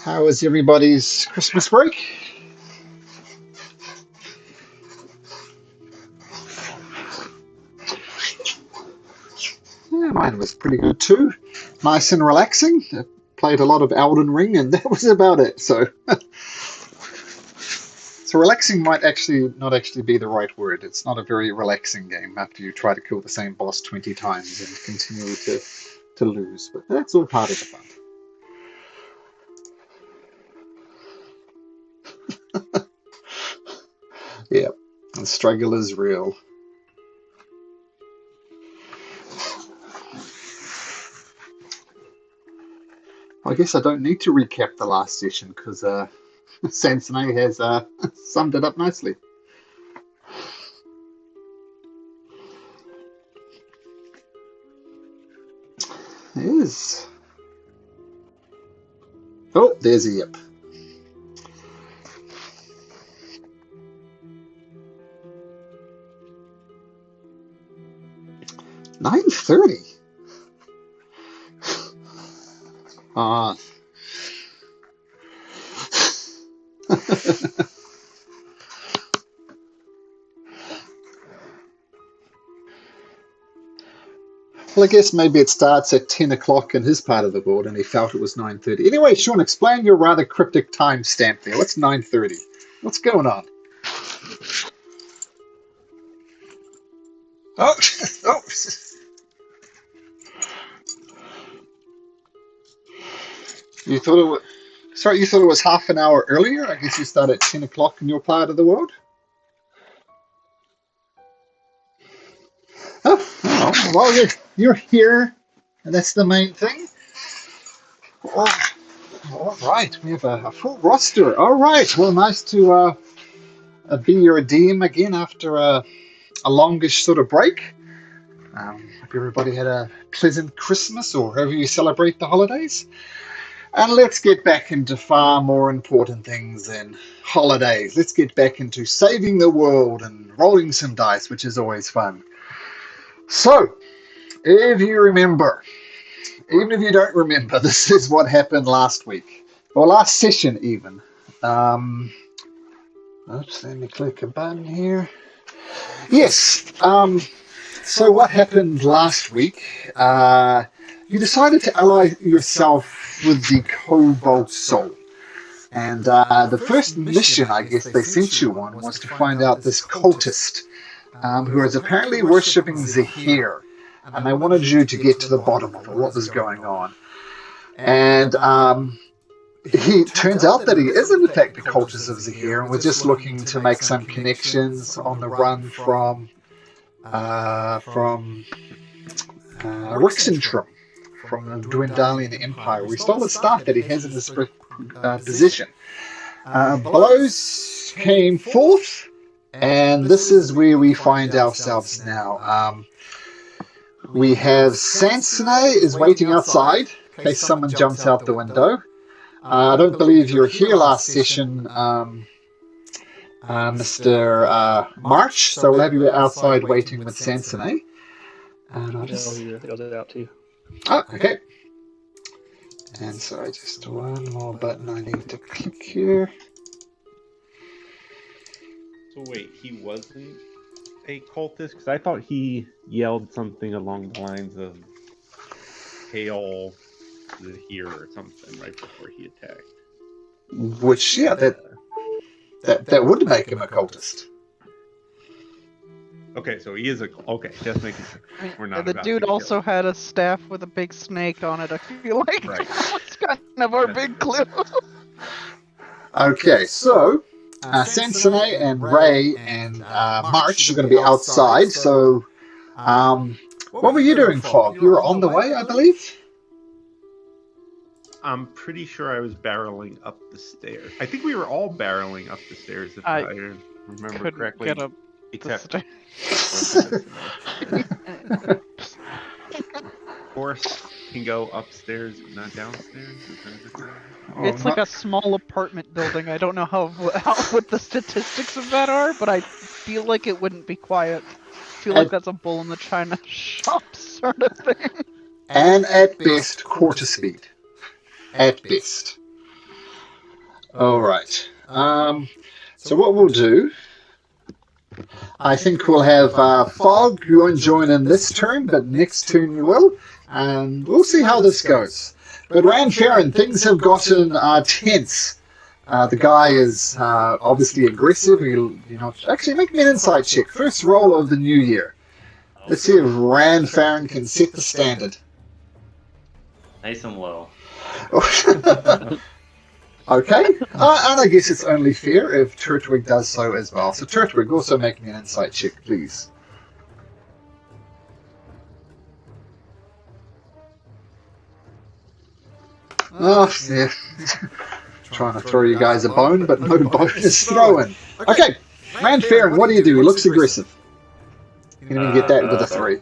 How was everybody's Christmas break? Yeah, mine was pretty good too. Nice and relaxing. I played a lot of Elden Ring, and that was about it. So relaxing might actually not actually be the right word. It's not a very relaxing game after you try to kill the same boss 20 times and continue to lose. But that's all part of the fun. Yeah, the struggle is real. I guess I don't need to recap the last session because Sansone has summed it up nicely. It is. Oh, there's a yip. $9.30. Ah. Well, I guess maybe it starts at 10 o'clock in his part of the world and he felt it was 9:30. Anyway, Sean, explain your rather cryptic timestamp there. What's 9:30? What's going on? Oh, oh. You thought it was, sorry, you thought it was half an hour earlier? I guess you start at 10 o'clock in your part of the world? Oh, well, you're here, and that's the main thing. Oh, all right, we have a full roster. All right, well, nice to be your DM again after a longish sort of break. Hope everybody had a pleasant Christmas or however you celebrate the holidays. And let's get back into far more important things than holidays. Let's get back into saving the world and rolling some dice, which is always fun. So, if you remember, even if you don't remember, this is what happened last week, or last session even. Oops, let me click a button here. Yes, so what happened last week? You decided to ally yourself with the Cobalt Soul. And the first mission, I guess, they sent you on was to find out this cultist who is apparently worshipping Zahir. And they wanted you to get to the bottom of it, what was going on. And he turns out that he is, in fact, the cultist of Zahir, and we're just looking to make some connections on the run from Rixentrum, from the Dwendalian Empire. We stole the staff that he has in his possession. Blows came forth, and this is where we find ourselves now. We have Sansone is waiting outside in case someone jumps out the window. I don't believe you were here last session, Mr. March, so we'll have you outside waiting with Sansone. And I'll just... I was out too. Oh, okay. And so just one more button I need to click here. So wait, he wasn't a cultist? Because I thought he yelled something along the lines of "Hail Zahir" or something right before he attacked. Which, yeah, that would make him a cultist. Okay, so he is a... Okay, just making sure. We're not the about dude to kill also him. had a staff with a big snake on it, I feel like. Right. That's kind of our big clue. Okay, so Sansone and Ray and March are going to be outside. So, what were you doing, Fog? You were on the way, I believe? I'm pretty sure I was barreling up the stairs. I think we were all barreling up the stairs, if I remember correctly. Get up Except horse can go upstairs, but not downstairs. It's like a small apartment building. I don't know how what the statistics of that are, but I feel like it wouldn't be quiet. I feel like that's a bull in the china shop sort of thing. And at best, quarter speed. At best. All right. So what we'll do, I think we'll have Fog. You won't join in this turn, but next turn you will, and we'll see how this goes. But Ranfarin, things have gotten tense. The guy is obviously aggressive. Actually, make me an insight check. First roll of the new year. Let's see if Ranfarin can set the standard. Nice and low. Okay, and I guess it's only fair if Turtwig does so as well. So Turtwig, also make me an insight check, please. Oh, yeah. Trying to throw you guys a bone, but no bonus throwing. Okay, Ranfarin, what do you do? He looks aggressive. You can even get that with a 3.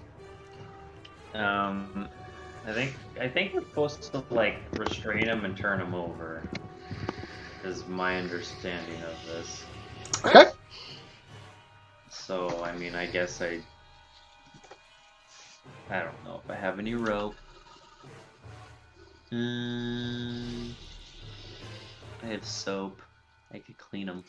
I think we're supposed to like restrain him and turn him over. Is my understanding of this. Okay. So I mean, I guess I don't know if I have any rope. I have soap. I could clean them.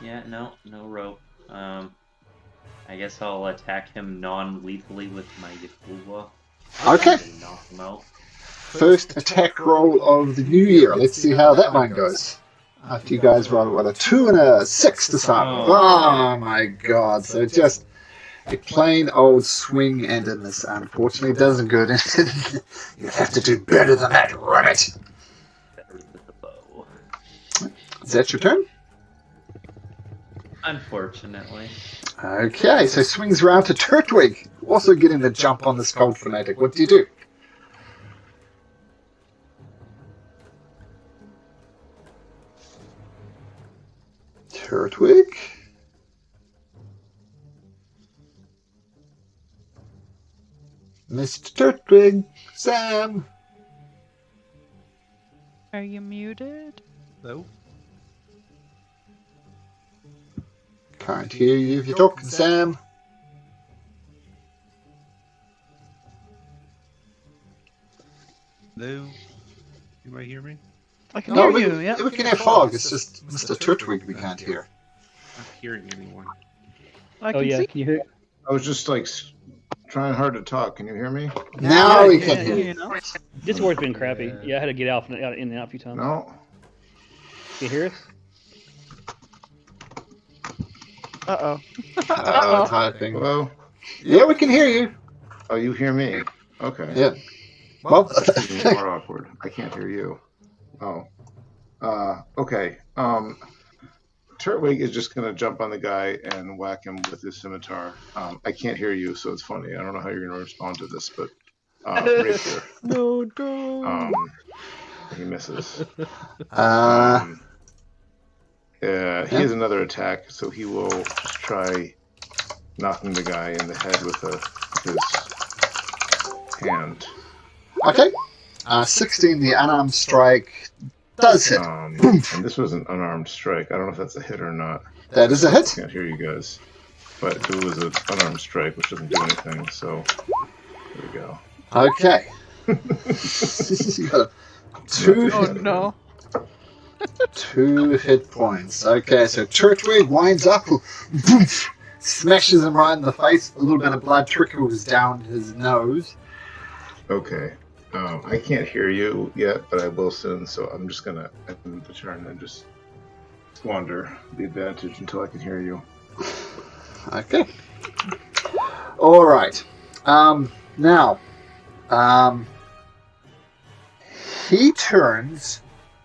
Yeah, no rope. I guess I'll attack him non-lethally with my Yakuwa. Okay. And knock him out. First attack roll of the new year. Let's see how that one goes. After you guys roll with a 2 and a 6 to start. Oh my god. So just a plain old swing and a miss. Unfortunately, doesn't good. You have to do better than that, rabbit. Better with the bow. Is that your turn? Unfortunately. Okay, so swings around to Turtwig. Also getting the jump on this cold fanatic. What do you do? Turtwig. Mr. Turtwig. Sam. Are you muted? No. Can't hear you if you're talking, Sam. No. You might hear me? I can No, hear you, yeah. we can hear Fog. It's just Mr. Turtwig we can't hear. I'm not hearing anyone. I can see. Can you hear? I was just like trying hard to talk. Can you hear me? Now we Yeah, can yeah, hear you you. know. Discord's been crappy. Yeah, I had to get out in and out a few times. No. Can you hear us? Uh-oh. Typing. Hello? Yeah, we can hear you. Oh, you hear me? Okay. Yeah. Well, That's even more awkward. I can't hear you. Oh. Okay. Turtwig is just gonna jump on the guy and whack him with his scimitar. I can't hear you, so it's funny. I don't know how you're gonna respond to this, but rapier. No, don't. He misses. Yeah. He has another attack, so he will just try knocking the guy in the head with his hand. Okay. 16, the unarmed strike does hit. And this was an unarmed strike. I don't know if that's a hit or not. That is a I hit. can't hear you guys. But it was an unarmed strike, which doesn't do anything, so there we go. Okay. You got two, Oh no. 2 hit points. Okay, so Turtwig winds up, smashes him right in the face. A little bit of blood trickles down his nose. Okay. I can't hear you yet, but I will soon, so I'm just gonna end the turn and just squander the advantage until I can hear you. Okay. All right. Now, he turns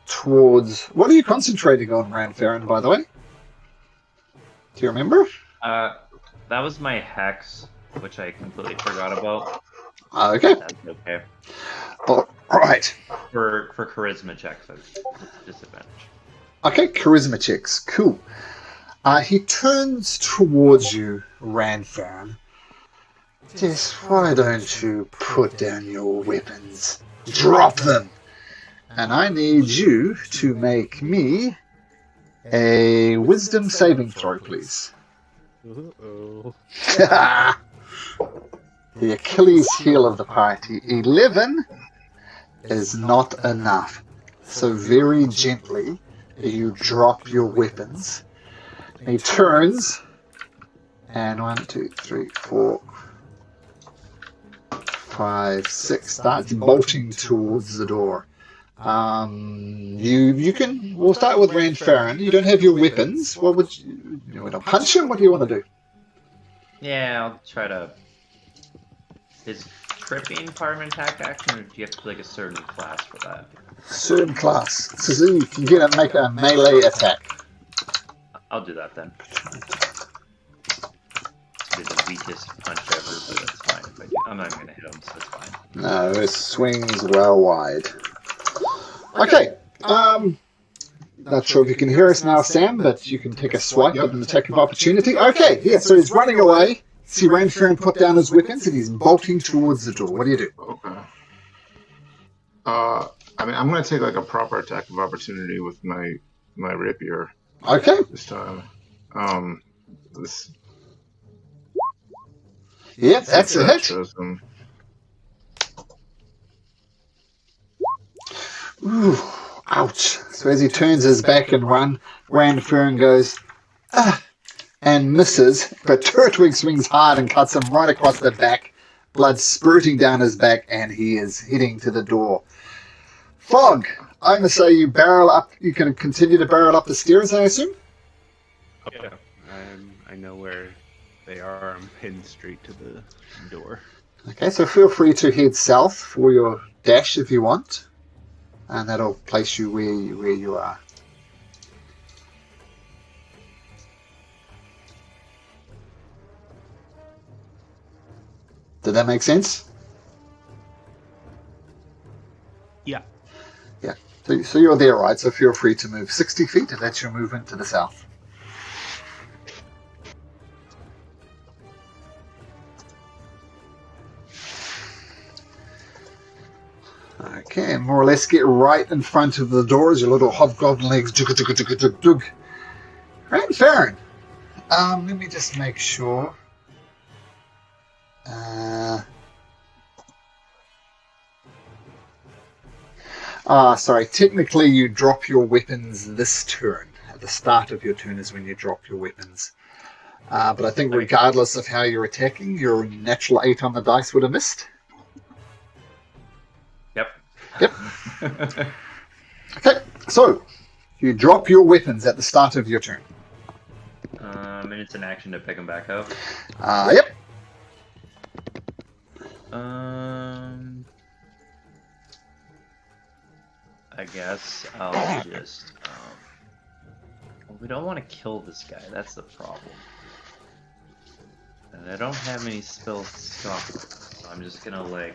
towards. What are you concentrating on, Ranfarin, by the way? Do you remember? That was my hex, which I completely forgot about. Okay. That's okay. All right. For charisma checks, it's disadvantage. Okay, charisma checks. Cool. He turns towards you, Ranfarin. Just why don't you put down your weapons? Drop them! And I need you to make me a wisdom saving throw, please. Uh-oh. The Achilles heel of the party. 11 is not enough. So very gently, you drop your weapons. He turns, and 1, 2, 3, 4, 5, 6 starts bolting towards the door. You can. We'll start with Rand Farron. You don't have your weapons. What would you want to punch him? What do you want to do? Yeah, I'll try to. Is tripping part of an attack action, or do you have to pick a certain class for that? Certain class. So you can get a make a melee attack. I'll do that then. It's the weakest punch ever, but that's fine. If I do. I'm not even gonna hit him, so it's fine. No, it swings well wide. Okay. Not sure if you can hear us now, Sam, but you can take a swipe at an attack of opportunity. Okay, yeah, so he's running away. See Rand Farron put down his weapons and he's bolting towards the door. What do you do? Okay. I mean, I'm going to take like a proper attack of opportunity with my rapier Okay. this time. This. Yeah, that's a hit. shows him. Ooh, ouch. So as he turns his back and Rand Farron goes, and misses, but Turtwig swings hard and cuts him right across the back, blood spurting down his back, and he is heading to the door. Fog, I'm going to say you barrel up, you can continue to barrel up the stairs, I assume? Yeah, I know where they are. I'm heading straight to the door. Okay, so feel free to head south for your dash if you want, and that'll place you where you are. Did that make sense? Yeah. Yeah. So you're there, right? So feel free to move 60 feet if that's your movement to the south. Okay, more or less get right in front of the doors, your little hobgoblin legs. Rand Farron. Let me just make sure. Sorry. Technically, you drop your weapons this turn. At the start of your turn is when you drop your weapons. But I think regardless of how you're attacking, your natural 8 on the dice would have missed. Yep. Okay, so you drop your weapons at the start of your turn. And it's an action to pick them back up. Yep. I guess I'll just. We don't want to kill this guy. That's the problem. And I don't have any spells to stop him, so I'm just gonna like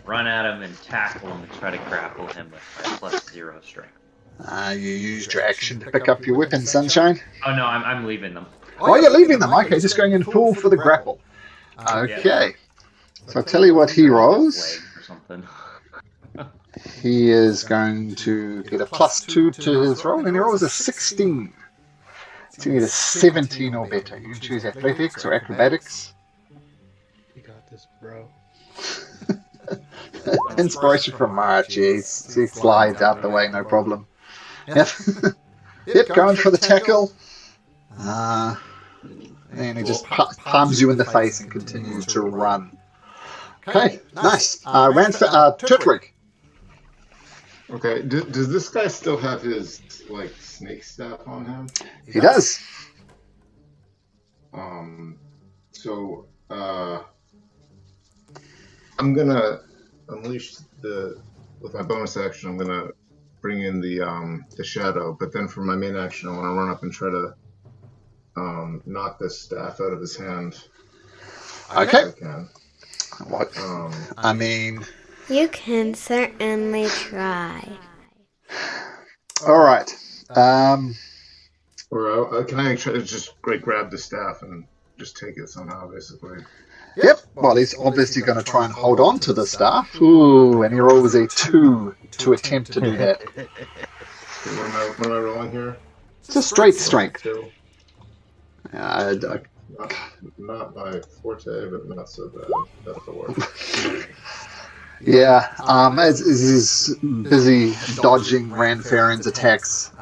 run at him and tackle him and try to grapple him with my +0 strength. You used your action to pick up your weapon, Sunshine. Oh no, I'm leaving them. Oh, you're leaving them. Okay, just going in full for the grapple. Okay. So I'll tell you what he rolls. Or something. He is going to get a +2 to his roll, and he rolls a 16. So you need a 17 or better. You can choose athletics or acrobatics. You got this, bro. Inspiration from March, he slides out the way, no problem. Yep. Yep, going for the tackle. And he just palms you in the face and continues to run. Okay, nice. Turtwig. Okay, does this guy still have his like snake staff on him? He does. So I'm gonna unleash with my bonus action. I'm gonna bring in the shadow, but then for my main action, I want to run up and try to knock this staff out of his hand. Okay. If I can. What? I mean. You can certainly try. All right. Or can I try to just grab the staff and just take it somehow, basically? Yep. Well, he's obviously going to try and hold on to the staff. Ooh, and he rolls a 2 to attempt to do that. Okay, what am I rolling here? It's a straight strength. Two. Not my forte, but not so bad. That'll work. Yeah, as he's busy dodging Ranfarin's attacks,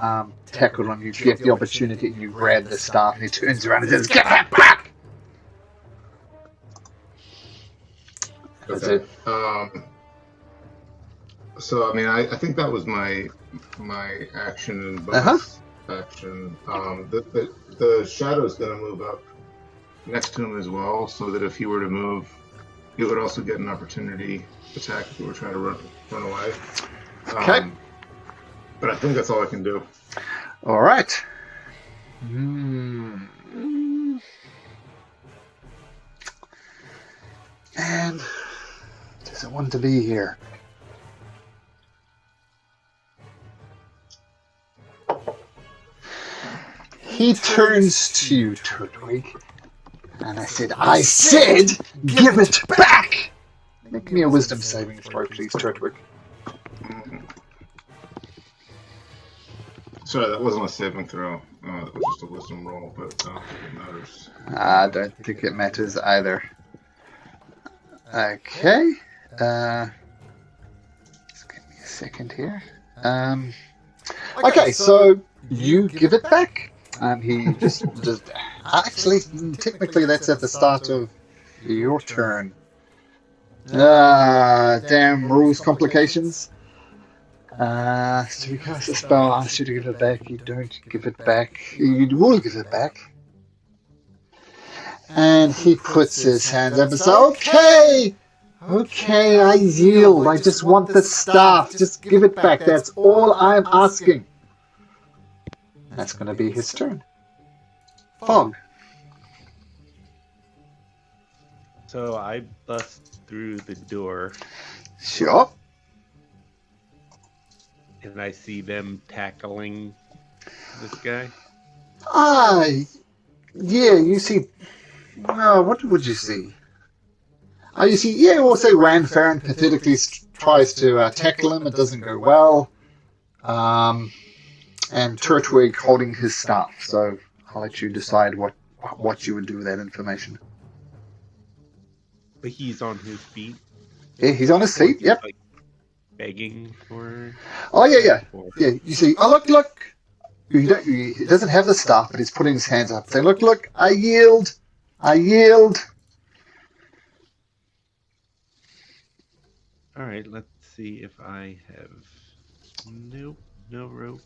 tackle on you, get the opportunity, and you grab the staff, and he turns around and says, "Get that back!" That's Okay. it. So I mean, I think that was my action and bonus action. The shadow's going to move up next to him as well, so that if he were to move, he would also get an opportunity attack if he were trying to run away. Okay. But I think that's all I can do. All right. And doesn't want to be here. He turns to you, Turtwig, and I said, give it back! Make me a wisdom saving throw, please, Turtwig. Sorry, that wasn't a saving throw. That was just a wisdom roll, but I don't think it matters. I don't think it matters either. Okay. Just give me a second here. Okay, so you give it back. He just actually, technically, that's at the start of your turn. Damn rules complications. So you cast a spell, ask you to give it back. You don't give it back. You will give it back. And he puts his hands up and says, Okay, I yield. I just want the staff. Just give it back. That's all I'm asking. That's going to be his turn. Fog. So I bust through the door Sure. and I see them tackling this guy. Yeah, you see... No, what would you see? You see, we'll say Ranfarin pathetically tries to tackle him. It doesn't go well. And Turtwig holding his staff. So I'll let you decide what you would do with that information. But he's on his feet. Yeah, he's on his feet. Yep. Like begging for. Oh yeah. You see, look. He doesn't have the staff, but he's putting his hands up, saying, "Look, I yield. I yield." All right, let's see if I have. Nope, no rope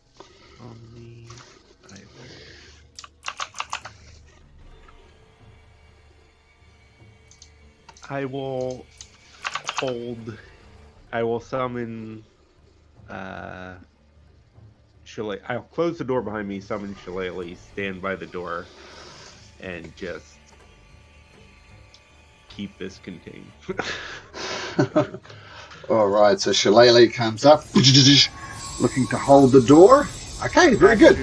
on me either. I will summon Shillelagh. I'll close the door behind me, summon Shillelagh, stand by the door, and just keep this contained. All right, so Shillelagh comes up, looking to hold the door. Okay, very good.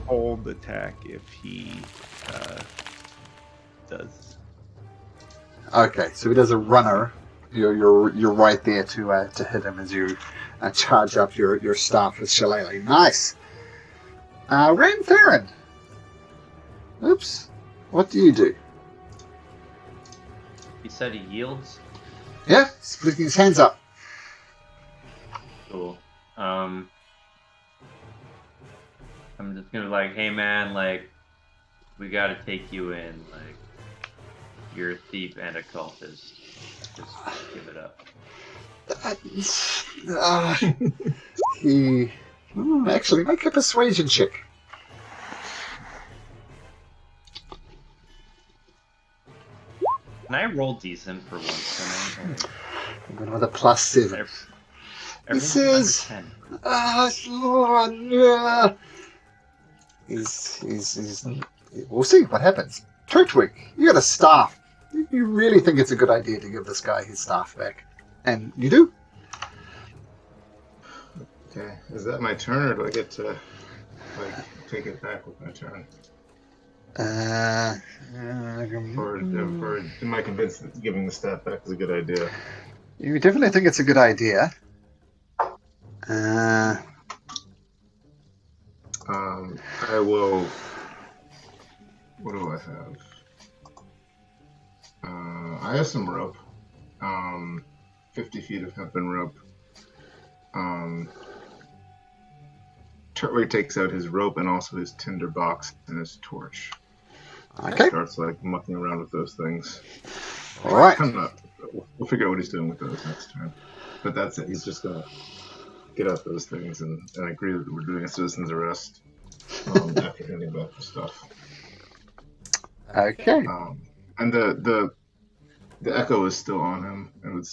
Hold attack if he does. Okay, so he does a runner. You're right there to hit him as you charge up your staff with Shillelagh. Nice. Ranfarin. Oops. What do you do? He said he yields. Yeah, he's flicking his hands up. Cool. I'm just gonna be like, hey man, like, we gotta take you in. Like, you're a thief and a cultist. Just give it up. He actually make a persuasion check. Can I roll decent for once tonight? I'm going with a +7. He says, he's we'll see what happens. Turtwig, you got a staff. You really think it's a good idea to give this guy his staff back? And you do? Okay, is that my turn, or do I get to take it back with my turn? Or am I convinced that giving the staff back is a good idea? You definitely think it's a good idea. I will. What do I have? I have some rope. 50 feet of hempen rope. Turtwig takes out his rope and also his tinder box and his torch. Okay. Starts like mucking around with those things. All right. We'll figure out what he's doing with those next turn. But that's it. He's just gonna get out those things and agree that we're doing a citizen's arrest after handing back the stuff. Okay. And the echo is still on him, and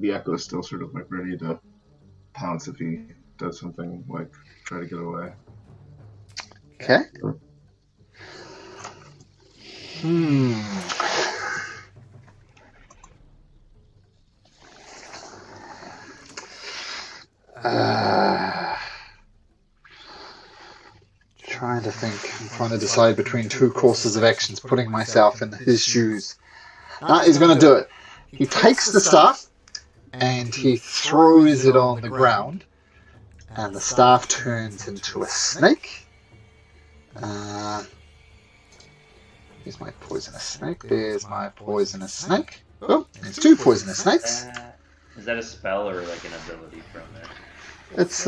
the echo is still sort of like ready to pounce if he does something like try to get away. Okay. Trying to think. I'm trying to decide between two courses of actions, putting myself in his shoes. He's going to do it. He takes the staff and he throws it on the ground, and the staff turns into a snake. Here's my poisonous snake. There's my poisonous snake. Oh, there's two poisonous snakes. Is that a spell or like an ability from it? It's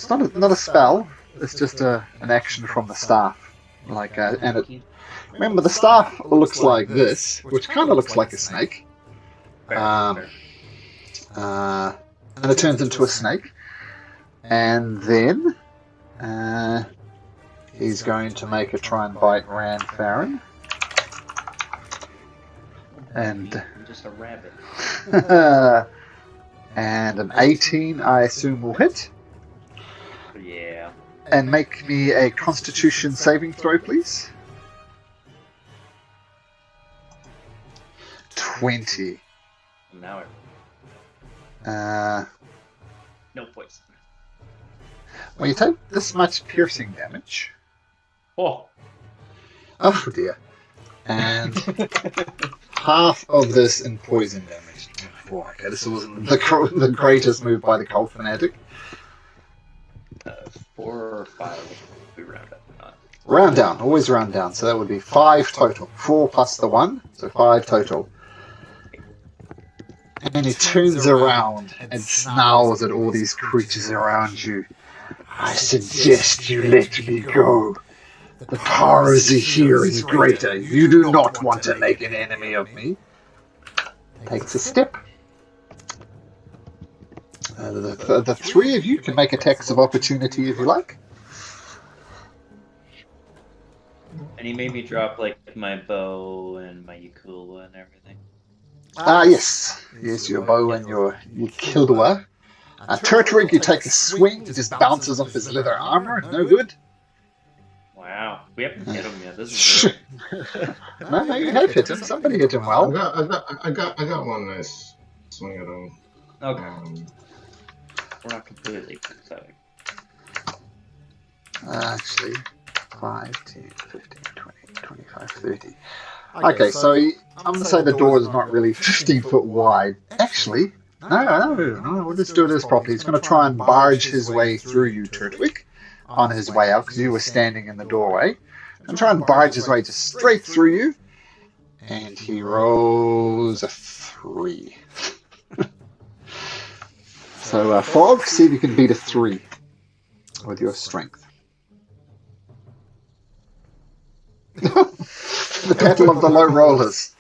not a spell. It's just an action from the staff. Remember, the staff looks like this, which kind of looks like a snake. And it turns into a snake. And then he's going to make a try and bite Rand Farron. And I'm just a rabbit. and an 18, I assume, will hit. Yeah. And make me a Constitution saving throw, please. 20. Now no poison. Well, you take this much piercing damage. Oh dear. And half of this in poison damage. Oh, okay, this wasn't the greatest move by the Cold Fanatic. 4 or 5. We round up. Round down, always round down. So that would be 5 total. 4 plus the 1, so 5 total. And he turns around and snarls at all these creatures around you. I suggest you let me go. The power of here is greater. You do not want to make an enemy of me. Takes a step. The three of you can make attacks of opportunity if you like. And he made me drop like my bow and my Yakula and everything. Yes. Yes, your bow and your Kildua. Turtwig, you take a swing, it just bounces off his leather armor. No good. Wow. We haven't hit him yet. This is good. No, you have hit him. Somebody hit him well. I got one nice swing at him. Okay. We're not completely pathetic. Actually, 5, 10, 15, 20, 25, 30. Okay, so I'm going to say the door is not really 15 foot wide. Actually, no, we'll just do this properly. He's going to try and barge his way through you, Turtwig, on his way out, because you were standing in the doorway. And try and barge his way just straight through you. And he rolls a 3. So, Fog, see if you can beat a 3 with your strength. The battle of the low rollers.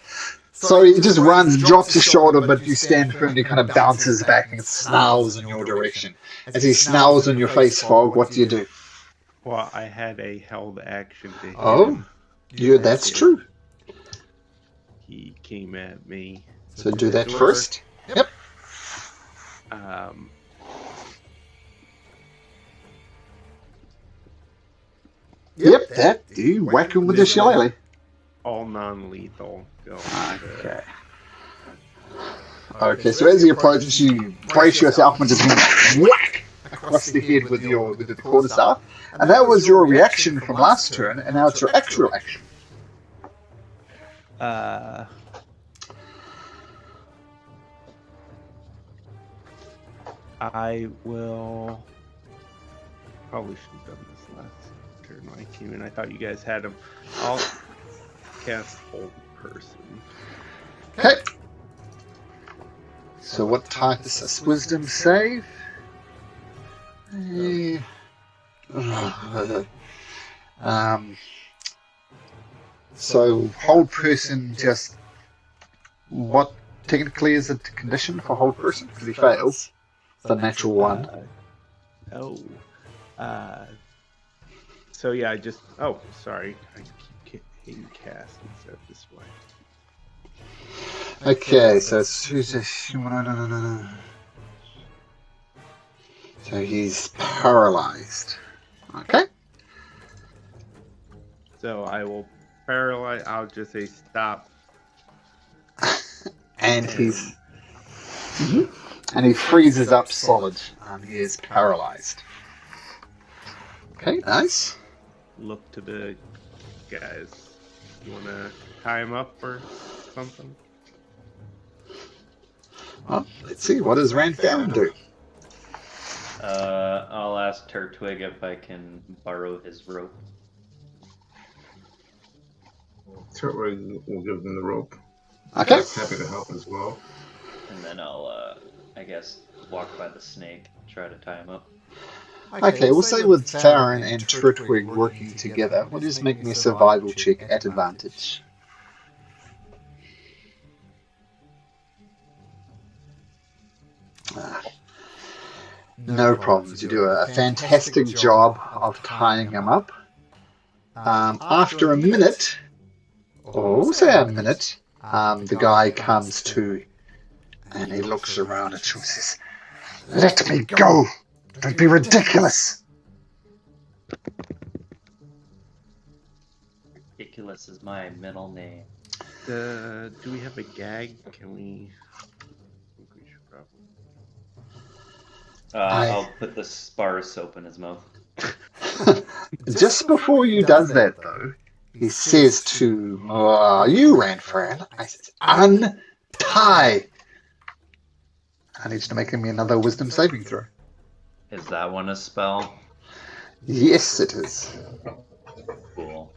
So he just runs, drops his shoulder, but if you stand firm, he kind of bounces back and snarls in your direction. As he snarls in your face, Fog, what do you do? Well, I had a held action to hit him. That's true. He came at me. So do that first. Yep. Yep, that. You whack him with the shillelagh. All non-lethal. Okay. Okay, so as he approaches you, brace yourself and just whack across the head with the quarterstaff. And that was your reaction from last turn, and now it's your actual action. I will... Probably should have done this last turn when I came in. I thought you guys had him. I'll cast Hold Person. Okay. So what type is this? Wisdom save? So hold person just what technically is the condition for hold person? Because he fails. It's a natural one. So yeah, I just. Oh, sorry. I keep hitting cast instead of this way. Okay, so it's so he's paralyzed. Okay. So I will paralyze. I'll just say stop. And he freezes up solid. He is paralyzed. Okay, nice. Look to the guys. You want to tie him up or something? Well, let's see. What does Ranfaron do? I'll ask Turtwig if I can borrow his rope. Turtwig will give them the rope. Okay. He's happy to help as well. And then I'll, I guess, walk by the snake, try to tie him up. Okay, we'll say with Farron and Turtwig working together, we'll just make me a survival check at advantage. No problems. You do a fantastic job of tying him up. After a minute, or we'll say a minute, the guy comes to and he looks around at you and says, "Let me go! Don't be ridiculous!" Ridiculous is my middle name. Do we have a gag? Can we? I think we should probably. I'll put the bar of soap in his mouth. Just before you does that, though, he says to you, Ranfran, I says, "Untie!" I need you to make me another wisdom saving throw. Is that one a spell? Yes, it is. Cool.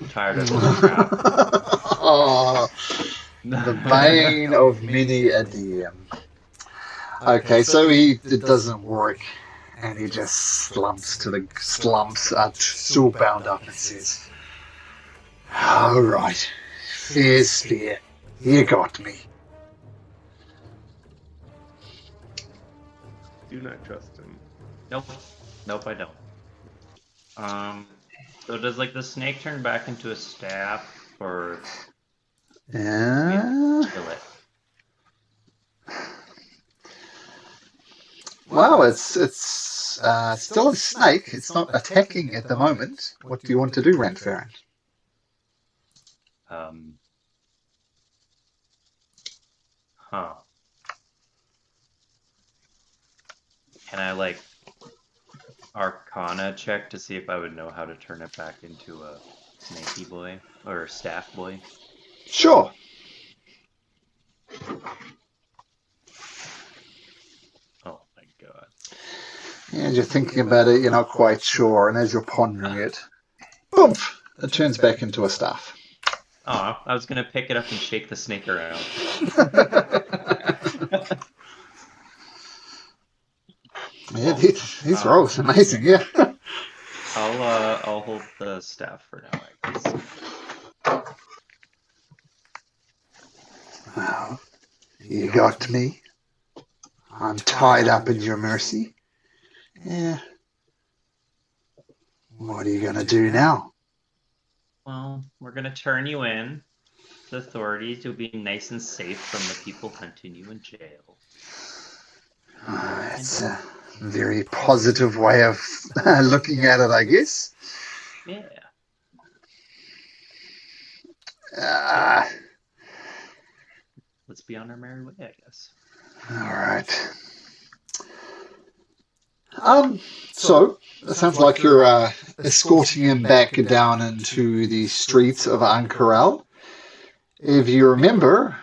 I'm tired of this crap. Oh, the bane of many a DM. Okay, so it doesn't work, and he just slumps, still bound up, and says, "All right, fear's fear. You got me." Do not trust him. Nope, I don't. So does like the snake turn back into a staff, or do we have to kill it? Well, it's still a snake. It's not attacking at the moment. What do you want to do, Ranfaron? Huh. Can I like Arcana check to see if I would know how to turn it back into a snaky boy or staff boy? Sure. Oh my god. Yeah, as you're thinking about it, you're not quite sure, and as you're pondering it, boom! It turns back into a staff. Oh, I was gonna pick it up and shake the snake around. Yeah, these rolls are amazing. Yeah. I'll hold the staff for now, I guess. Well, you got me. I'm tied up in your mercy. Yeah. What are you gonna do now? Well, we're gonna turn you in. The authorities, you'll be nice and safe from the people hunting you in jail. It's a very positive way of looking at it, I guess. Yeah. Let's be on our merry way, I guess. All right. So it sounds like you're escorting him back down into the streets of Ankaral. If you remember,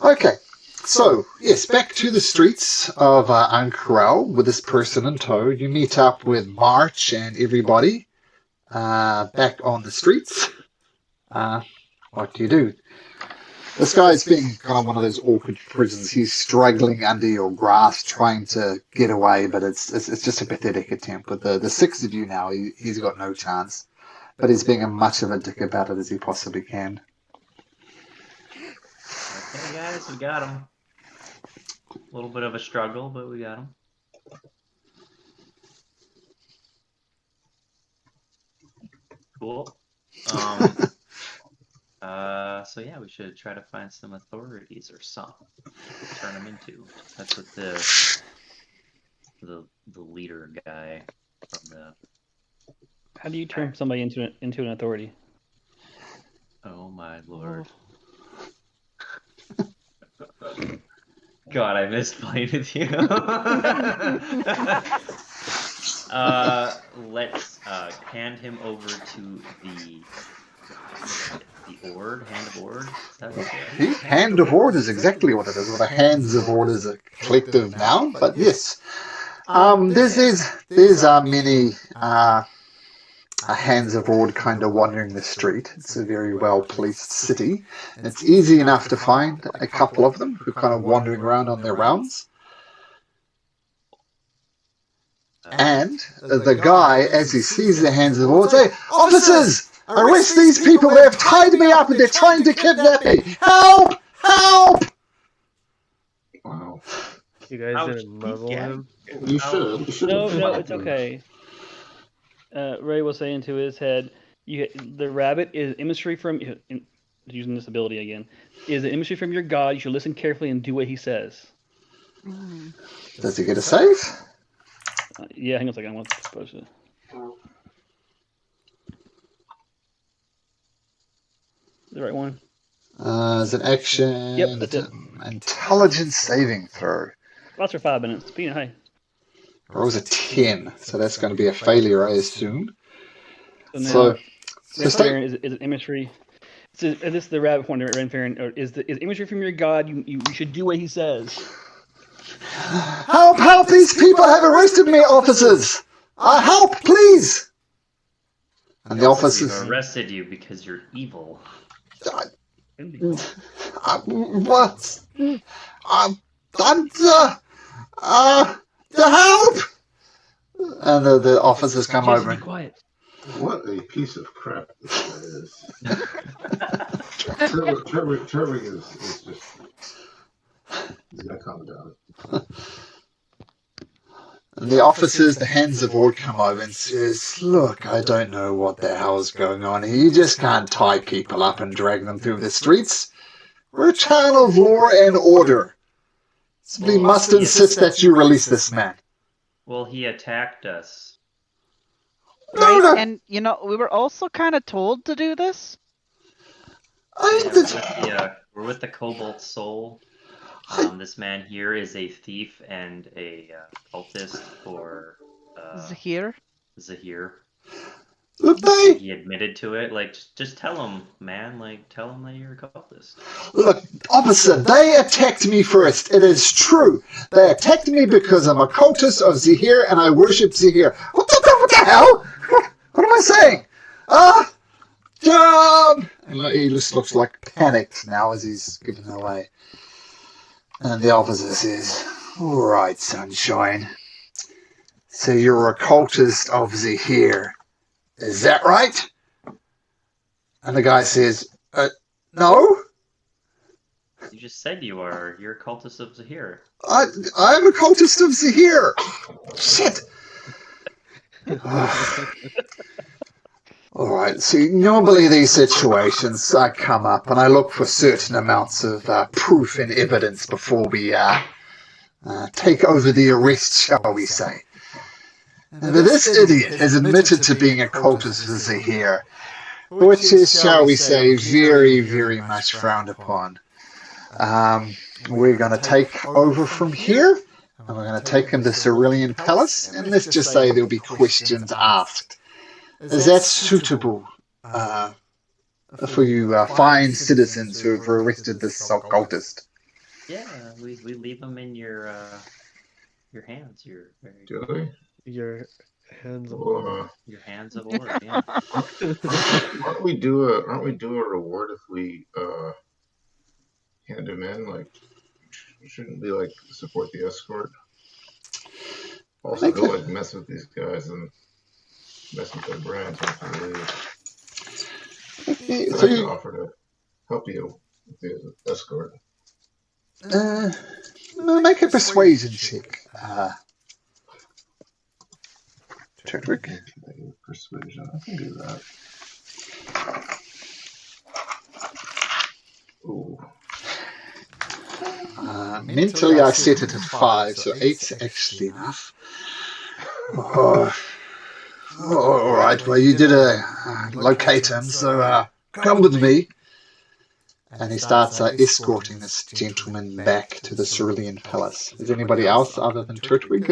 Okay, so, yes, back to the streets of Ankoral with this person in tow. You meet up with March and everybody back on the streets. What do? This guy's being kind of one of those awkward prisons. He's struggling under your grasp, trying to get away, but it's just a pathetic attempt. With the six of you now, he's got no chance. But he's being as much of a dick about it as he possibly can. Okay, guys, we got him. A little bit of a struggle, but we got him. Cool. So yeah, we should try to find some authorities or something to turn them into. That's what the leader guy from the. How do you turn somebody into an authority? Oh my lord. God, I missed playing with you. Let's hand him over to the Ord, Hand of Ord. Is that what it is? Hand of Ord is exactly what it is. Well, the Hands of Ord is a collective noun, but yes. There's many Hands of Ord kind of wandering the street. It's a very well-policed city. It's easy enough to find a couple of them who are kind of wandering around on their rounds. And the guy, as he sees the Hands of Ord, say, "Officers! Arrest these people! They have tied me up and they're trying to kidnap me! Help! Help!" Wow. You guys didn't muzzle him? You should. No, it's okay. Ray was saying to his head, the rabbit is imagery from, using this ability again, is an imagery from your god. You should listen carefully and do what he says. Does he get a save? Yeah, hang on a second. I want to post it. The right one? Is it action? Yep, that's it. Intelligence saving throw. Lasts for 5 minutes. Peanut, hi. Rolls a 10, so that's going to be a failure, I assume. So stay. is it imagery? This is the rabbit horn, Ren Farron, or is imagery from your god? You should do what he says. Help! Help! These people have arrested me, officers! Help, please! And the officers arrested you because you're evil. What? To help! And the officers come over. Be quiet. What a piece of crap this guy is. Trevor is just. He's gonna calm down. And the officers, the Hands of Ord, come over and says, "Look, I don't know what the hell's going on here. You just can't tie people up and drag them through the streets. We're a town of law and order. We must insist that you release this man." Well, he attacked us. Right, and we were also kind of told to do this. We're with the Cobalt Soul. This man here is a thief and a cultist for Zahir. Look, He admitted to it. Like, just tell him, man. Like, tell him that you're a cultist. Look, officer, they attacked me first. It is true. They attacked me because I'm a cultist of Zahir and I worship Zahir. What the hell? What am I saying? Jump! And he just looks like panicked now as he's given away. And the officer says, "All right, sunshine. So you're a cultist of Zahir. Is that right?" And the guy says, "No. You just said you are. You're a cultist of Zahir. I'm a cultist of Zahir." Shit. All right. See, normally these situations I come up and I look for certain amounts of proof and evidence before we take over the arrest, shall we say. And this idiot has admitted to being a cultist of Zahir, which is, shall we say, very, very much frowned upon. We're going to take over from here, and we're going to take him to Cerulean Palace, and let's just say there'll be questions asked. Is that suitable for you fine citizens who have arrested this cultist? Yeah, we leave them in your hands. Your very Do they? Your hands of Well, your hands of orb. Yeah. aren't we due a reward if we hand him in? Like, shouldn't we like support the escort? Also, Make don't it. like mess with these guys and mess with their brains once we leave. So I can you, offer to help you with the escort. make a persuasion check, Chadwick. Persuasion. I can do that. Ooh. Mentally, I set it at 5, so 8's actually enough. Oh, all right. Well, you did locate him, so come with me. And he starts escorting this gentleman back to the Cerulean Palace. Is anybody else other than Turtwig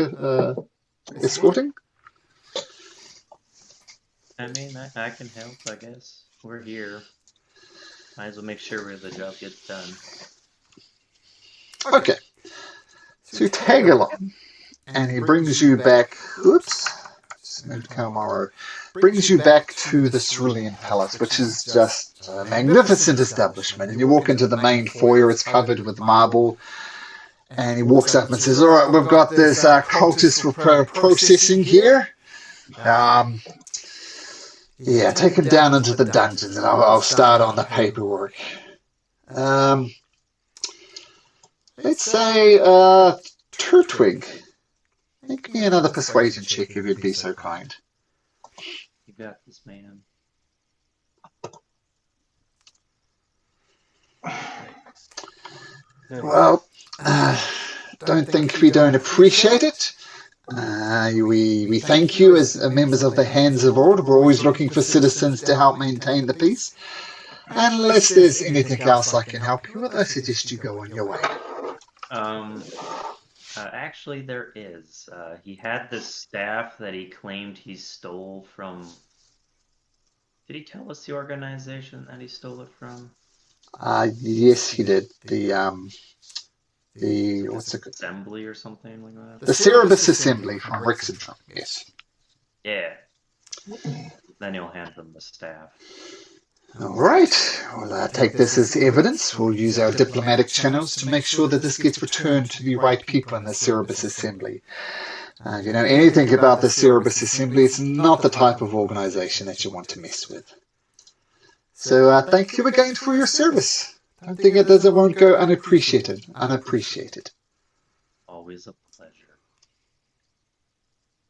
escorting? I mean, I can help. I guess we're here. Might as well make sure the job gets done. Okay. So you tag along, and he brings you back. Oops. Calamaro brings you back to the Cerulean Palace, which is just a magnificent establishment. And you walk into the main foyer; it's covered with marble. And he walks up and says, "All right, we've got this cultist processing here. Yeah, take him down into the dungeons, and I'll start on the paperwork." Let's say, Turtwig, make me another persuasion check if you'd be so kind. You got this, man. Well, don't think we don't appreciate it. We thank you as members of the Hands of Order. We're always looking for citizens to help maintain the peace. Unless there's anything else I can help you with, I suggest you go on your way. Actually, there is. He had this staff that he claimed he stole from. Did he tell us the organization that he stole it from? Yes, he did. The what's it? Assembly or something like that. The Cerebus Assembly from Rixentrum. Yes. Yeah. Then he'll hand them the staff. All right. Well, take this as evidence. We'll use our diplomatic channels to make sure that this gets returned to the right people in the Cerebus Assembly. If you know anything about the Cerebus Assembly, it's not the type of organization that you want to mess with. So thank you again for your service. Don't think it won't go unappreciated. Always a pleasure.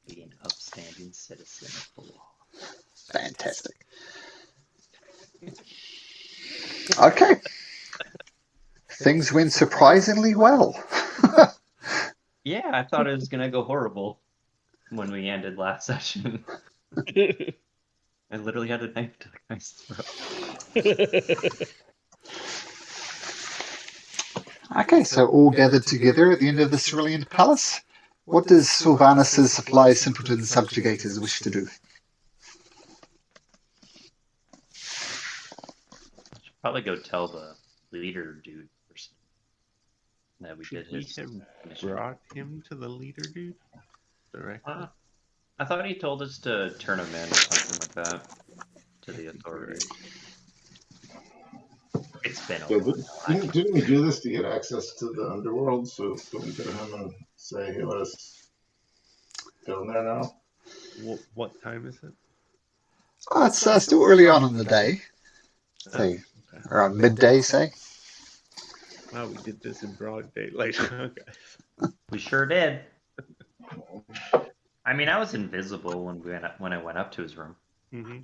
Being an upstanding citizen of the law. Fantastic. Okay. Things went surprisingly well. Yeah, I thought it was going to go horrible when we ended last session. I literally had a knife to the guy's throat. Okay, so all gathered together at the end of the Cerulean Palace. What does Sylvanus' supply Simpleton Subjugators wish to do? Probably go tell the leader dude person that we did his have mission. brought him to the leader, dude? Directly? I thought he told us to turn him in or something like that to the authorities. It's been a while. Didn't we do this to get access to the underworld? So don't we go to him and say, "Hey, let us go in there now"? What time is it? Oh, it's still early on in the day. Say, around midday, say. Wow, we did this in broad daylight. Okay. We sure did. I mean, I was invisible when I went up to his room. Mm-hmm.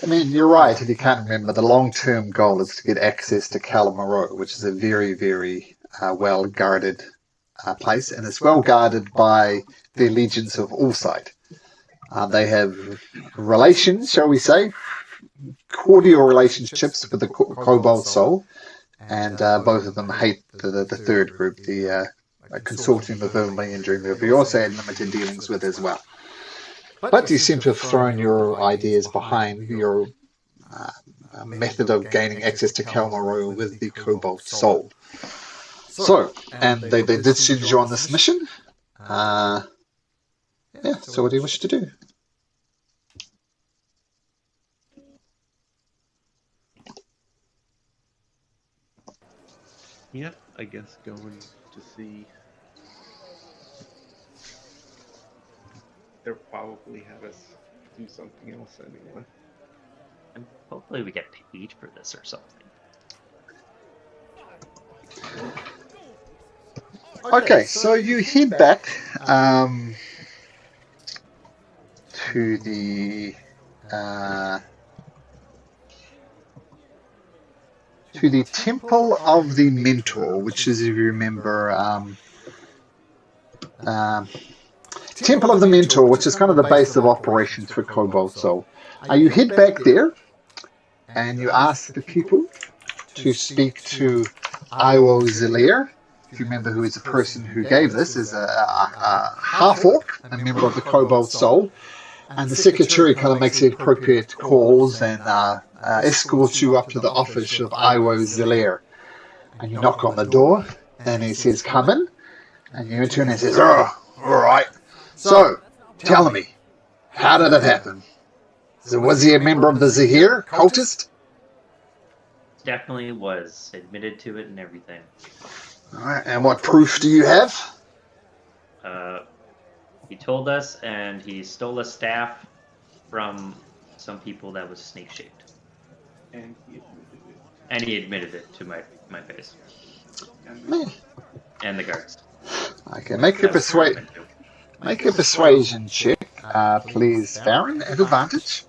I mean, you're right. If you can't remember, the long-term goal is to get access to Calamaro, which is a very, very well-guarded place, and it's well-guarded by the allegiance of Allsight. They have relations, shall we say, cordial relationships with the Cobalt Soul, and both of them hate the third group, the Consortium of Vermilion Dream, who we also had limited dealings with as well. But you seem to have thrown your ideas behind your method of gaining access to Kalmar with the Cobalt Soul. So, and they did send you on this mission. Yeah, so what do you wish to do? Yeah, I guess going to see. They'll probably have us do something else anyway. And hopefully we get paid for this or something. Okay, so you head back to the Temple of the Mentor, which is, if you remember, Temple of the Mentor, which is kind of the base of operations for Cobalt Soul. You head back there, and you ask the people to speak to Iwo Zilir. If you remember who is the person who gave this, is a half-orc, a member of the Cobalt Soul. And the secretary kind of makes the appropriate calls and escorts you up to the office of Iwo Zilir. And you knock on the door, and he says, "Come in." And you enter and he says, "Oh, all right. So, tell me, how did it happen? So was he a member of the Zahir cultist?" Definitely was. Admitted to it and everything. All right, and what proof do you have? He told us, and he stole a staff from some people that was snake-shaped. And he admitted it. And he admitted it to my face. And the guards. Okay, make a persuasion check, please, Farron, at advantage.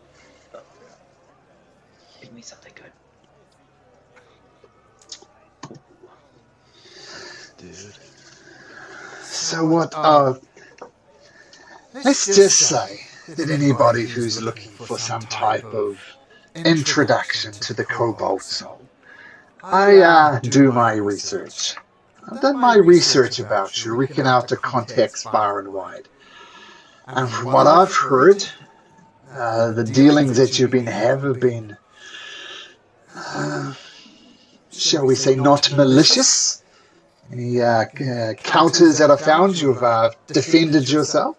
Give me something good. Dude. So what, let's just say that anybody who's looking for some type of introduction to the Cobalt Soul, I do my research. I've done my research about you, reaching out to contacts far and wide. And from what I've heard, the dealings that you've been have been, shall we say, not malicious. Any counters that I found, you've defended yourself.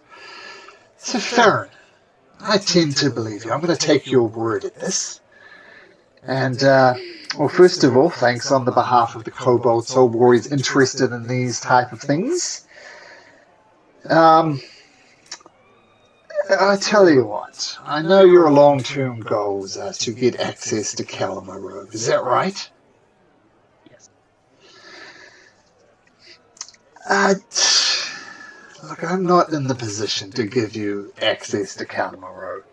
So, Farron, I tend to believe you. I'm going to take your word at this. And, well, first of all, thanks on the behalf of the Cobalt Soul Warriors interested in these type of things. I tell you what, I know your long-term goals are to get access to Kalmar Road. Is that right? Yes. Look, I'm not in the position to give you access to Kalmar Road.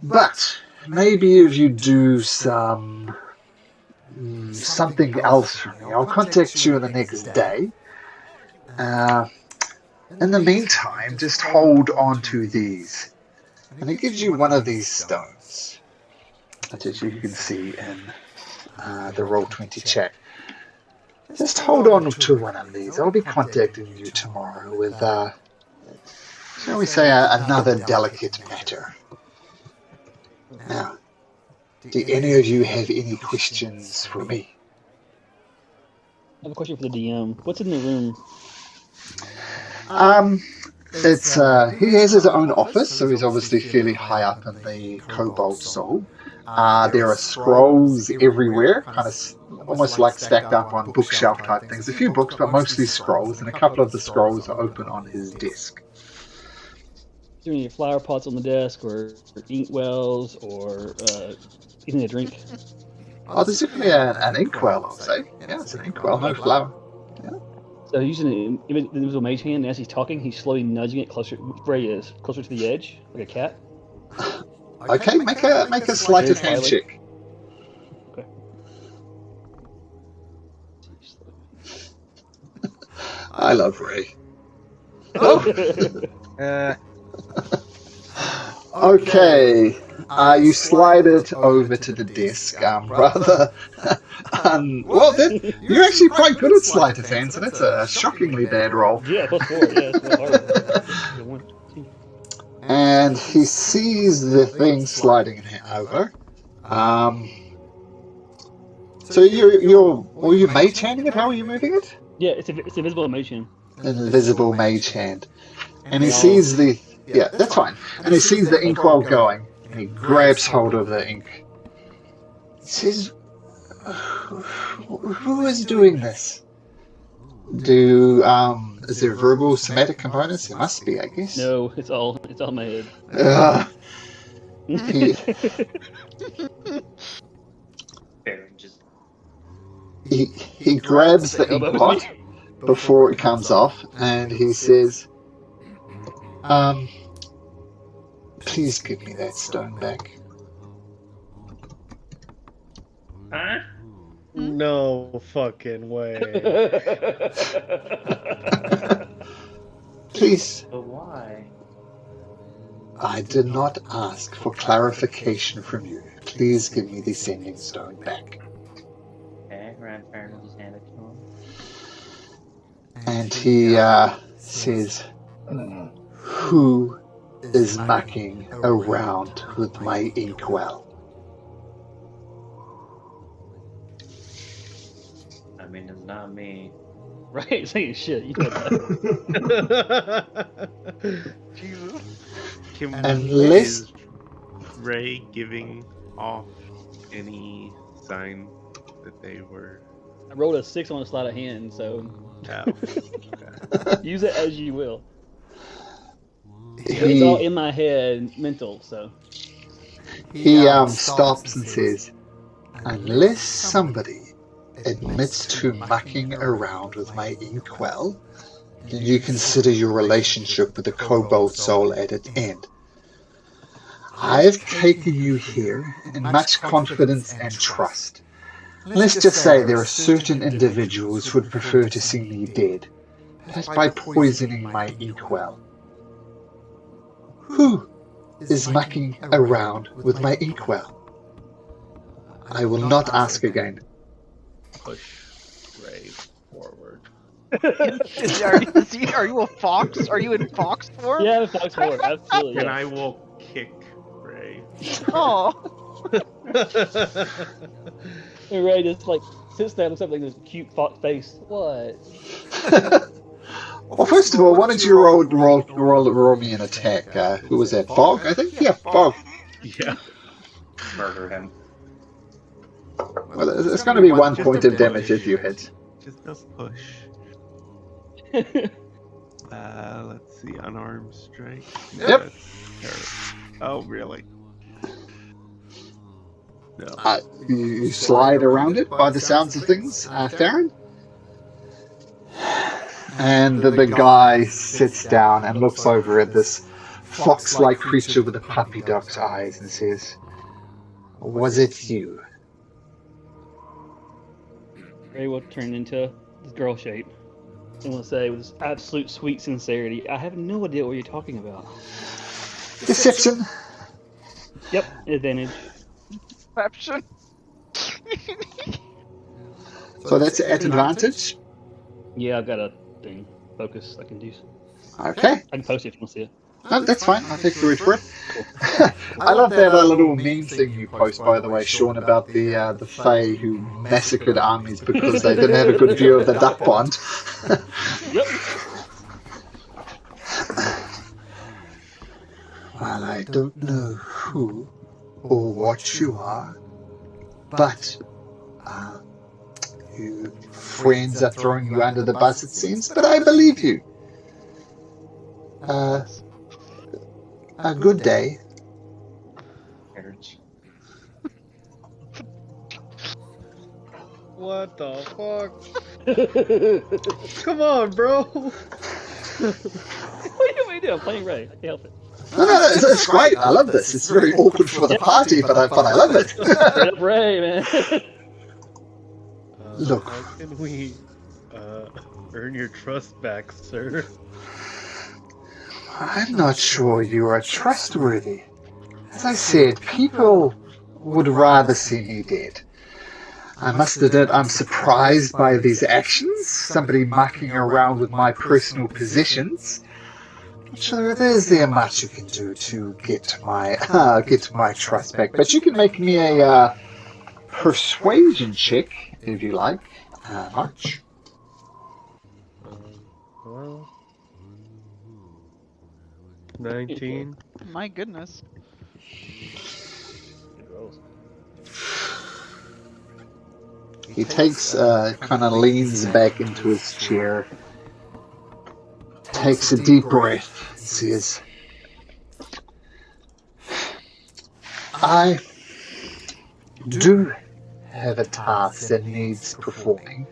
But maybe if you do something else for me, I'll contact you in the next day. In the meantime, just hold on to these. And it gives you one of these stones, as you can see in the Roll20 chat. Just hold on to one of these. I'll be contacting you tomorrow with, shall we say, another delicate matter. Now, do any of you have any questions for me? I have a question for the DM. What's in the room? It's he has his own office, so he's obviously fairly high up in the Cobalt Soul. There are scrolls everywhere, kind of almost like stacked up on bookshelf type things. A few books, but mostly scrolls, and a couple of the scrolls are open on his desk. Is there any flower pots on the desk, or ink wells, or anything to drink? Oh, there's definitely an inkwell, I'll say. Yeah, it's an inkwell, no flower. So using an invisible mage hand, and as he's talking, he's slowly nudging it closer where he is, closer to the edge, like a cat. Okay, make a sleight of hand check. Okay. I love Ray. Okay, you slide it over to the desk, rather. Well, then, you're actually quite good at sleight of hand, so that's a shockingly bad roll. Yeah, +4. Yeah, it's not hard. And he sees the thing sliding over. So were you mage handing it? How are you moving it? Yeah, it's invisible mage hand. An invisible mage hand. And he sees the... Yeah, that's fine. And he sees the inkwell going, and he grabs hold of the ink. He says, who is doing this? Is there verbal somatic components? There must be, I guess. No, it's all my head. Baron just He grabs the inkpot before it comes off, and he says, please give me that stone back. Huh? No fucking way. Please. But why? I did not ask for clarification from you. Please give me the sending stone back. Okay, Baron will just hand it to him. And he says, who is mucking around with my inkwell? I mean, it's not me. Right, saying shit. You know that. Jesus. Unless... Is Ray giving off any sign that they were... I rolled a 6 on a sleight of hand, so Oh. use it as you will. It's He all in my head, mental. So stops and says, unless somebody admits to mucking around with my inkwell, then you consider your relationship with the Cobalt Soul at its end. I have taken you here in much confidence and trust. Let's just say there are certain individuals who would prefer to see me dead, perhaps by poisoning my inkwell. Who is mucking around with my inkwell? I will not ask again. Push Ray forward. Are you a fox? Are you in fox form? yeah, Fox 4, absolutely. And Yeah. I will kick Ray. Oh. And Ray just like sits there with something like this cute fox face. What? Well, first of all, why don't you roll me an attack? Who was that? Fog, I think? Yeah, Fog. Yeah. Murder him. Well, it's going to be 1 point of damage if you hit. Just a push. Let's see, unarmed strike. Yep. That's terrible. Oh, really? No. You slide around it by the sounds of things, Farron. And the guy sits down and looks over at this fox-like creature with the puppy dog's eyes and says, was it you? Ray will turn into this girl shape and will say with absolute sweet sincerity, I have no idea what you're talking about. Deception. Yep, advantage. Perception. So that's at advantage. Yeah, I've got a thing. Focus I can do. Okay. I can post it if you want to see it. No, that's fine. I'll take your word for it. I love that little meme thing you post, by the way, Sean, about the Fae who massacred armies because they didn't have a good view of the duck pond. Yep. Well, I don't know who or what you are, but your friends are throwing you under the bus, it seems, but I believe you. A good day. Marriage. What the fuck? Come on, bro. What do you want me to do? I'm playing Ray. I can't help it. No, it's great. I love this. It's very awkward for the party, but I love it. Straight up Ray, man. Look. How can we earn your trust back, sir? I'm not sure you are trustworthy. As I said, people would rather see me dead. I must admit I'm surprised by these actions, somebody mucking around with my personal possessions. Not sure there's there much you can do to get my trust back, but you can make me a persuasion check if you like. March. Well, 19. My goodness. Good rolls. He takes, kind of leans back into his chair, takes a deep breath, and says, I do have a task that needs performing.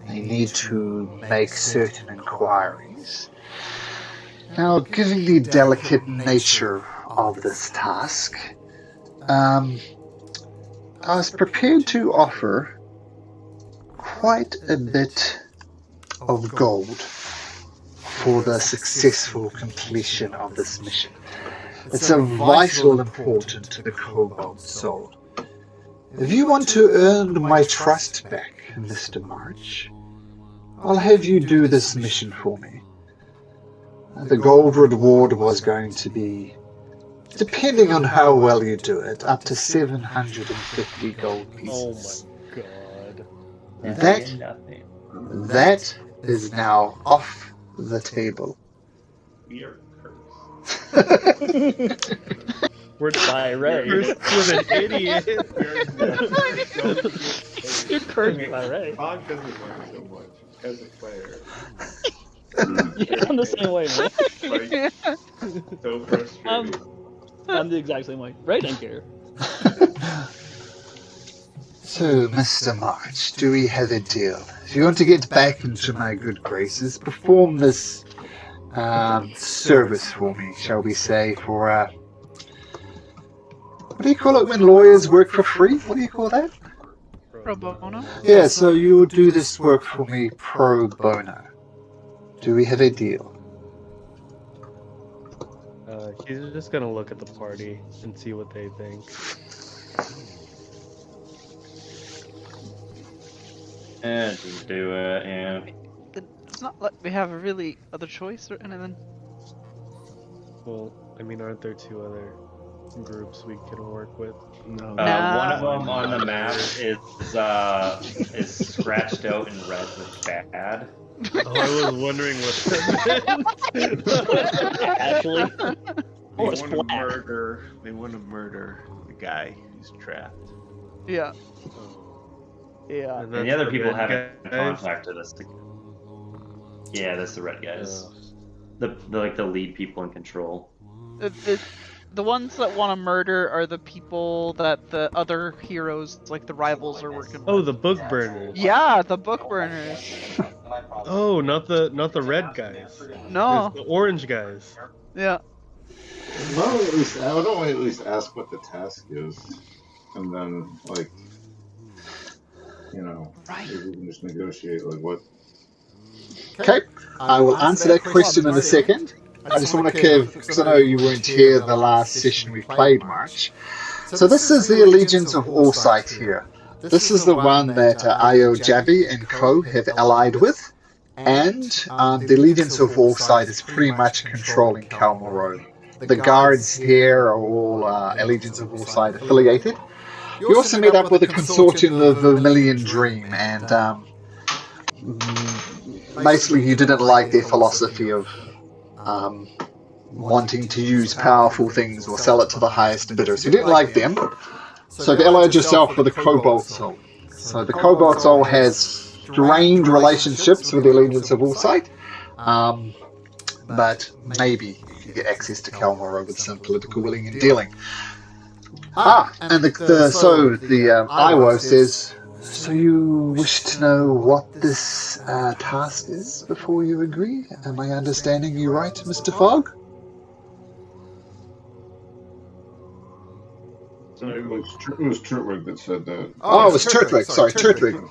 I need to make certain inquiries. Now, given the delicate nature of this task, I was prepared to offer quite a bit of gold for the successful completion of this mission. It's of vital importance to the Cobalt Soul. If you want to earn my trust back, Mr. March, I'll have you do this mission for me. The gold reward was going to be, depending on how well you do it, up to 750 gold pieces. Oh my god. That is now off the table. We are cursed. We're by Ray. Cursed with an idiot. You're cursed by Ray. Fog doesn't learn so much as a player. Yeah, I'm the same way, man. Like, so frustrating. I'm the exact same way. Ray doesn't care. So, Mr. March, do we have a deal? If you want to get back into my good graces, perform this service for me, shall we say, for, what do you call it when lawyers work for free? What do you call that? Pro bono? Yeah, so you will do this work for me pro bono. Do we have a deal? He's just gonna look at the party and see what they think. Just do it, yeah. It's not like we have a really other choice or anything. Well, I mean, aren't there two other groups we can work with? One Nah. of them on the map is scratched out in red with bad. Oh, I was wondering what that meant. Actually, They or it's want to black. murder. They want to murder the guy who's trapped. Yeah. Yeah. And the other people haven't contacted us. Yeah, that's the red guys. The like the lead people in control. The ones that want to murder are the people that the other heroes, like the rivals, are working with. Oh, the book burners. Yeah, the book burners. Oh, not the red guys. No. It's the orange guys. Yeah. Why don't we at least ask what the task is, and then like, Right. maybe we can just negotiate like what. Okay, I will answer that question in a second. I just want to give, because I know you weren't here the last session we played, March. So this is the Allegiance of Allsight here. This is the one that Io, Javi, and Co have allied with, and the Allegiance of Allsight is pretty much controlling Calmar Road. The guards here are all Allegiance of Allsight affiliated. You also meet up with a consortium of the Vermilion Dream, and basically you didn't like their philosophy of wanting to use powerful things or sell it to the highest bidder. So you didn't like them. So you allied yourself with the Cobalt Soul. So the Cobalt Soul has strained relationships with the Allegiance of Allsight, but maybe you can get access to Calmar Road with some political willing and dealing. And the Iwo says, so you wish to know what this task is before you agree? Am I understanding you right, Mr. Fogg? So it was Turtwig that said that. Oh, it was Turtwig. Sorry, Turtwig.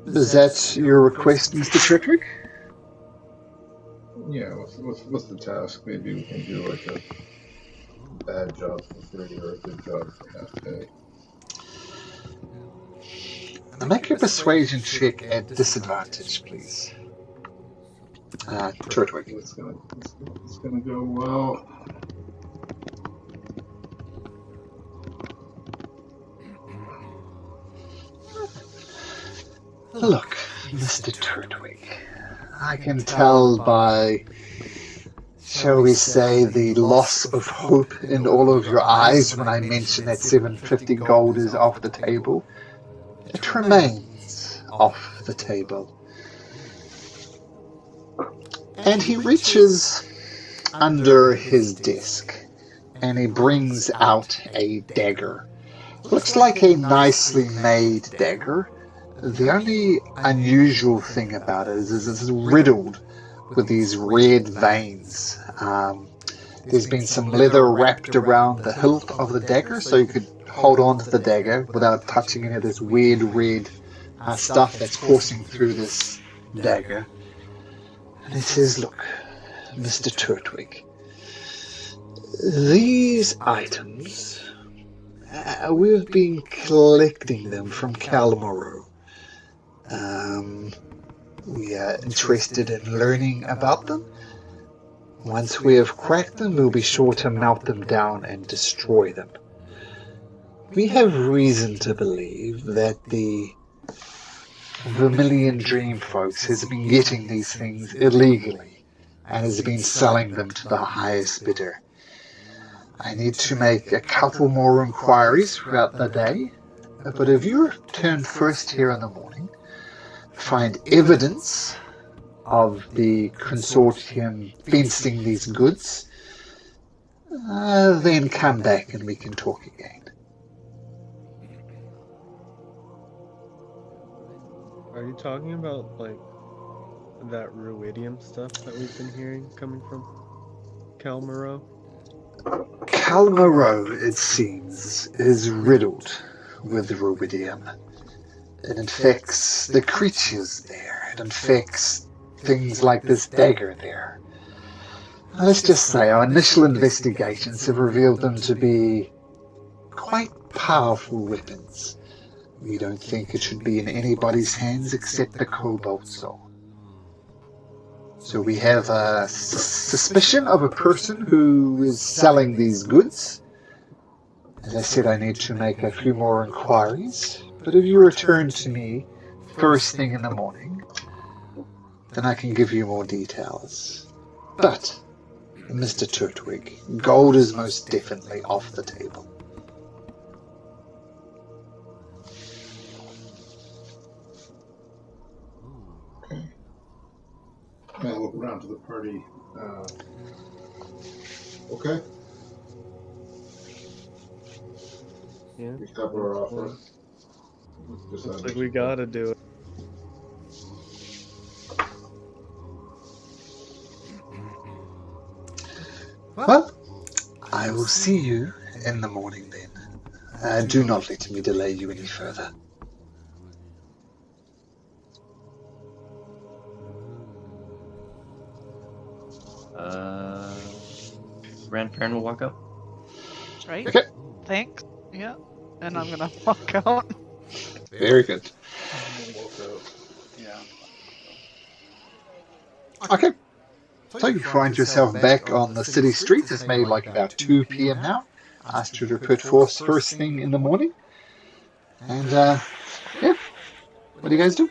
Is that your request, Mr. Turtwig? Yeah. What's the task? Maybe we can do like a bad job for free or a good job for half pay. Now make your persuasion check at disadvantage, please. Turtwig. It's gonna go well. Look, Mr. Turtwig, I can tell by, shall we say, the loss of hope in all of your eyes when I mention that 750 gold is off the table. It remains off the table. And he reaches under his desk and he brings out a dagger. Looks like a nicely made dagger. The only unusual thing about it is it's riddled with these red veins. There's been some leather wrapped around the hilt of the dagger so you could hold on to the dagger without touching any of this weird red stuff that's coursing through this dagger. And it says, look, Mr. Turtwig, these items, we've been collecting them from Calmaro. We are interested in learning about them. Once we have cracked them, we'll be sure to melt them down and destroy them. We have reason to believe that the Vermilion Dream folks has been getting these things illegally and has been selling them to the highest bidder. I need to make a couple more inquiries throughout the day, but if you return first here in the morning, find evidence of the consortium fencing these goods, then come back and we can talk again. Are you talking about, like, that ruidium stuff that we've been hearing coming from Calmaro? Calmaro, it seems, is riddled with ruidium. It infects the creatures there. It infects things like this dagger there. Now, let's just say our initial investigations have revealed them to be quite powerful weapons. We don't think it should be in anybody's hands except the Cobalt Soul. So we have a suspicion of a person who is selling these goods. As I said, I need to make a few more inquiries. But if you return to me first thing in the morning, then I can give you more details. But, Mr. Turtwig, gold is most definitely off the table. I look around to the party. Okay. Yeah. We have our offer. Looks like we gotta do it. Well, I will see you in the morning then. Do not let me delay you any further. Grandparent will walk up. Right? Okay. Thanks. Yeah. And I'm gonna walk out. Very good. Yeah. Okay. So you find yourself back on the city streets. It's maybe like about 2 p.m. now. Asked you to report forth first thing in the morning. And, yeah. What do you guys do?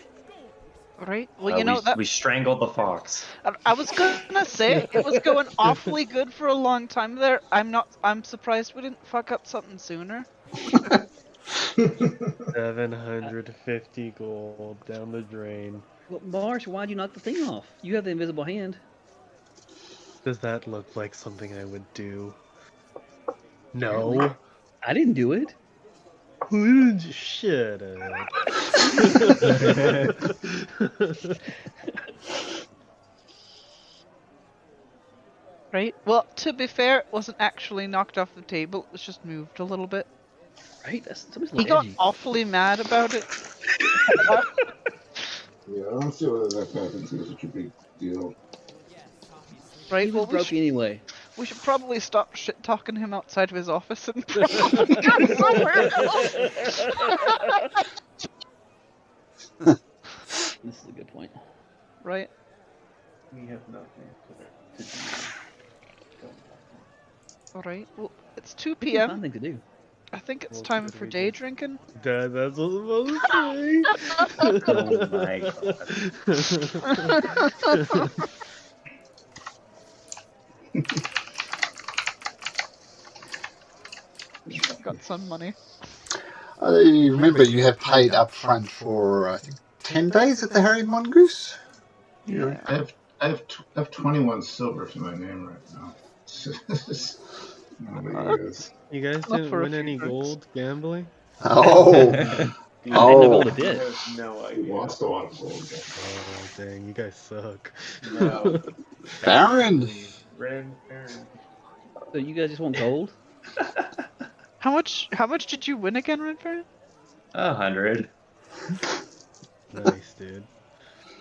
Right? Well, we strangled the fox. I was gonna say it was going awfully good for a long time there. I'm surprised we didn't fuck up something sooner. 750 gold down the drain. Well, Marsh, why'd you knock the thing off? You have the invisible hand. Does that look like something I would do? No. I didn't do it. Shut up. Right? Well, to be fair, it wasn't actually knocked off the table. It was just moved a little bit. Right? Somebody's a He little got edgy. awfully mad about it. Yeah, I don't see whether that happens. It's such a big deal. Right? He Well, was broke anyway. we should probably stop shit talking him outside of his office and probably go somewhere else. This is a good point. Right? We have nothing to do. Alright, well, it's 2 Fun p.m. thing to do. I think it's Well, time what for we day do. drinking. Dad, that's what I was supposed Oh my to say. Got some money. Remember, you have paid up front for, I think, 10 days at the Harry Mongoose? Yeah. I have 21 silver to my name right now. Nobody is. You guys Enough didn't for a win few any drinks. gold gambling? Oh, I didn't know gold a I bit. have no idea. Who wants a lot of gold? Oh, dang, you guys suck. No. Baron. Red Baron. So you guys just want gold? How much did you win again, Redfern? 100. Nice, dude.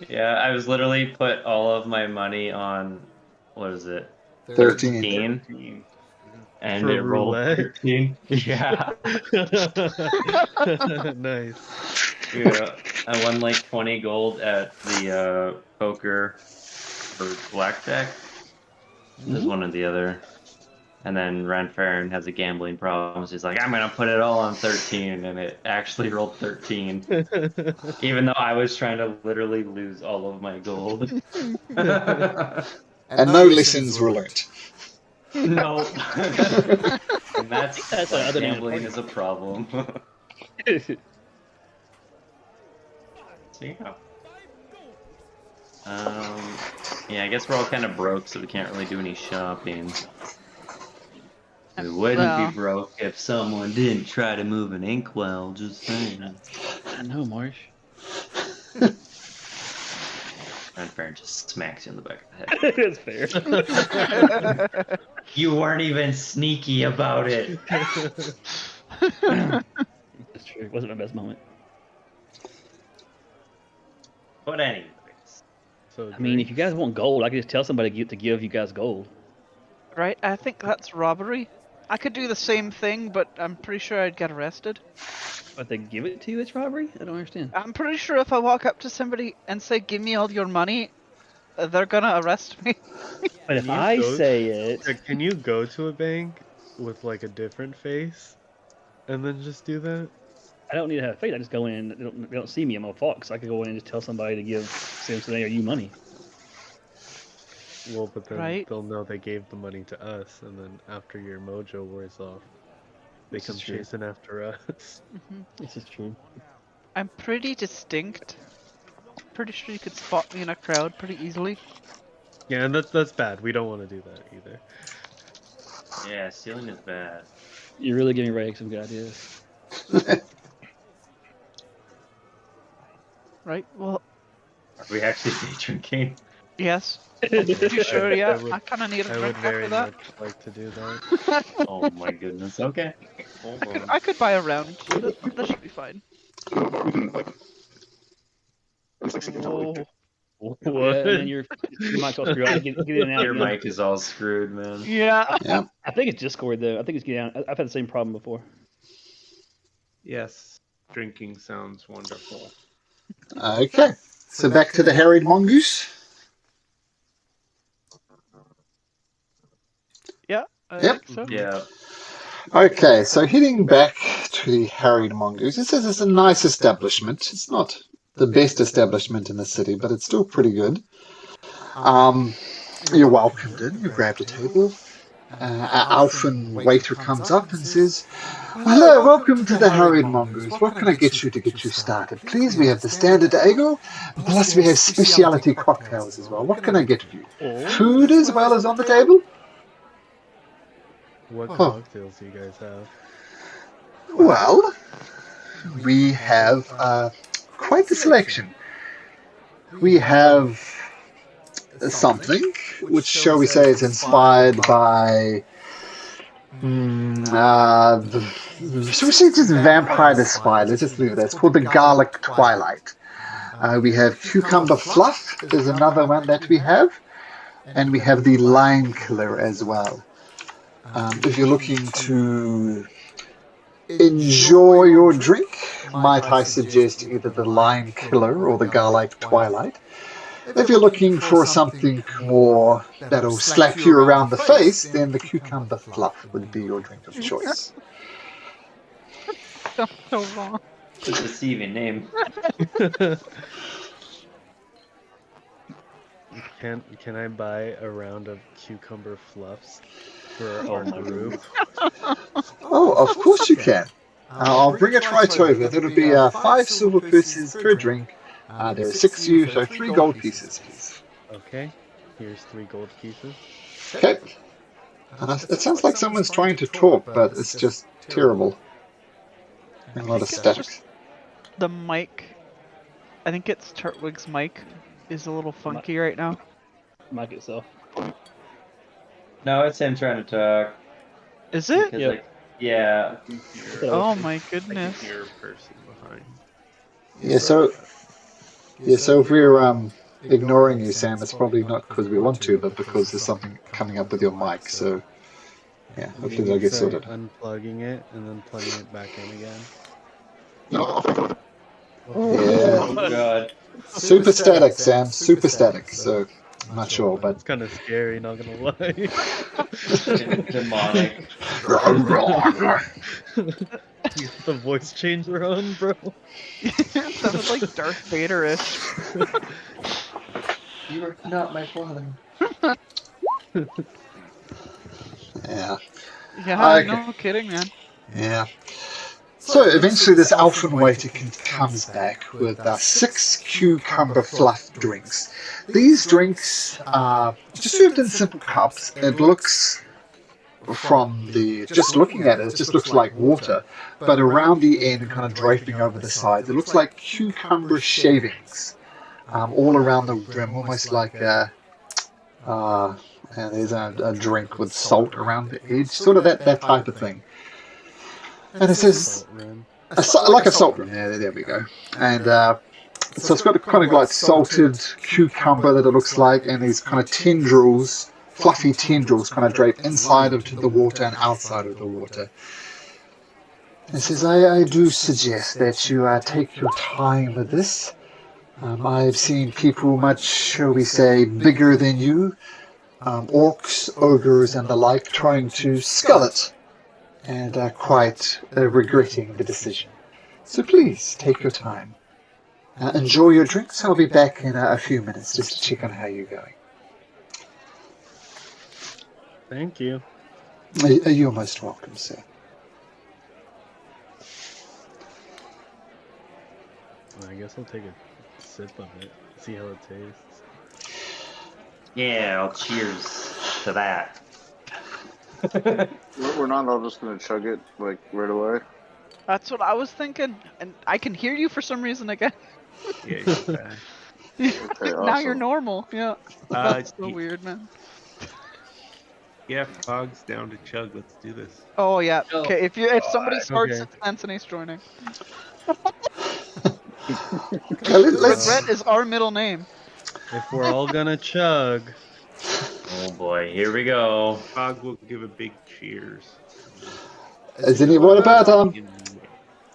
Yeah, I was literally put all of my money on, what is it? 13. 13. And For it rolled roulette? 13. Yeah. Nice. Yeah. I won like 20 gold at the poker or blackjack. There's one or the other. And then Ranfarin has a gambling problem. So he's like, I'm going to put it all on 13. And it actually rolled 13. Even though I was trying to literally lose all of my gold. And no lessons were learnt. No. And that's That's why other than gambling the is a problem. So, yeah. Yeah, I guess we're all kind of broke, so we can't really do any shopping. We wouldn't Well. be broke if someone didn't try to move an inkwell, just saying. I know, Marsh. And Farron just smacks you in the back of the head. That's fair. You weren't even sneaky about it. That's true. It wasn't my best moment. But anyways. So I mean, if you guys want gold, I could just tell somebody to give you guys gold. Right, I think that's robbery. I could do the same thing, but I'm pretty sure I'd get arrested. But they give it to you, it's robbery? I don't understand. I'm pretty sure if I walk up to somebody and say, give me all your money, they're gonna arrest me. But if Can you I go- say it... Can you go to a bank with like a different face and then just do that? I don't need to have a face. I just go in. They don't see me. I'm a fox. I could go in and just tell somebody to give Simpson or you money. Well, but then Right. they'll know they gave the money to us, and then after your mojo wears off, they This come is true. chasing after us. This is true. I'm pretty distinct. Pretty sure you could spot me in a crowd pretty easily. Yeah, and that's bad. We don't want to do that either. Yeah, stealing is bad. You're really giving Ray some good ideas. Right, well, Are we actually day drinking? yes. Pretty sure, yeah. would- I kinda need a I drink would very after that. much like to do that. Oh my goodness. Okay. Hold on. I could buy a round. That should be fine. Oh, What? Yeah, and then your mic's all screwed up. Get in and out. Your again. mic is all screwed, man. yeah. Yeah. I think it's Discord though. I think it's getting out. I've had the same problem before. Yes, drinking sounds wonderful. Okay. So back to the harried mongoose. I Yep. think so. Yeah. Okay, so heading back to the harried mongoose. This is a nice establishment. It's not the best establishment in the city, but it's still pretty good. You're welcomed in. You grabbed a table. Our elfin waiter comes up and says, "Hello, welcome to the harried mongoose. What can I get you to get you started? Please, we have the standard ale, plus we have specialty cocktails as well. What can I get for you? Food as well as on the table?" What Oh. cocktails do you guys have? Well, we have quite the selection. We have something which, shall we say, is inspired by, shall we say, just vampire inspired. Let's just leave it there. It's called the Garlic Twilight. We have Cucumber Fluff. There's another one that we have, and we have the Lime Killer as well. If you're looking to enjoy your drink, might I suggest either the Lime Killer or the Garlic Twilight. If you're looking for something more that'll slap you around the face, then the cucumber fluff would be your drink of choice. Sounds so wrong. It's a deceiving name. Can I buy a round of cucumber fluffs for Oh our my group? Oh, of course you can. I'll bring it right over. That'll be 5 silver pieces per drink. There are 6 of you, so 3 gold pieces, please. Okay, here's 3 gold pieces. Okay. It sounds like someone's trying to talk, but it's just terrible. And a lot of static. The mic. I think it's Turtwig's mic is a little funky right now. Mic itself. No, it's him trying to talk. Is it? Because, Yep. like, yeah. I can hear, Oh my I can goodness. hear a person behind. Yeah, so if we're ignoring you, Sam, it's probably not because we want to, but because there's something coming up with your mic. So yeah, hopefully that'll get Try sorted. unplugging it and then plugging it back in again. Yeah, Oh, God. super static, Sam. Super static. So I'm not sure, but It's kind of scary, not gonna lie. Demonic. You got the voice changer on, bro. It sounded like Darth Vader-ish. You are not my father. yeah. Yeah, Okay. no kidding, man. Yeah. So eventually this elfin waiter comes back with 6 cucumber fluff drinks. These drinks are just served in simple cups. It looks, from just looking at it, it just looks like water. But around the end and kind of draping over the sides, it looks like cucumber shavings all around the rim, almost like and there's a drink with salt around the edge, sort of that type of thing. And it says, Salt rim. like a salt rim. Yeah, there we go. And so it's got a kind of like salted cucumber that it looks like, and these kind of tendrils, fluffy tendrils, kind of drape inside of the water and outside of the water. It says, I do suggest that you take your time with this. I've seen people much, shall we say, bigger than you, orcs, ogres, and the like, trying to scull it, and quite regretting the decision. So please, take your time. Enjoy your drinks. I'll be back in a few minutes just to check on how you're going. Thank you. You're most welcome, sir. I guess I'll take a sip of it, see how it tastes. Yeah, I'll cheers to that. We're not all just gonna chug it like right away. That's what I was thinking, and I can hear you for some reason again. Yeah, you're back. Okay, Now you're awesome. normal. Yeah. That's so weird, man. Yeah, Fog's down to chug. Let's do this. Oh yeah. Oh, Okay. If somebody starts, okay. it's Anthony's joining. Let's, Regret is our middle name. If we're all gonna chug, Oh boy, here we go. Fog will give a big cheers. what about In-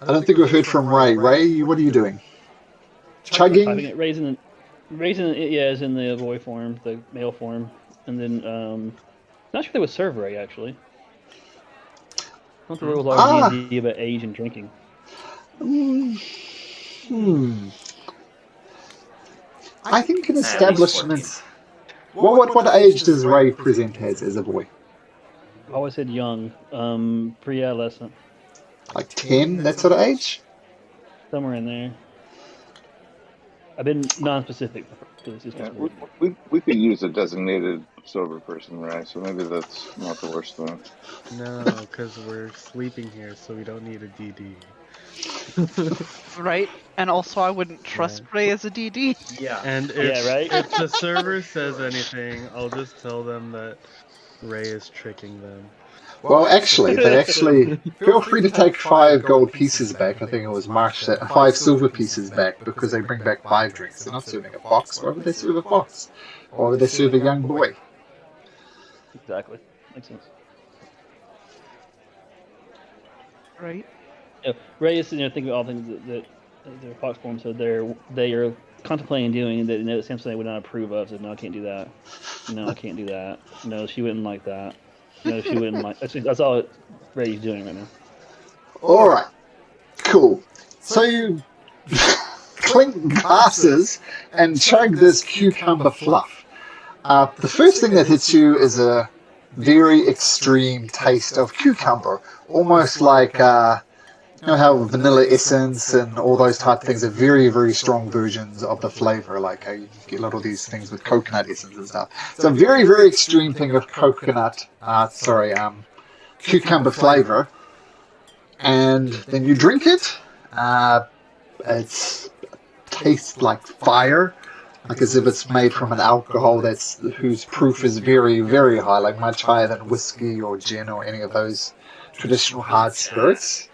I don't think we've heard from Ray. Ray, what are you doing? Typing Chugging? it, raising it, yeah, is in the boy form, the male form, and then not sure they would serve Ray actually. I don't think the rules are D&D about age and drinking. I think an establishment. What age does Ray present as a boy? I always said young, pre-adolescent, Like 10, that sort of age? somewhere in there. I've been non-specific because it's Yeah, just we could use a designated sober person, right? So maybe that's not the worst thing. no, because we're sleeping here, so we don't need a DD. Right? And also, I wouldn't trust Ray as a DD. Yeah. And Yeah, right? if the server says anything, I'll just tell them that Ray is tricking them. Well, actually, feel free to take 5 gold pieces back. I think it was March said 5 silver pieces back because they bring back 5 drinks. They're not serving a fox. Why would they serve a fox? Why would they serve a young boy? exactly makes sense. Right? Yeah, Ray is thinking of all things that their fox form, so they are contemplating doing that Samson would not approve of. Said, no, I can't do that. No, I can't do that. No, she wouldn't like that. No, she wouldn't like. That's all Ray's doing right now. All right, cool. So you clink glasses and chug this cucumber fluff. The first thing that hits you is a very extreme taste of cucumber, almost like you know how vanilla essence and all those type of things are very, very strong versions of the flavor, like how you get a lot of these things with coconut essence and stuff. It's a very, very extreme thing of cucumber flavor. And then you drink it. It tastes like fire, like as if it's made from an alcohol whose proof is very, very high, like much higher than whiskey or gin or any of those traditional hard spirits.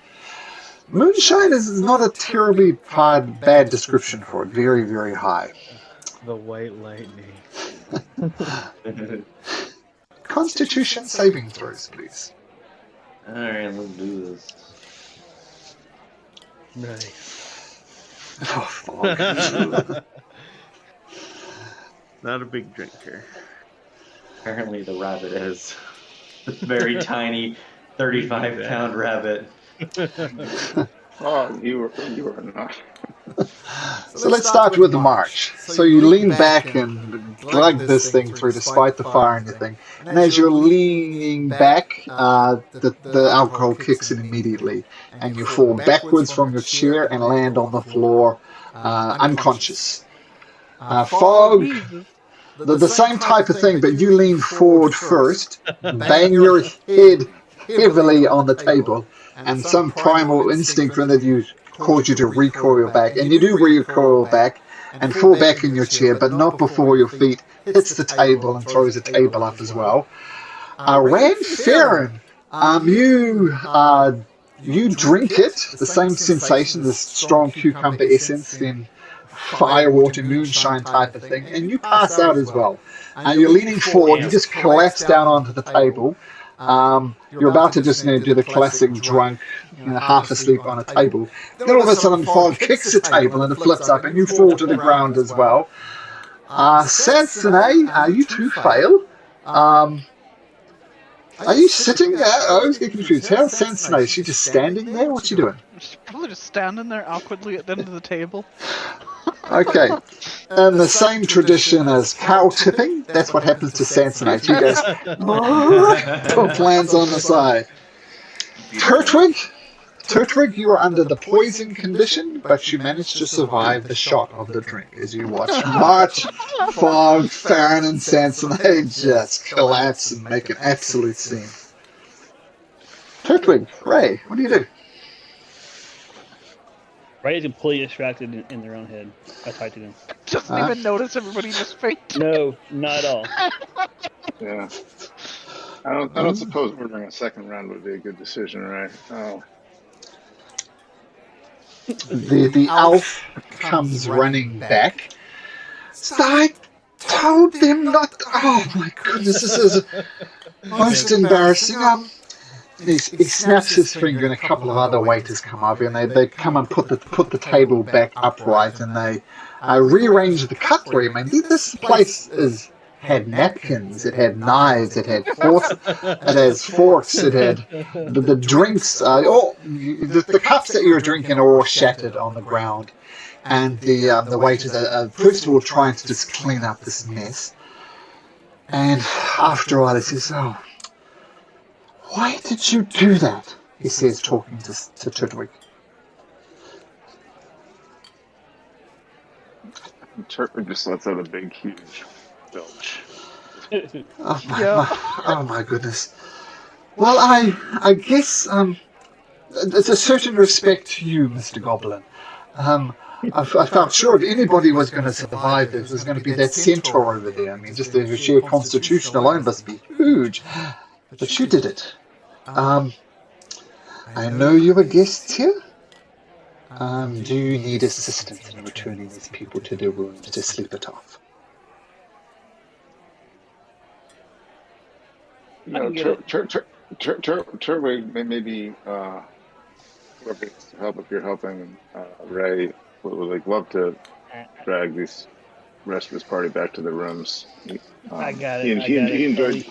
Moonshine is not a terribly bad description for it. Very, very high. The white lightning. Constitution saving throws, please. Alright, let's do this. Nice. Oh, fuck. Not a big drinker. Apparently the rabbit is. This very tiny 35-pound rabbit. Oh, you were not. So let's start with the march. So you lean back and lug this thing through despite the fire and everything. And as you're leaning back, the alcohol kicks in immediately. And you fall backwards from your chair and land on the floor unconscious. Fog, the same type of thing, but you lean forward first, bang your head heavily on the table, and some primal instinct from that you cause you to recoil back, and you do recoil back and fall back in your chair, but not before your feet hits the table and throws the table up as well. Ranfarin, you drink it, the same sensation, this strong cucumber essence, then firewater moonshine type of thing, and you pass out as well. You're leaning forward, you just collapse down onto the table. You're about to just do the classic drunk, half asleep on a table. Then all of a sudden, fog kicks the table and it flips up, and you fall to the ground as well. Sansone, you two fail. Are you sitting there? I always get confused. How's Sansone? Is she just standing there? What's she doing? She's probably just standing there awkwardly at the end of the table. Okay. And the same tradition as cow tipping, that's what happens to Sansone. She goes, plans on the side. Turtwig, you are under the poison condition, but you managed to survive the shot of the drink as you watch March, Fog, Farron, and Sansone just collapse and make an absolute scene. Turtwig, Ray, what do you do? Ray is completely distracted in their own head. I typed it in. Doesn't even notice everybody just fainted. No, not at all. Yeah. I don't suppose ordering a second round would be a good decision, right? Oh. The elf comes running back. So I told them not. Oh my goodness, this is most embarrassing. He snaps his finger, and a couple of other waiters come over, and they come and put the table back upright, and they rearrange the cutlery. I mean, this place had napkins, it had knives, it had forks, it has forks, it had the drinks. The cups that you're drinking are all shattered on the ground, and the waiters are first of all trying to just clean up this mess, and after a while he says, "Oh, why did you do that?" he says, talking to Turtwig. Turtwig just lets out a big, huge belch. Oh my goodness. Well, I guess there's a certain respect to you, Mr. Goblin. I felt sure if anybody was going to survive this, it was going to be that centaur over there. I mean, just the sheer constitution alone must be huge. But you did it. I know you were guests here. Do you need assistance in returning these people to their rooms to sleep it off? Turtwig maybe help if you're helping Ray. Would love to drag these rest of his party back to their rooms. I got He, it. he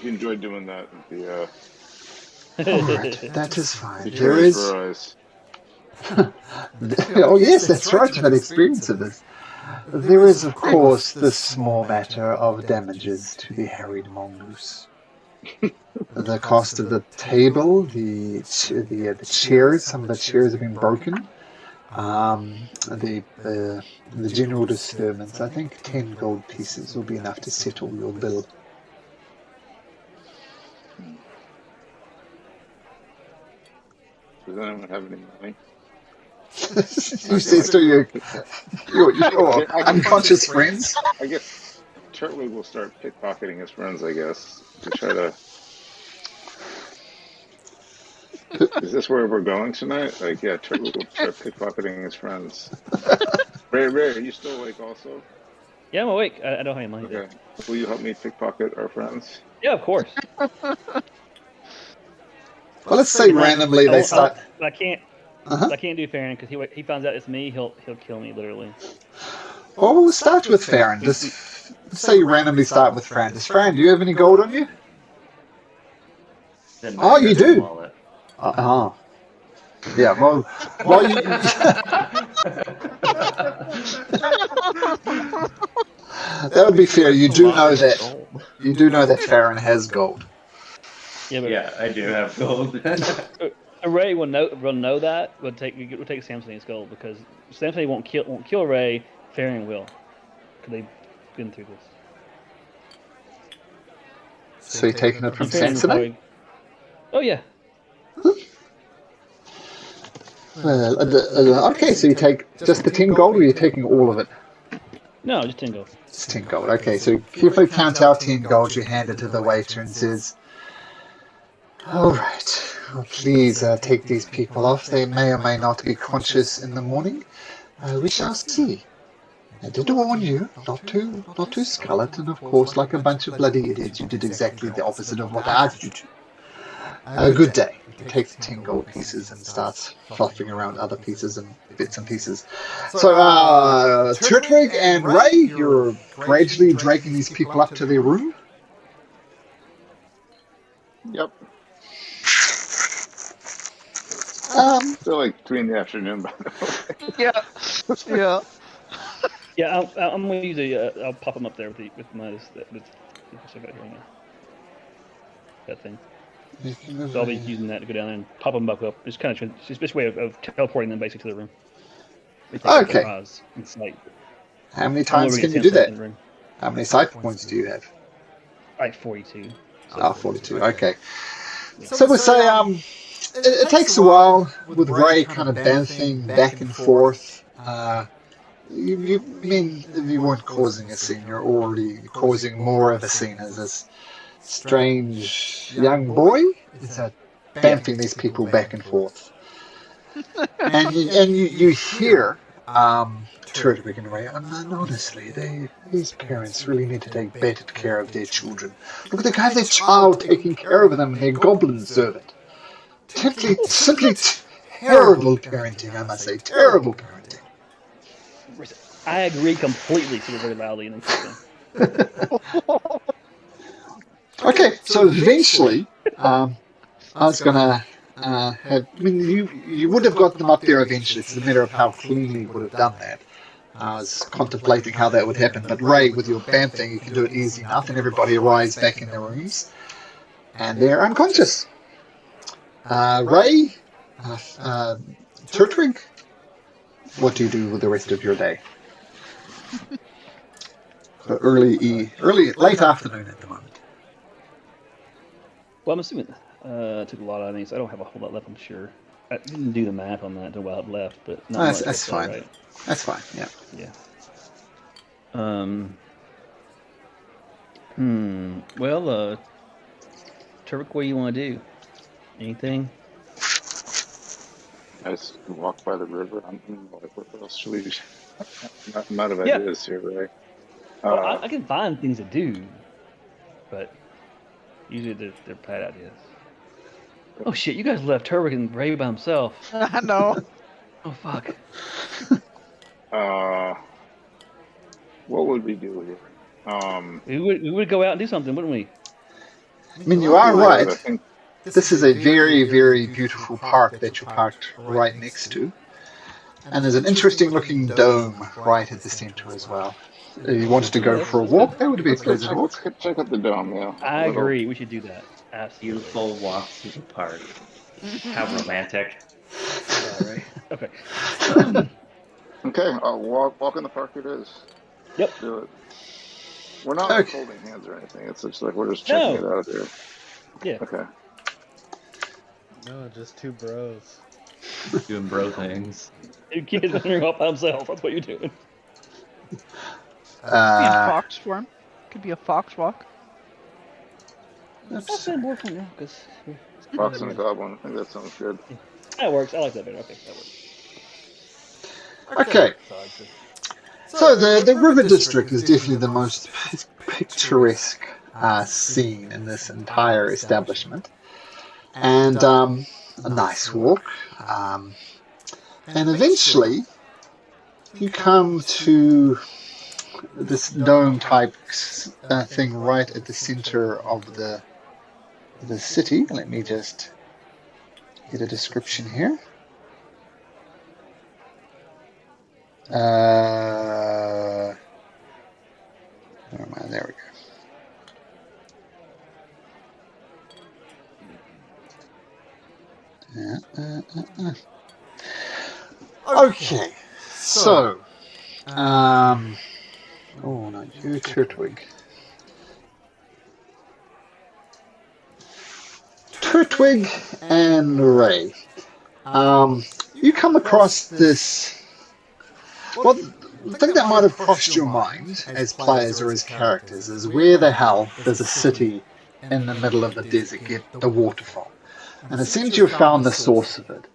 enjoyed doing that at the All right, that is fine. the There Trays is. for Eyes. Oh yes, that's right. I've had experience of this. There is, of course, the small matter of damages to the harried mongoose. The cost of the table, the chairs. Some of the chairs have been broken. The general disturbance. I think 10 gold pieces will be enough to settle your bill. Does anyone have any money? You say to your unconscious friends. I guess Turtwig will start pickpocketing his friends, I guess, to try to... Is this where we're going tonight? Like, yeah, Turtwig will start pickpocketing his friends. Ray, are you still awake also? Yeah, I'm awake. I don't have any money. Okay. Will you help me pickpocket our friends? Yeah, of course. Well, let's say randomly they start. I can't. Uh-huh. I can't do Farron because he finds out it's me. He'll kill me literally. Well, we'll start with Farron. Just say you randomly start with Farron. Does Farron, do you have any gold on you? Oh, you do. Uh-huh. Yeah, well you... That would be fair. You do know that Farron has gold. Yeah, but Yeah, I do have gold. Ray will know that. We'll take Samson's gold because Samson won't kill Ray. Farron will, because they've been through this. So you're taking it from Farron will Samson? probably- Oh yeah. Well, okay, so you take just the 10 gold, or you're taking all of it? No, just 10 gold. Just 10 gold. Okay, so carefully count out 10 gold. You hand it to the waiter and says, "All right, well, please take these people off. They may or may not be conscious in the morning. We shall see. I did warn you not to skull it, and of course, like a bunch of bloody idiots, you did exactly the opposite of what I asked you to. Good day." He takes the 10 gold pieces and starts fluffing around other pieces and bits and pieces. So, Turtwig and Ray, you're gradually dragging these people up to their room? Yep. Still like 3 in the afternoon, by the way. Yeah. Yeah. Yeah, I'm gonna use I'll pop them up there with my that thing. So I'll be using that to go down there and pop them back up. It's kind of it's just a way of teleporting them basically to the room. Okay. Like, How many times can you do that? How many sight points do you have? Like 42. So 42. Okay. So we'll say it takes a while with Ray kind of bouncing back and forth. You weren't causing a scene. You're already causing more of a scene as this strange young boy is bouncing these people back and forth. And you hear Turtwig and Ray, and honestly, these parents really need to take better care of their children. Look at their child taking care of them and their goblin servant. Simply terrible parenting, I must say. Terrible parenting. I agree completely, so very loudly. Okay, so eventually, I was gonna you would have got them up there eventually. It's a matter of how cleanly you would have done that. I was contemplating how that would happen, but Ray, with your BAM thing, you can do it easy enough, and everybody arrives back in their rooms, and they're unconscious. Ray, Turtwig, what do you do with the rest of your day? Late afternoon at the moment. Well, I'm assuming I took a lot out of these. I don't have a whole lot left, I'm sure. I didn't do the math on that until a while left, but not much. That's fine. Right. That's fine, yeah. Yeah. Well, Turk, what do you want to do? Anything? I just walk by the river. What else should we do? I'm out of ideas here, Ray. Well, I can find things to do, but usually they're bad ideas. Oh shit! You guys left Turk and Ray by himself. I know. Oh fuck. What would we do here? We would go out and do something, wouldn't we? I mean, you are right. I think This is a very, very beautiful park that you're parked right next to. And there's an interesting looking dome right at the center as well. If you wanted to go for a walk, that would be a pleasant walk. let's check out the dome. Yeah, I agree. We should do that. Absolutely. Beautiful walk through the park. How romantic. All right. Okay. Okay, walk in the park. It is. Yep. Do it. We're not Okay. holding hands or anything. It's just like we're just checking it out here. Yeah. Okay. No, just two bros. Doing bro things. Your kid's wandering off by himself. That's what you're doing. Could be in fox form. Could be a fox walk. That's been more fun now because Fox and a goblin. I think that sounds good. that works. I like that better. Okay, that works. Okay. So the river district is definitely the most picturesque scene in this entire establishment. And a nice walk. And eventually you come to this dome type thing right at the center of the city. Let me just get a description here. Never mind, there we go. Okay, so, oh no, you Turtwig. Turtwig and Ray. You come across this. Well, the thing that might have crossed your mind as players or as characters is where the hell does a city in the middle of the desert get the waterfall? And it seems you've found the source of it.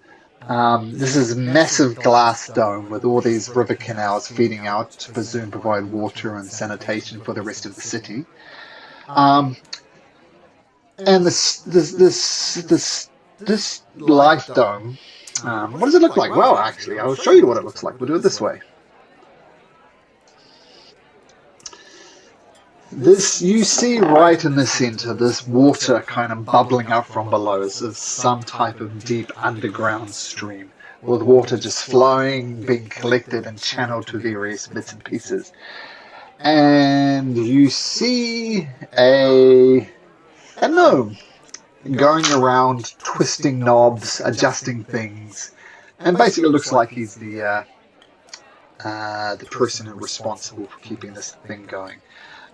This is a massive glass dome with all these river canals feeding out to presume provide water and sanitation for the rest of the city. And this light dome, what does it look like? Well, actually, I'll show you what it looks like. We'll do it this way. This, you see right in the center, this water kind of bubbling up from below as if some type of deep underground stream, with water just flowing, being collected and channeled to various bits and pieces. And you see a gnome going around twisting knobs, adjusting things, and basically looks like he's the person who's responsible for keeping this thing going.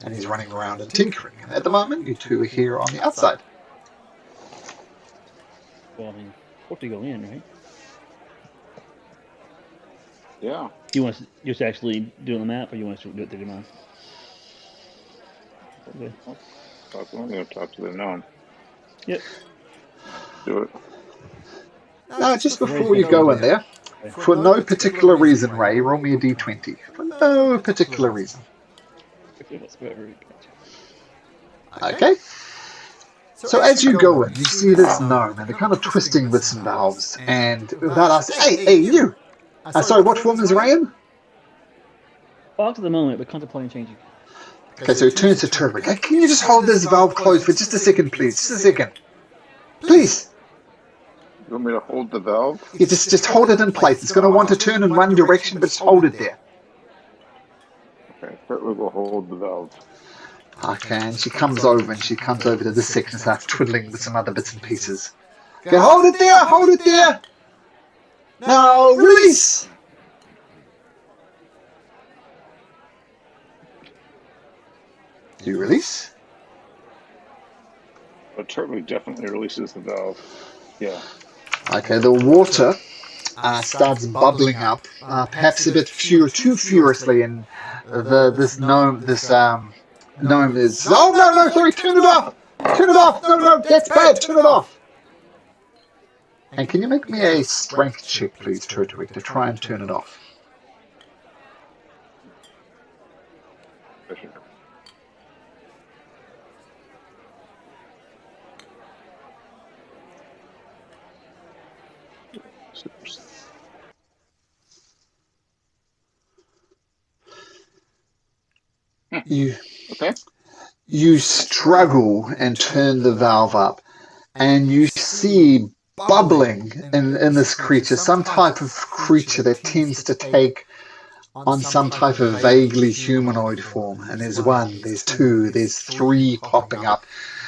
And he's running around and tinkering. And at the moment, you two are here on the outside. Well, I mean, what to go in, right? Yeah. You want us just actually do the map, or you want us to do it through the map? Okay. I'm going to talk to the gnome. Yep. Do it. Now, just before you go in there, for no particular reason, Ray, roll me a d20. For no particular reason. Okay. So as you go in, you see this gnome, and they're kind of twisting with some valves, and without asking, hey, you! Sorry, what form is Ray in? Fox at the moment, but contemplating changing. Okay, so he turns to Turtwig. Hey, can you just hold this valve closed for just a second, please? Just a second. Please! You want me to hold the valve? Yeah, just hold it in place. It's going to want to turn in one direction, but just hold it there. Okay, Turtwig will hold the valve. Okay, and she comes over to this section and starts twiddling with some other bits and pieces. Okay, hold it there, hold it there! Now, release! Do you release? But Turtwig definitely releases the valve. Yeah. Okay, the water starts bubbling up, perhaps a bit too furiously, and this gnome is, oh no, sorry, turn it off! Turn it off! No, that's bad, turn it off! And can you make me a strength check, please, Turtwig, to try and turn it off? You Okay. you struggle and turn the valve up, and you see bubbling in this creature some type of creature that tends to take on some type of vaguely humanoid form. And there's one, there's two, there's three popping up.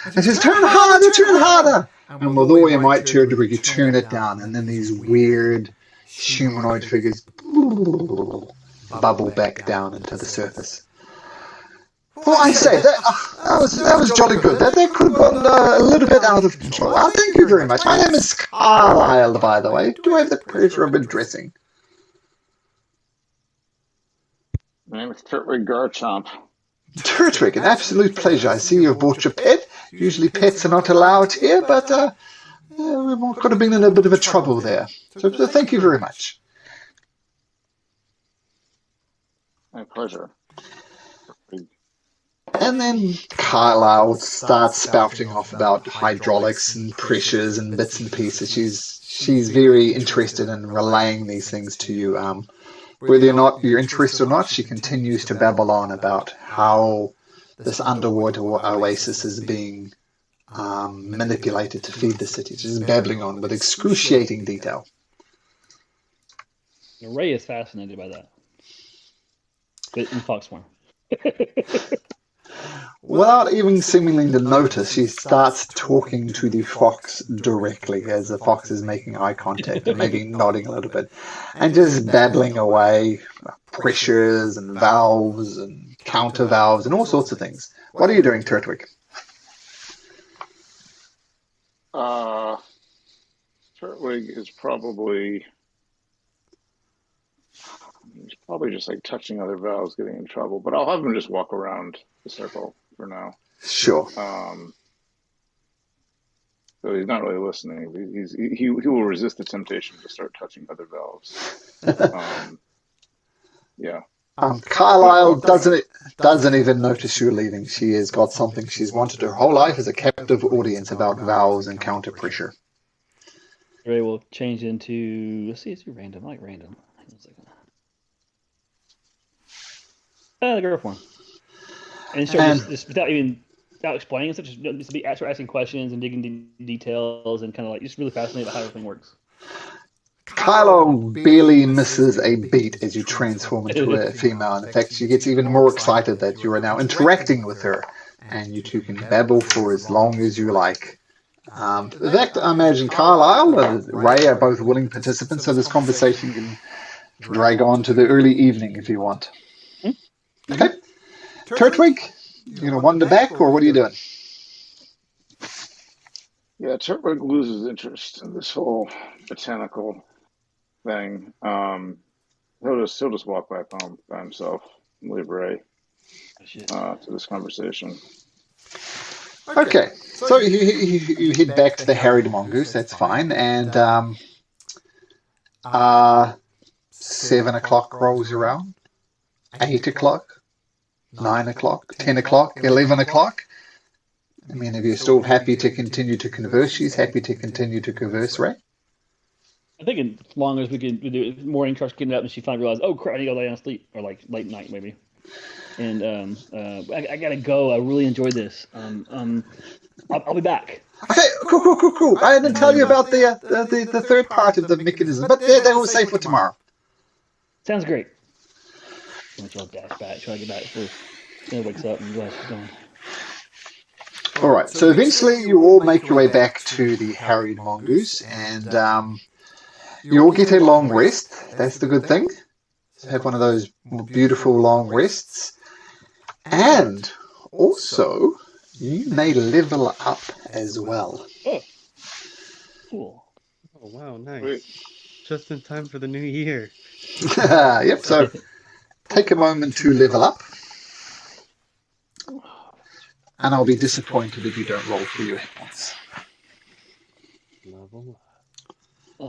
It says, turn harder, turn harder! And with all your might, you turn it down, and then these weird humanoid figures bubble back down into the surface. Well, I say, that was jolly good. That could have gotten a little bit out of control. Thank you very much. My name is Carlisle, by the way. Do I have the pleasure of addressing? My name is Turtwig Garchomp. Turtwig, an absolute pleasure. I see you've bought your pet. Usually pets are not allowed here, but we could have been in a bit of a trouble there. So thank you very much. My pleasure. And then Carlisle starts spouting off about hydraulics and pressures and bits and pieces. She's very interested in relaying these things to you. Whether or not you're interested or not, she continues to babble on about how this underwater oasis is being manipulated to feed the city. She's babbling on with excruciating detail. Ray is fascinated by that. But in fox form. Without even seemingly to notice, she starts talking to the fox directly as the fox is making eye contact and maybe nodding a little bit and just babbling away pressures and valves and counter valves and all sorts of things. What are you doing, Turtwig? Turtwig is probably just like touching other valves, getting in trouble. But I'll have him just walk around the circle for now. Sure. So he's not really listening. He will resist the temptation to start touching other valves. Yeah. Carlisle doesn't even notice you leaving. She has got something she's wanted her whole life as a captive audience about valves and counter pressure. Ray will change into, let's see, it's random. I like random. Hang on a second. The girl form. And start just without explaining, such just be asking questions and digging into details and kind of like just really fascinated about how everything works. Carlisle barely misses a beat as you transform into a female. In fact, she gets even more excited that you are now interacting with her, and you two can babble for as long as you like. In fact, I imagine Carlisle and Ray are both willing participants, so this conversation can drag on to the early evening if you want. Okay. Turtwig, you going to wander back, or what are you doing? Yeah, Turtwig loses interest in this whole botanical thing. He'll just walk back home by himself and leave Ray to this conversation. Okay, so you head back to the Harried Mongoose, that's fine, and 7 o'clock rolls around, 8 o'clock, 9 o'clock, 10 o'clock, 11 o'clock. I mean, if you're still happy to continue to converse, she's happy to continue to converse, right? I think as long as we do morning starts getting up and she finally realizes, oh crap, I need to go lay down and sleep, or like late night maybe. And I gotta go. I really enjoyed this. I'll be back. Okay, cool. I didn't tell you about the third part of the mechanism, but they will say for tomorrow. Sounds great. I'm gonna dash back. Try to get back before Snow wakes up and realizes she's gone. All right. So eventually, you all make your way back to the Harried Mongoose, and you all get a long rest. That's the good thing. So have one of those beautiful long rests. And also, you may level up as well. Oh, cool. Oh, wow, nice. Wait. Just in time for the new year. Yep, so take a moment to level up. And I'll be disappointed if you don't roll for your hit points. Level up.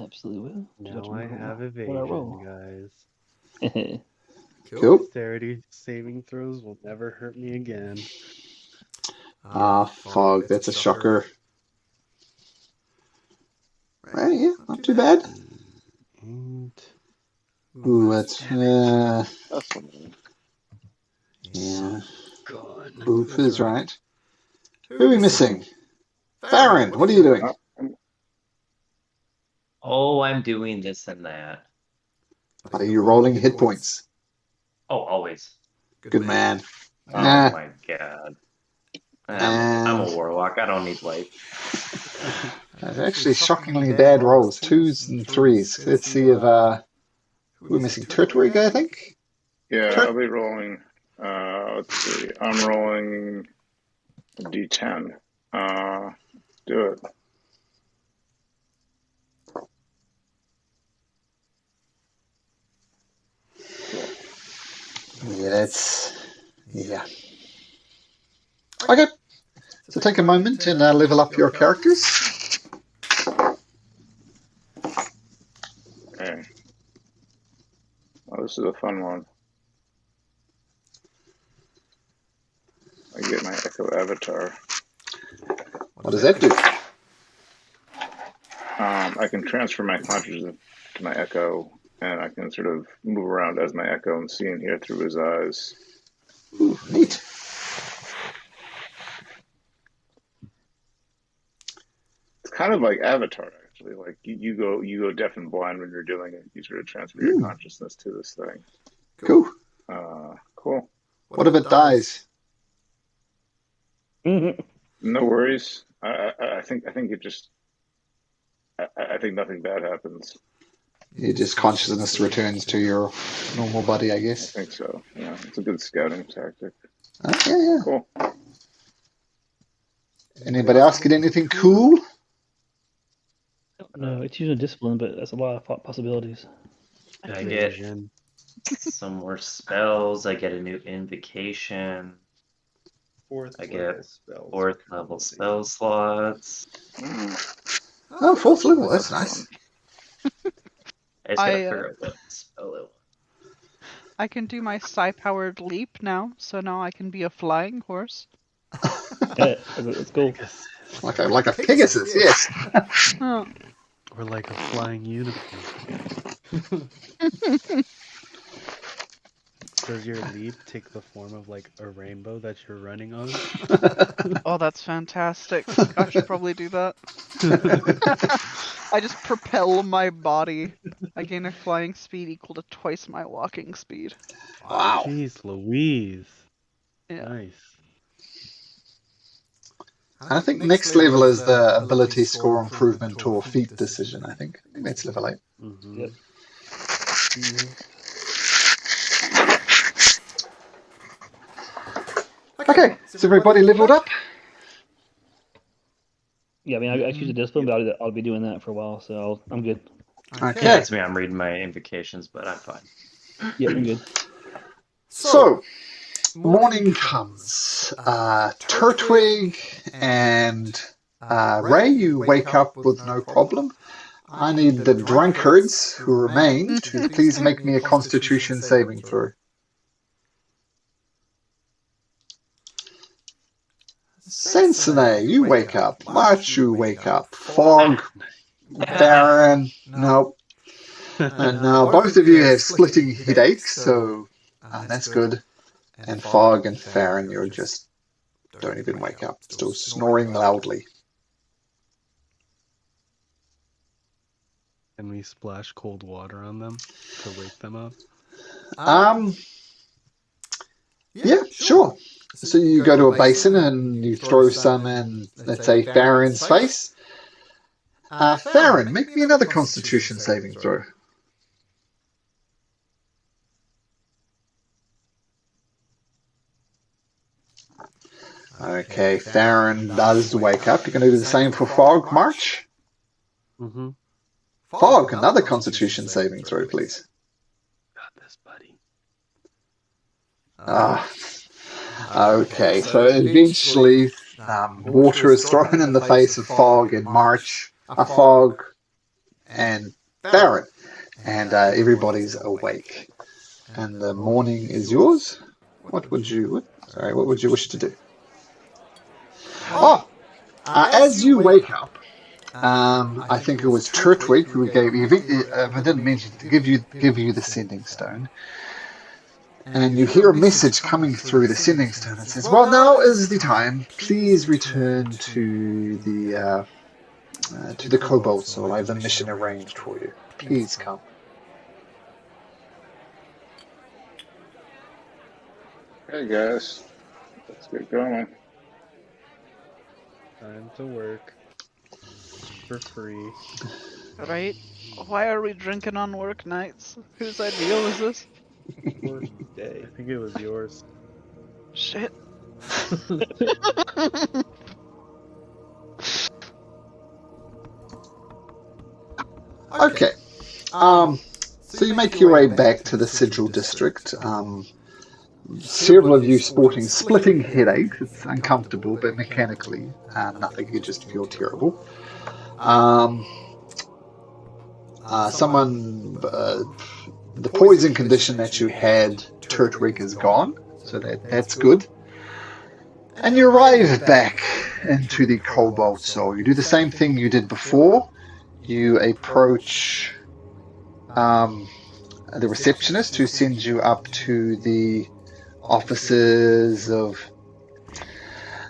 Absolutely will. Now I have evasion, guys. Cool. Dexterity saving throws will never hurt me again. Fog, that's a shocker. Right, yeah, not too bad. And Ooh, that's... That's something. yeah. gone. Boof is right. Who are we missing? Farron, what are you doing? Oh, I'm doing this and that. Are you rolling hit points? Oh, always. Good man. Oh Nah. my god. I'm a warlock. I don't need life. That's actually shockingly bad rolls. 2s and 3s. Let's see if we're missing Turtwig, I think. Yeah, I'll be rolling. Let's see. I'm rolling a D10. Do it. Yeah. Okay. So take a moment and level up your characters. Okay. Oh, this is a fun one. I get my Echo Avatar. What does that do? I can transfer my consciousness to my Echo, and I can sort of move around as my Echo and see and hear through his eyes. Ooh, neat. It's kind of like Avatar, actually. Like you go deaf and blind when you're doing it. You sort of transfer your consciousness to this thing. Cool. Cool. What if it dies? No worries. I think it just. I think nothing bad happens. Your just consciousness returns to your normal body, I guess. I think so. Yeah, it's a good scouting tactic. Yeah. Cool. Anybody else get anything cool? No, it's usually discipline, but that's a lot of possibilities. I get some more spells. I get a new invocation. I get fourth level spell slots. Oh, fourth level. That's nice. I just gotta figure out what spell it was. I can do my psi-powered leap now, so now I can be a flying horse. Yeah, let's go. Like a Pegasus, yes. Oh. Or like a flying unicorn. Does your leap take the form of like a rainbow that you're running on? Oh, that's fantastic. I should probably do that. I just propel my body. I gain a flying speed equal to twice my walking speed. Wow. Jeez Louise. Yeah. Nice. I think next level is the ability score improvement or feat decision, I think. I think that's level 8. Mm-hmm. Yep. Okay, so everybody leveled up? Yeah, I mean, I choose a discipline, but I'll be doing that for a while, so I'm good. Okay. Yeah, it's me. I'm reading my invocations, but I'm fine. Yeah, I'm good. So, morning comes. Turtwig and Ray, you wake up with no problem. I need the drunkards who remain to please make me a constitution saving throw. Sensei, you wake up. March, you wake up. Fog, Baron, nope. And now both of you have splitting headaches, so that's good. And Fog and Farron, you just don't even wake up, still snoring loudly. Can we splash cold water on them to wake them up? Yeah, sure. So you go to a basin and you throw some in, let's say, Farron's face. Farron, make me another constitution saving throw. Okay, Farron does wake up. You're going to do the same for Fog, March? Mm-hmm. Fog, another constitution saving throw, please. Got this, buddy. Okay, so eventually water is thrown in the face of Fog and March, Fog and Farron, and everybody's awake. And the morning is yours. What would you wish to do? As you wake up, I think it was Turtwig who gave you. I didn't mention to give you the sending stone. And you hear a message coming through the sending stone that says, "Well, now is the time. Please return to the Cobalt Soul. I have a mission arranged for you. Please come." Hey guys, let's get going. Time to work. For free. Right? Why are we drinking on work nights? Whose idea was this? Worst day. I think it was yours. Shit. Okay. So you make your way back to the Sigil District. Several of you sporting splitting headaches. It's uncomfortable, but mechanically, nothing. You just feel terrible. The poison condition that you had, Turtwig, is gone, so that's good. And you arrive back into the Cobalt Soul. You do the same thing you did before. You approach the receptionist, who sends you up to the offices of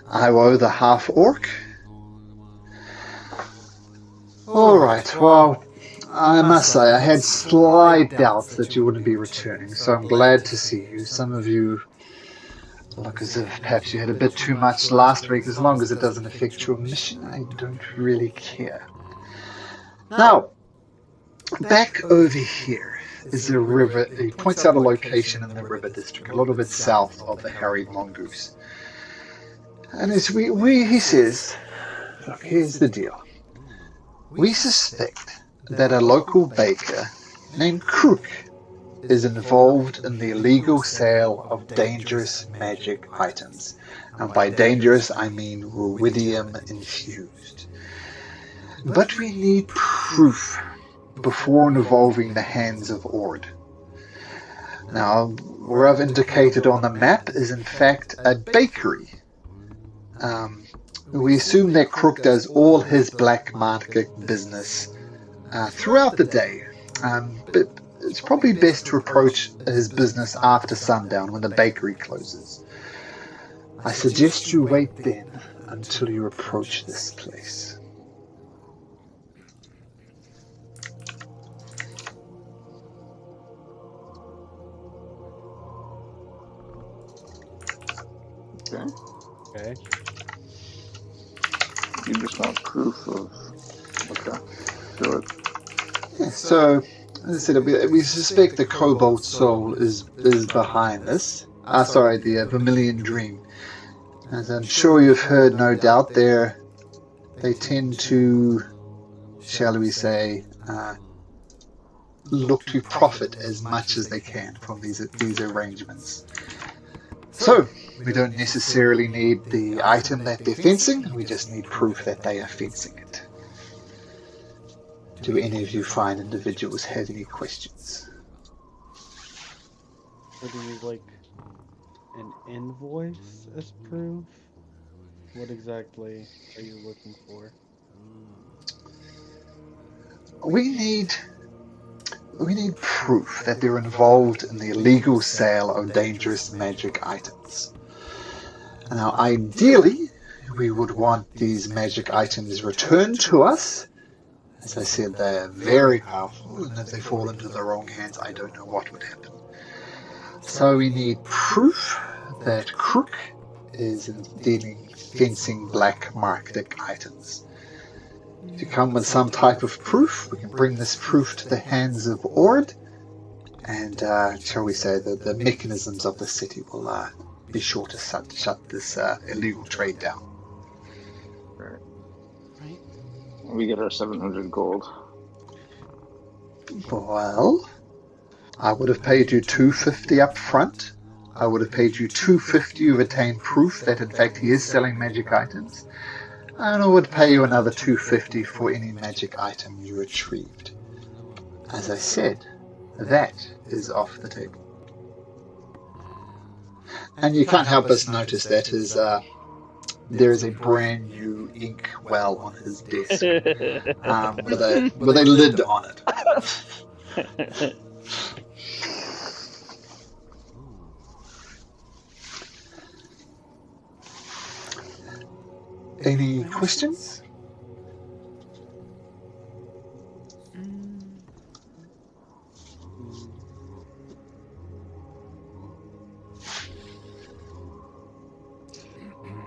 Iwo, the half-orc. Alright, well, I must say, I had slight doubts that you wouldn't be returning, so I'm glad to see you. Some of you look as if perhaps you had a bit too much last week. As long as it doesn't affect your mission, I don't really care. Now, back over here is a river. He points out a location in the river district, a little bit south of the Harried Mongoose. And as he says, look, here's the deal. We suspect that a local baker named Crook is involved in the illegal sale of dangerous magic items. And by dangerous, I mean ruidium infused. But we need proof before involving the hands of Ord. Now, where I've indicated on the map is in fact a bakery. We assume that Crook does all his black market business throughout the day, but it's probably best to approach his business after sundown when the bakery closes. I suggest you wait then until you approach this place. Okay. Okay. You just want proof of. Okay. Do it. Yeah, so, as I said, we suspect the Cobalt Soul is behind this. The Vermilion Dream. As I'm sure you've heard, no doubt, they tend to, shall we say, look to profit as much as they can from these arrangements. So, we don't necessarily need the item that they're fencing, we just need proof that they are fencing it. Do any of you fine individuals have any questions? So do you need like an invoice as proof? What exactly are you looking for? We need proof that they're involved in the illegal sale of dangerous magic items. Now, ideally, we would want these magic items returned to us. As I said, they're very powerful, and if they fall into the wrong hands, I don't know what would happen. So we need proof that Crook is dealing fencing black market items. If you come with some type of proof, we can bring this proof to the hands of Ord, and shall we say that the mechanisms of the city will be sure to shut this illegal trade down. Right. We get our 700 gold. Well, I would have paid you 250 up front. I would have paid you 250 to obtain proof that in fact he is selling magic items. And I would pay you another 250 for any magic item you retrieved. As I said, that is off the table. And you can't help but notice that there is a brand new ink well on his desk with a lid on it. Any questions?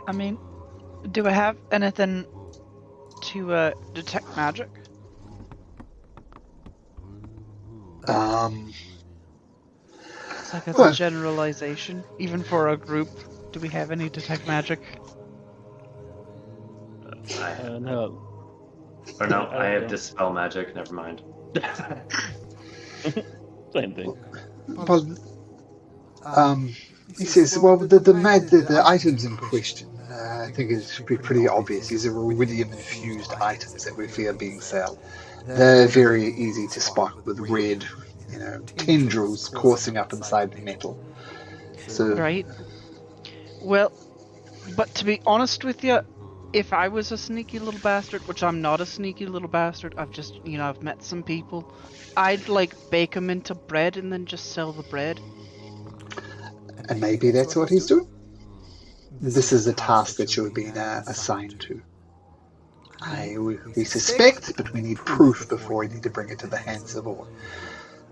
I mean, do I have anything to detect magic? It's like as Well- a generalization, even for a group. Do we have any detect magic? No. Or no, I I have don't. dispel magic. Never mind. Same thing. Well, he says, well, the items in question, I think it should be pretty obvious. These are ruidium-infused items that we fear being sold. They're very easy to spot with red, tendrils coursing up inside the metal. So, Right. Well, but to be honest with you, if I was a sneaky little bastard, which I'm not a sneaky little bastard, I've just, I've met some people, I'd bake them into bread and then just sell the bread. and maybe that's what he's doing. This is a task that you're being assigned to. We suspect, but we need proof before we need to bring it to the hands of all.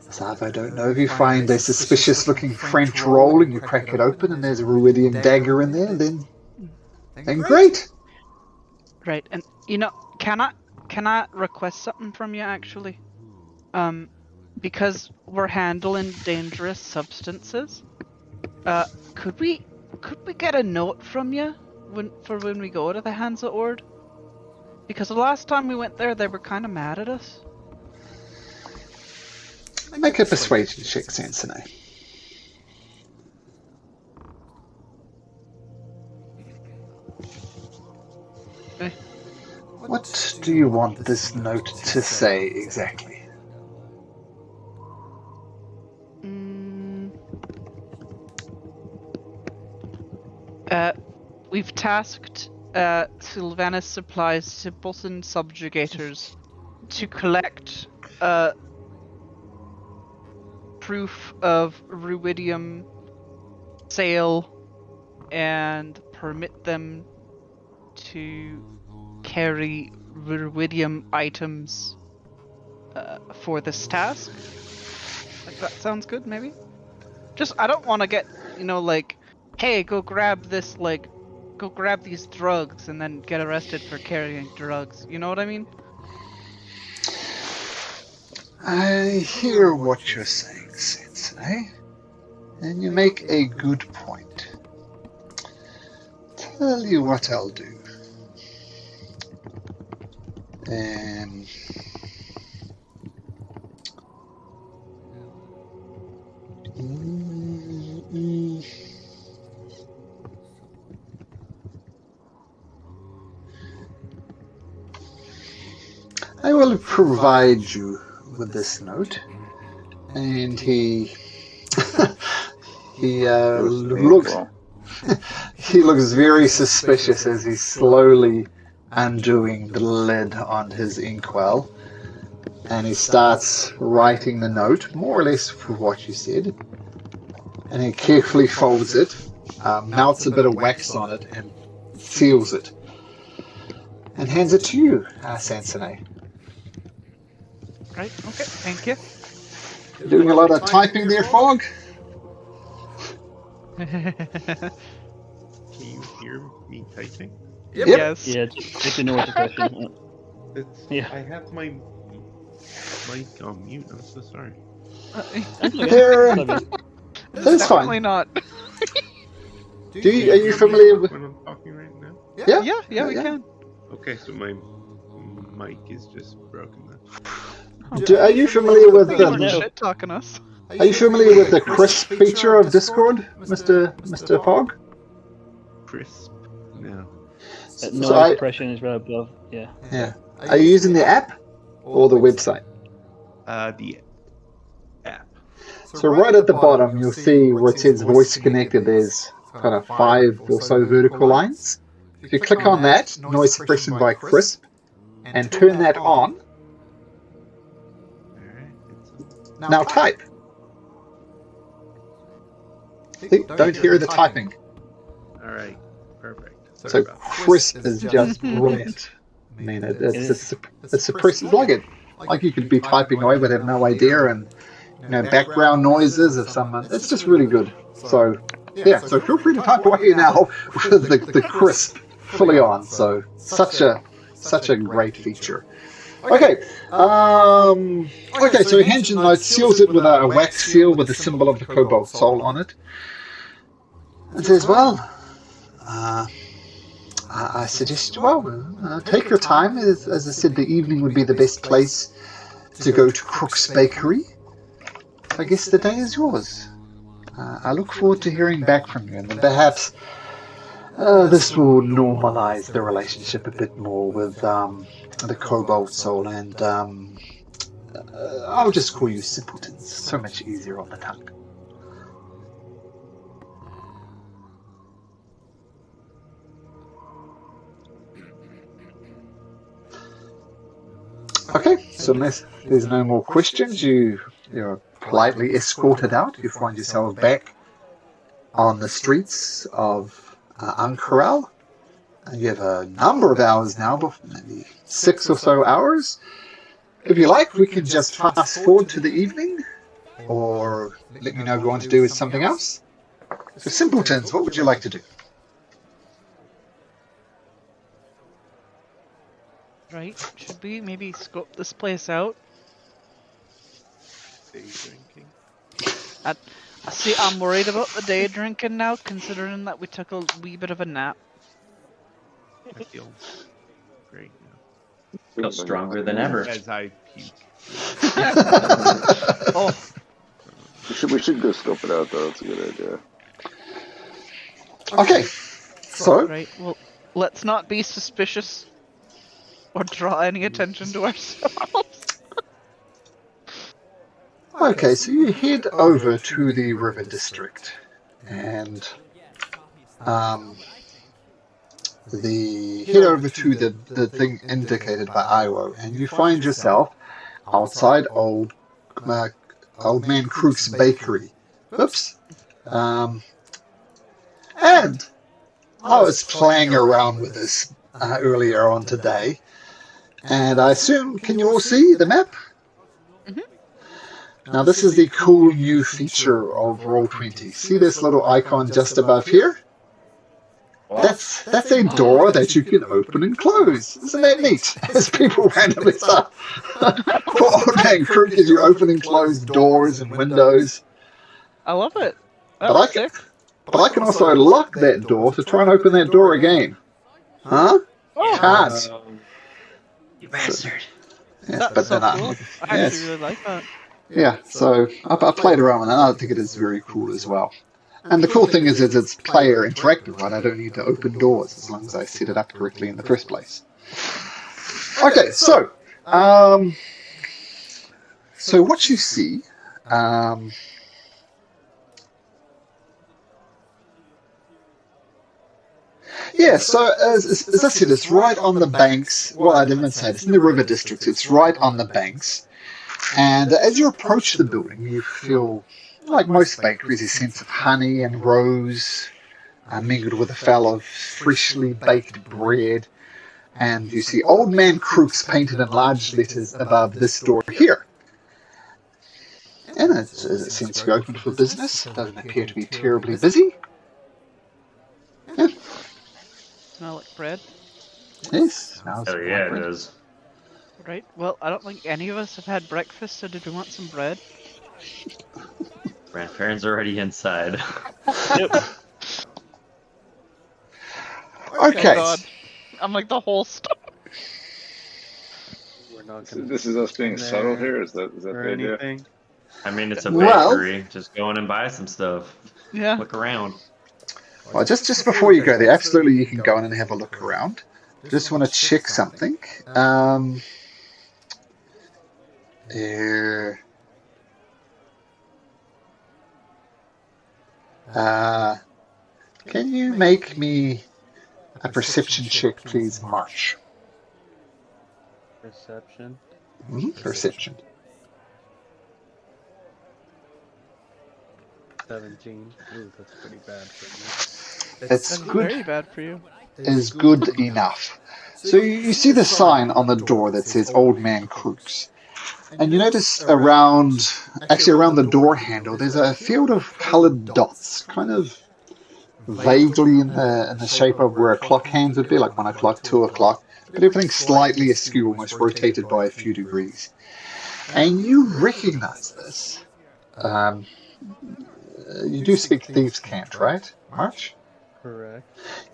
So if I don't know, if you find a suspicious-looking French roll and you crack it open and there's a ruidium dagger in there, then great. Right, and can I request something from you actually? Because we're handling dangerous substances. Could we get a note from you when we go to the Hansa Ord? Because the last time we went there, they were kind of mad at us. Make a persuasion check, Sansonai. What do you want this note to say exactly? We've tasked Sylvanus supplies Simpleton Subjugators to collect proof of ruidium sale and permit them to carry ruidium items for this task. Like, that sounds good, maybe? Just, I don't want to get, hey, go grab this, go grab these drugs and then get arrested for carrying drugs. You know what I mean? I hear what you're saying, Sensei, and you make a good point. Tell you what I'll do. I will provide you with this note, and he looks he looks very suspicious as he's slowly undoing the lid on his inkwell, and he starts writing the note, more or less for what you said, and he carefully folds it, melts a bit of wax on it, and seals it, and hands it to you, Sansonai. Right, okay, thank you. Doing a lot of typing there, Fog? Can you hear me typing? Yep. Yes. Yeah, just ignore the question. Yeah. I have my mic on mute. I'm so sorry. There, that's Definitely fine. not. Are you familiar with... When I'm talking right now? Yeah, we can. Okay, so my mic is just broken then. Are you familiar with You weren't the... shit talking us. Are you familiar with the crisp feature of Discord, Mr. Fog? Crisp? No. No So expression is right above. Yeah. Yeah. Are you using the app or the website? The app. So right at the bottom, you'll see where it says voice connected. There's kind of 5 or so vertical lines. If you click on that, noise suppression by crisp, and turn that on, now type. See, don't hear the typing. Alright, perfect. So crisp is just brilliant. I mean, it suppresses like you could be typing away but have no idea, and background noises of someone. It's just really good. So yeah, so feel free to type away now with the crisp fully on. So such a great feature. Okay, so Engine Note seals it with a wax seal with the symbol of the Cobalt Soul on it. And says, well, I suggest, take your time. As I said, the evening would be the best place to go to Crook's Bakery. I guess the day is yours. I look forward to hearing back from you, and then perhaps this will normalize the relationship a bit more with the Cobalt Soul, and I'll just call you Simpletons. So much easier on the tongue. Okay, so unless there's no more questions, you're politely escorted out. You find yourself back on the streets of Ankaral. You have a number of hours now, maybe 6 or so hours. If you like, we can just fast forward to the evening, or let me know if you want to do something else. So, Simpletons, what would you like to do? Right? Should we maybe scope this place out? Day drinking. See, I'm worried about the day drinking now, considering that we took a wee bit of a nap. I feel great now. Feel stronger than ever. As I puke. Oh, We should go scope it out, though. That's a good idea. Okay, so right. Well, let's not be suspicious or draw any attention to ourselves. Okay, so you head over to the River District, and head over to the thing indicated by Iwo, and you find yourself outside Old Man Crook's Bakery. Oops. And I was playing around with this earlier on today, and I assume, can you all see the map? Now this is the cool new feature of Roll20. See this little icon just above here? That's a door that you can open and close. Isn't that neat? As people randomly start for Old Man Crook, as you open and close doors and windows. I love it. But I can also lock that door to try and open that door again. Huh? Oh, Can't. You bastard. Yes, that's but so then cool. I yes. actually really like that. Yeah, so I played around with it, and I think it is very cool as well. And the cool thing is it's player interactive, right? I don't need to open doors as long as I set it up correctly in the first place. Okay, so what you see, so as I said, it's right on the banks. Well, I didn't say it. It's in the River District. It's right on the banks. And as you approach the building, you feel, like most bakeries, a sense of honey and rose mingled with a smell of freshly baked bread. And you see Old Man Crook's painted in large letters above this door here. And it seems to be open for business. It doesn't appear to be terribly busy. Yeah. Smell like bread. Yes. Smells Oh yeah, like it bread. is. Right. Well, I don't think any of us have had breakfast, so did we want some bread? Grandparents already inside. Yep. Okay. God. I'm like the whole stuff. We're not So gonna this is us being there subtle here. Is that the or idea? anything. I mean, it's a Well- bakery. Just go in and buy some stuff. Yeah. Look around. Well, just before you go there, absolutely you can go in and have a look around. Just want to check something. Can you make me a perception check, please, March? Perception. Perception. 17. Ooh, that's pretty bad for me. It's That's good. very bad for you. is good enough. So you see the sign on the door that says Old Man Crooks. And you notice around the door handle, there's a field of coloured dots, kind of vaguely in the shape of where a clock hands would be, like 1 o'clock, 2 o'clock, but everything's slightly askew, almost rotated by a few degrees. And you recognize this. You do speak Thieves' Cant, right, March? Correct.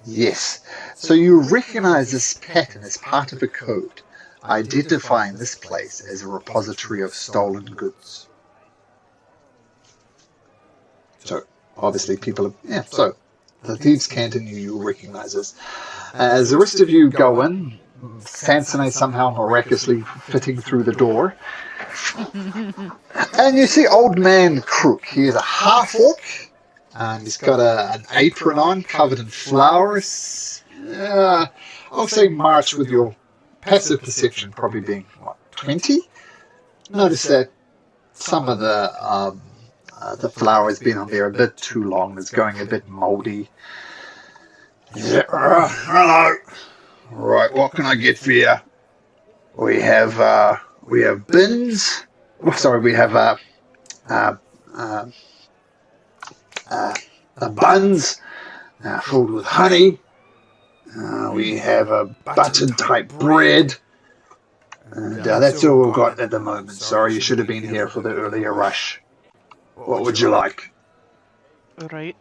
Yes. So you recognize this pattern as part of a code, identifying this place as a repository of stolen goods. So, obviously people have... so the Thieves' Cant and you recognize this. As the rest of you go in, Sansone somehow miraculously fitting through the door, and you see Old Man Crook. He is a half-orc, and he's got an apron on covered in flowers. I'll say March, with your passive perception probably being, 20? Notice that some of the flower has been on there a bit too long. It's going a bit mouldy. Hello. Right, what can I get for you? We have bins. We have buns filled with honey. We have a buttered type bread. And that's all we've got at the moment. Sorry, you should have been here for the earlier rush. What would you like? Right.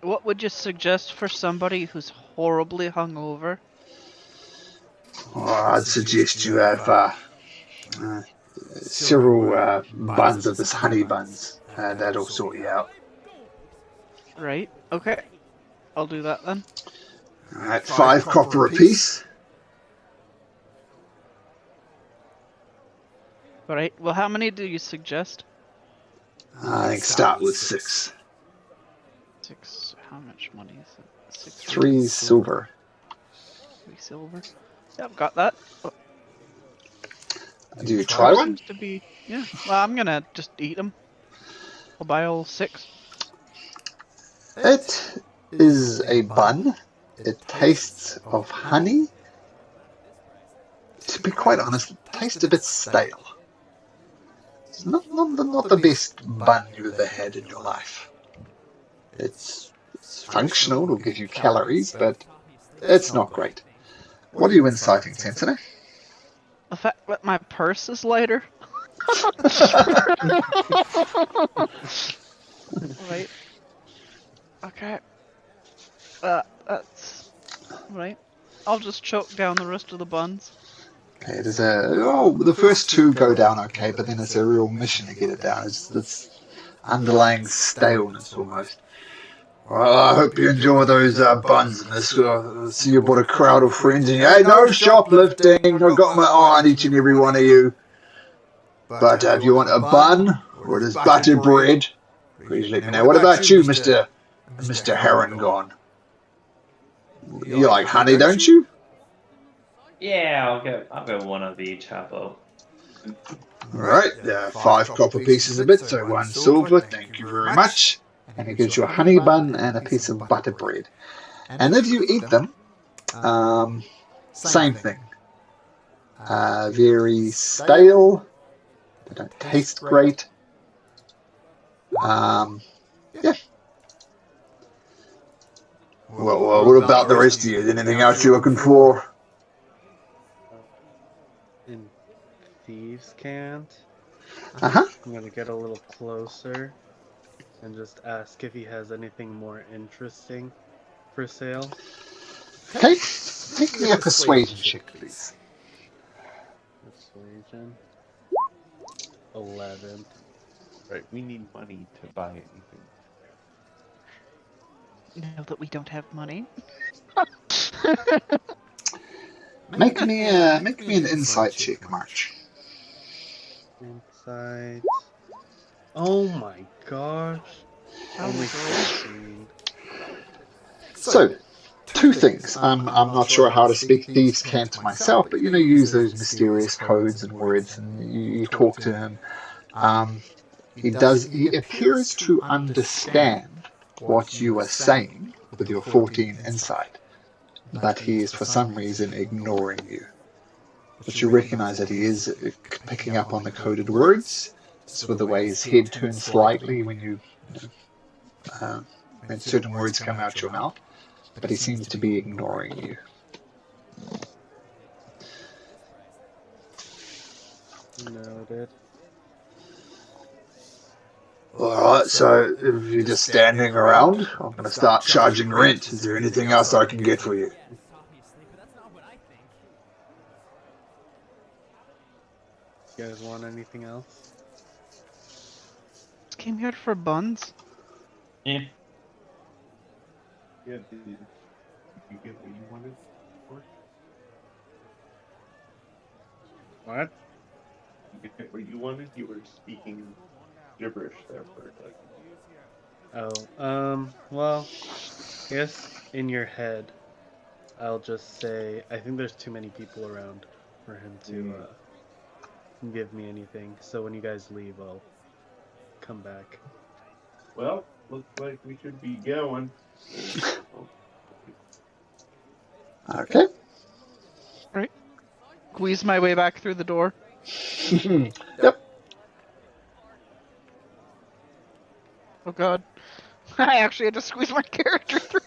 What would you suggest for somebody who's horribly hungover? I'd suggest you have several buns of this honey buns. That'll sort you out. Right. Okay. I'll do that then. Alright, 5 copper apiece. Right. Well, how many do you suggest? I think start with 6. 6. How much money is it? 6. 3 silver. 3 silver. Yep, got that. Oh, Do you try one? seems to be... Yeah. Well, I'm gonna just eat them. I'll buy all 6. It is a bun. It tastes of honey. To be quite honest, it tastes a bit stale. It's not the best bun you've ever had in your life. It's functional, it'll give you calories, but it's not great. What are you inciting, Sansone? The fact that my purse is lighter. Right. Okay. That's right. I'll just choke down the rest of the buns. Okay, the first 2 go down okay, but then it's a real mission to get it down. It's this underlying staleness almost. Well, I hope you enjoy those buns and this. See you brought a crowd of friends and hey, no shoplifting. I've got my eye on each and every one of you. But if you want a bun or it is buttered bread, please let me know. What about you, Mr. Herringon? You like honey, don't you? Yeah, I'll go one of each, Hapo. Alright, 5 copper pieces a bit, so 1 silver, thank you very much. And it gives you a honey bun and a piece of butter bread. And if you eat them, same thing. Very stale, they don't taste great. Yeah. Well, what about the rest of you? Is anything else you're looking for? In Thieves' Cant, Uh-huh. I'm gonna get a little closer and just ask if he has anything more interesting for sale. Okay, make me a persuasion check, please. Persuasion. 11. Right, we need money to buy anything. Know that we don't have money. Make me an insight check, March. Insight. Oh my gosh. Only 15. So, 2 things. I'm not sure how to speak Thieves' Cant myself, but you use those mysterious codes and words, and you talk to him. He appears to understand what you are saying with your 14 insight. but he is for some reason ignoring you. But you recognize that he is picking up on the coded words, just with the way his head turns slightly when certain words come out your mouth, but he seems to be ignoring you. Noted. Alright, so if you're just standing around, I'm going to start charging rent. Is there anything else I can get for you? You guys want anything else? Came here for buns. Yeah. Yeah, did you get what you wanted? What? You get what you wanted? You were speaking gibberish there for a second. Oh, well, I guess in your head, I'll just say, I think there's too many people around for him to give me anything. So when you guys leave, I'll come back. Well, looks like we should be going. Okay. Right. Squeeze my way back through the door. Yep. Oh god. I actually had to squeeze my character through.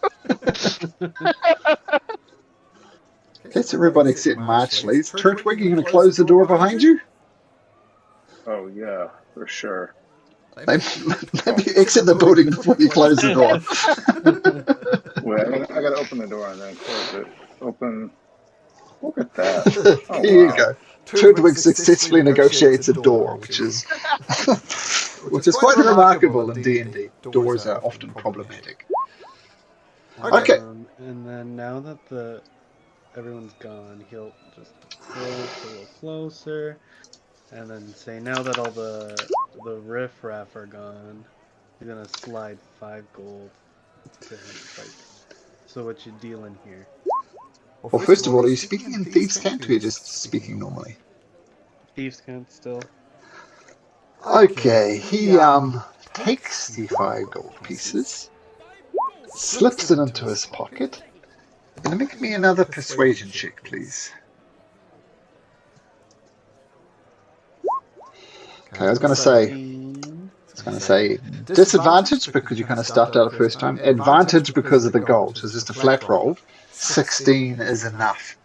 Okay, so everybody except March leaves. Turtwig, you going to close the door behind you? Oh yeah, for sure. Maybe exit the building before you close the door. Wait, I gotta open the door and then close it. Open. Look at that. Oh, Here you wow. go. Turtwig successfully negotiates a door, which is quite remarkable in D&D. Doors are often problematic. Okay. And then now that everyone's gone, he'll just approach a little closer, and then say, now that all the riff-raff are gone, he's gonna slide 5 gold to him. Like, so what you dealing here? Well, first of all, are you speaking in Thieves' Cant or are you just speaking normally? Thieves can't still. Okay, he takes the 5 gold pieces, slips it into his pocket, and make me another persuasion check, please. Okay, I was going to say disadvantage because you kind of stuffed out the first time. Advantage because of the gold. So it's just a flat roll. 16 is enough.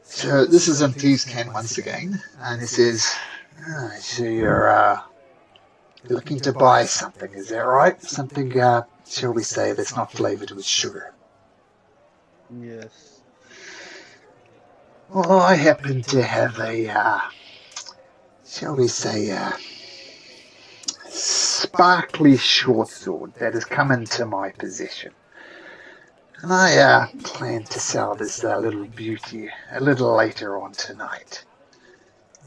So this is in Thieves' Cant once again, and he says, so you're looking to buy something, is that right? Something, shall we say, that's not flavored with sugar. Yes. Well, I happen to have a, shall we say, sparkly short sword that has come into my possession. And I plan to sell this little beauty a little later on tonight.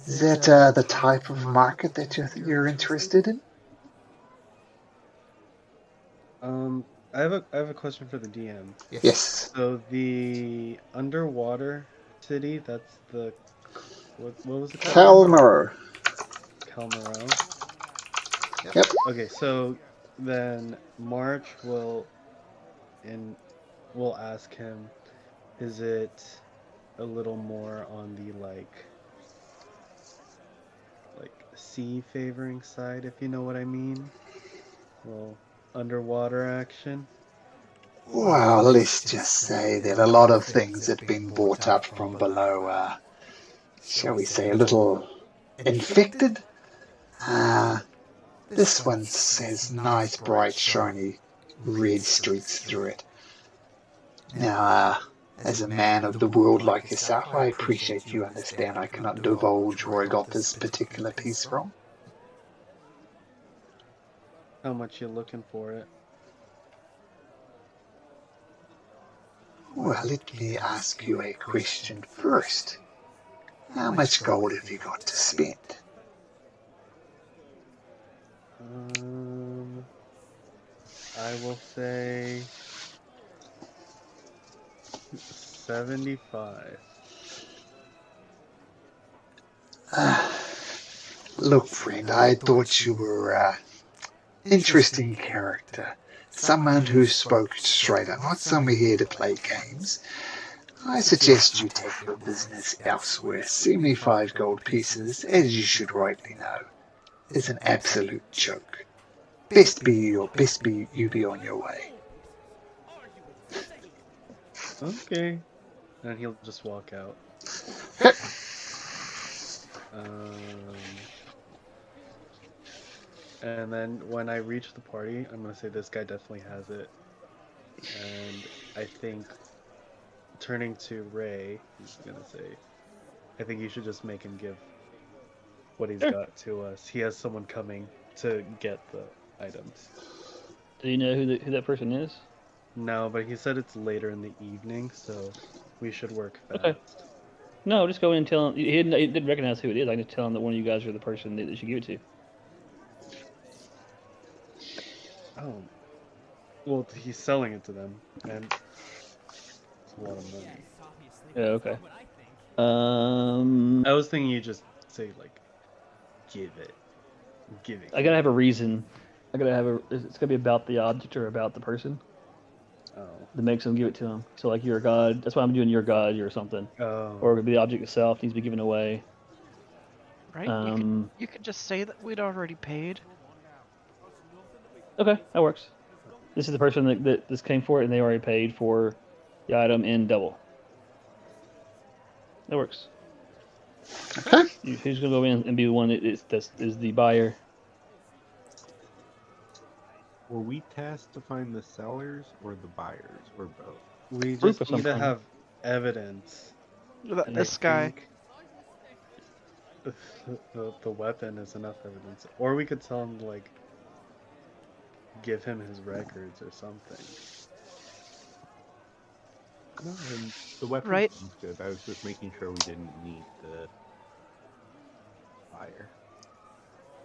Is that the type of market that you're interested in? I have a question for the DM. Yes. So the underwater city, that's the what was it called? Calmer. Calmaro. Yep. Okay, so then March will ask him, is it a little more on the like sea favoring side, if you know what I mean? Well, underwater action. Well, let's just say that a lot of things have been brought up from below, shall we say, a little infected. This one has nice, bright, shiny red streaks through it. Now, as a man of the world like yourself, I appreciate you understand I cannot divulge where I got this particular piece from. How much you looking for it? Well, let me ask you a question first. How much gold have you got to spend? I will say 75. Look, friend, I thought you were an interesting character. someone who spoke straight, and not someone here to play games. I suggest you take your business elsewhere. 75 gold pieces, as you should rightly know, is an absolute joke. Best be you be on your way. Okay. And he'll just walk out. Okay. And then when I reach the party, I'm gonna say this guy definitely has it. And I think, turning to Ray, he's gonna say, I think you should just make him give what he's got to us. He has someone coming to get the items. Do you know who that person is? No, but he said it's later in the evening, so we should work fast. Okay. No, just go in and tell him. He didn't recognize who it is. I can just tell him that one of you guys are the person that they should give it to. Oh. Well, he's selling it to them, and it's a lot of money. Yeah, okay. I was thinking you just say, like, give it. Give it. I gotta have a reason. It's gonna be about the object or about the person. Oh. That makes them give it to him. So, like, you're a god. That's why I'm doing your god or something. Oh. Or it could be the object itself needs to be given away. Right? You could just say that we'd already paid. Okay, that works. This is the person that this came for it, and they already paid for the item in double. That works. Okay. Who's gonna go in and be the one that is the buyer? Were we tasked to find the sellers or the buyers or both? We Proof just of need to something. have evidence. This guy. The weapon is enough evidence. Or we could tell him, like, give him his records or something. No, and the weapon Right. sounds good. I was just making sure we didn't need the buyer.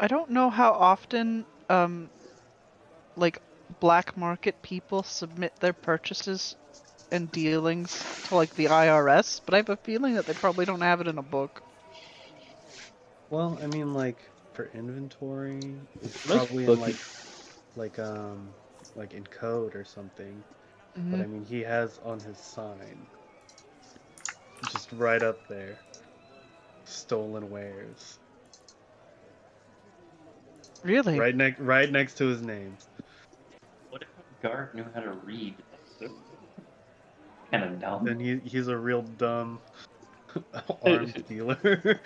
I don't know how often, like, black market people submit their purchases and dealings to, like, the IRS, but I have a feeling that they probably don't have it in a book. Well, I mean, like, for inventory, it's Most probably in, books- like in code or something. Mhm. But I mean, he has on his sign, just right up there, stolen wares. Really? Right next to his name. What if a guard knew how to read? Kind of dumb. And he's a real dumb arms dealer.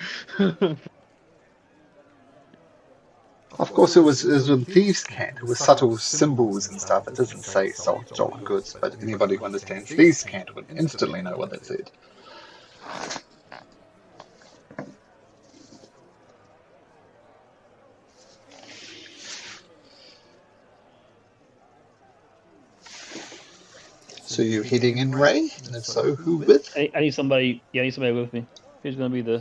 Of course, it was with thieves' cant. It was subtle symbols and stuff. It doesn't say stolen goods, but anybody who understands thieves' cant would instantly know what that said. So you're heading in, Ray? And if so, who with? I need somebody. Yeah, I need somebody with me. Who's gonna be the?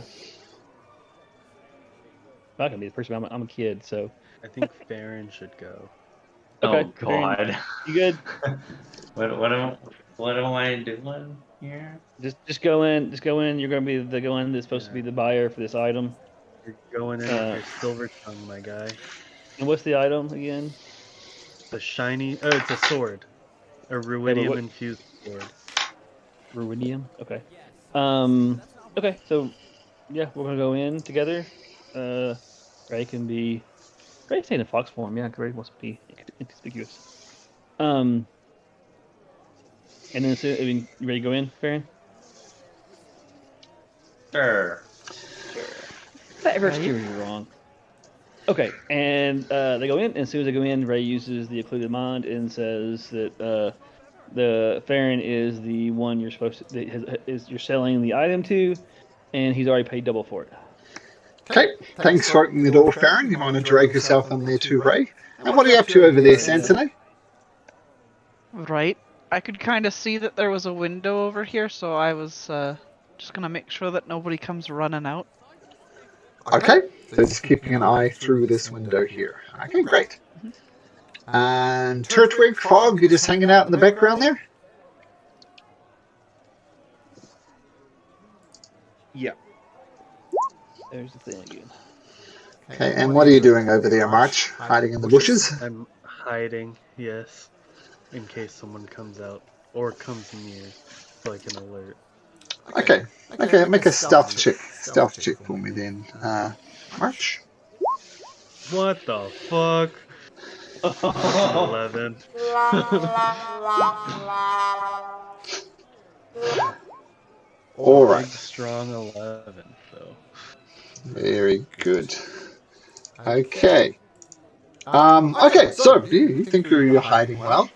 I'm not gonna be the person. I'm a kid, so. I think Farron should go. Okay, Oh God! You good? What am I doing here? Just go in. Just go in. You're gonna be the one that's supposed to be the buyer for this item. You're going in with your silver tongue, my guy. And what's the item again? The shiny. Oh, it's a sword. A ruidium infused sword. Ruidium. Okay. Okay. So, yeah, we're gonna go in together. Ray can be. Ray's in fox form. Yeah, Ray wants to be inconspicuous. And then, so, I mean, you ready to go in, Farron? Sure. That first cue was wrong. Okay, and they go in, and as soon as they go in, Ray uses the occluded mind and says that the Farron is the one you're supposed to you're selling the item to, and he's already paid double for it. Okay, thanks for opening the door, Farron. You want to drag yourself in there too, Ray? And what are you up to over there, Sansone? Right. I could kind of see that there was a window over here, so I was just gonna make sure that nobody comes running out. Okay, so just keeping an eye through this window here. Okay, great. And Turtwig, Fog, you're just hanging out in the background there? Yeah. There's the thing again. Okay, and what are you doing over there, March? Hiding in the bushes? I'm hiding, yes. in case someone comes out or comes near, so I can alert. Okay, make a stealth check. Stealth check for me then, March. What the fuck? That's an 11. All right. Big, strong 11, though. Very good. Okay. Okay, so you think you're hiding well.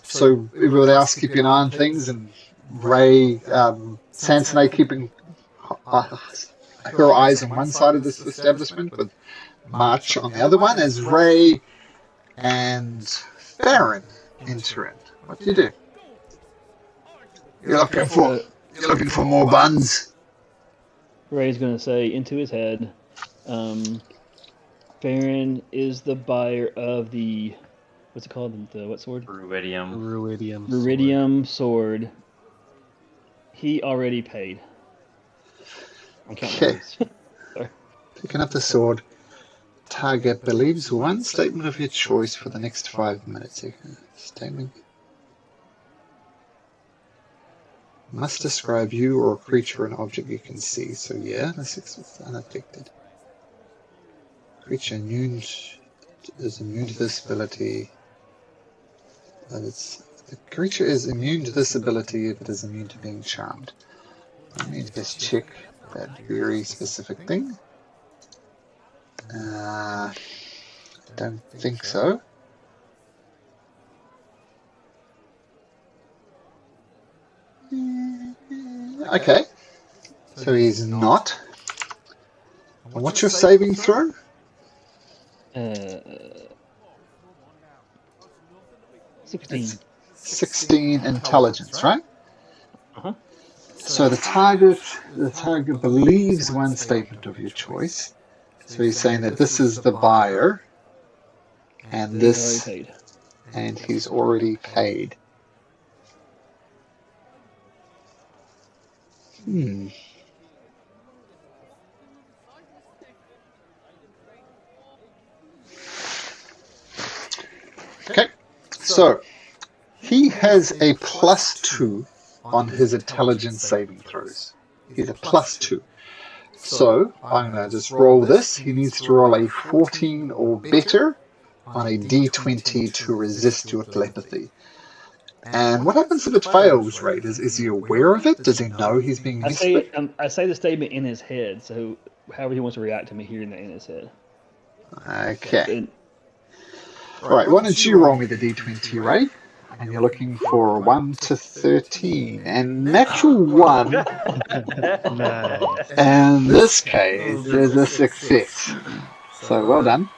So everybody else keeping an eye on things, and Ray, Sansonay keeping her eyes on one side of this establishment with March on the other one, as Ray and Baron enter in. What do you do? You're looking for more buns. Ray's going to say into his head, Baron is the buyer of the, what's it called? The what sword? Ruidium. Sword. He already paid. Okay. Picking up the sword. Target believes one statement of your choice for the next 5 minutes. Statement. Must describe you or a creature or an object you can see. So yeah, the 6 is unaffected. Creature is immune to this ability. The creature is immune to this ability if it is immune to being charmed. I need to just check that very specific thing. Don't think so. Okay, so he's not. And what's your saving throw? 16. 16 intelligence, right? Uh-huh. So the target believes one statement of your choice. So he's saying that this is the buyer, and this, and he's already paid. Okay, so he has a +2 on his intelligence saving throws. He's a +2. So I'm going to just roll this. He needs to roll a 14 or better on a d20 to resist your telepathy. And what happens if it fails, Ray? Is he aware of it? Does he know he's being messed with? I say the statement in his head, so however he wants to react to me hearing that in his head. Okay. Alright, why don't you roll me the d20, Ray? And you're looking for 1 to 13. And natural 1, Nice. in this case, is a success. So well done.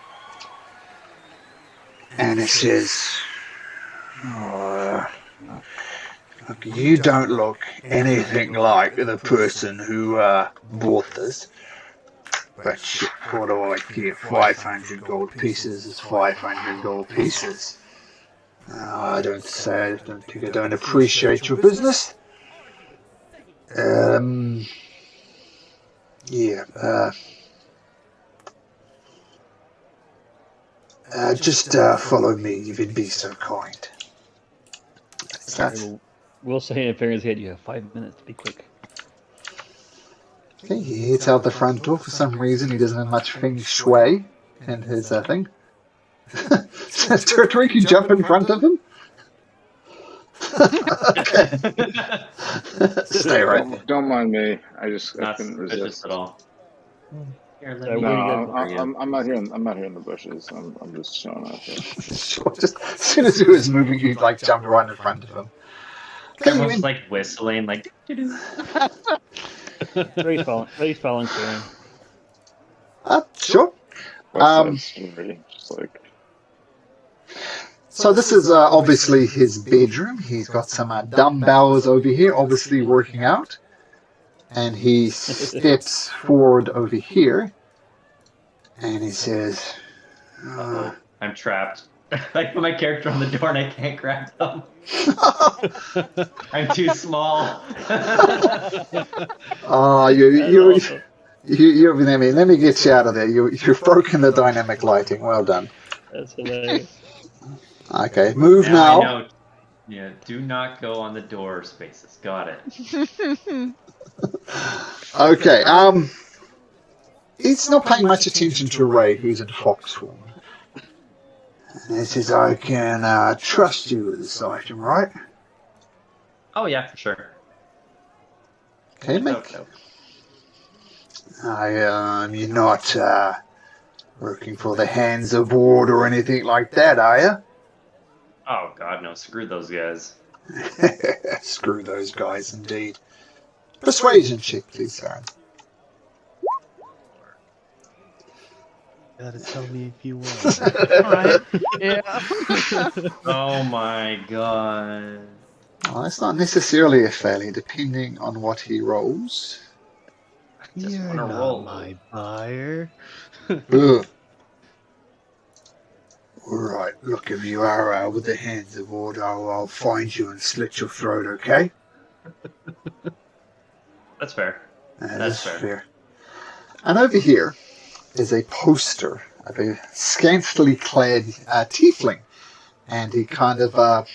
And it says, look, you don't look anything like the person who bought this. But shit, what do I get? 500 gold pieces is 500 gold pieces. I don't think I don't appreciate your business. Just follow me if you'd be so kind. We'll say in Baron's head, you have 5 minutes to be quick. Okay, he hits out the front door. For some reason, he doesn't have much feng shui in his thing. Turtwig, you jump in front of him? Stay right there. Don't mind me. I Not couldn't resist. suspicious at all. Here, let So me- No, what do you guys I'm not here. I'm not here in the bushes. I'm just showing up here. Sure, just as soon as he was moving, you like jumped right in front of him. Okay, you Everyone's like whistling, like. doo-doo. Ray's following Baron. sure. West Side Story, just like So this is obviously his bedroom. He's got some dumbbells over here, obviously working out. And he steps forward over here, and he says, I'm trapped. I put my character on the door and I can't grab them. I'm too small. "Oh, let me get you out of there. You've broken the dynamic lighting. Well done." That's hilarious. Okay, move I now. know. Yeah, do not go on the door spaces. Got it. Okay, he's not paying much attention to Ray, who's in fox form. And he says, I can trust you with this item, right? Oh yeah, for sure. Okay, Without Mick. doubt. You're not working for the Hands of Ward or anything like that, are you? Oh god, no! Screw those guys. Screw those guys, indeed. Persuasion check, please, Sarah. Gotta tell me if you want. Right? Yeah. Oh my god. Well, it's not necessarily a failure, depending on what he rolls. Just You're wanna not roll. my buyer. Ugh. Alright, look, if you are with the Hands of Ward, I'll find you and slit your throat, okay? That's fair. That's fair. fair. And over here is a poster of a scantily clad tiefling. And he kind of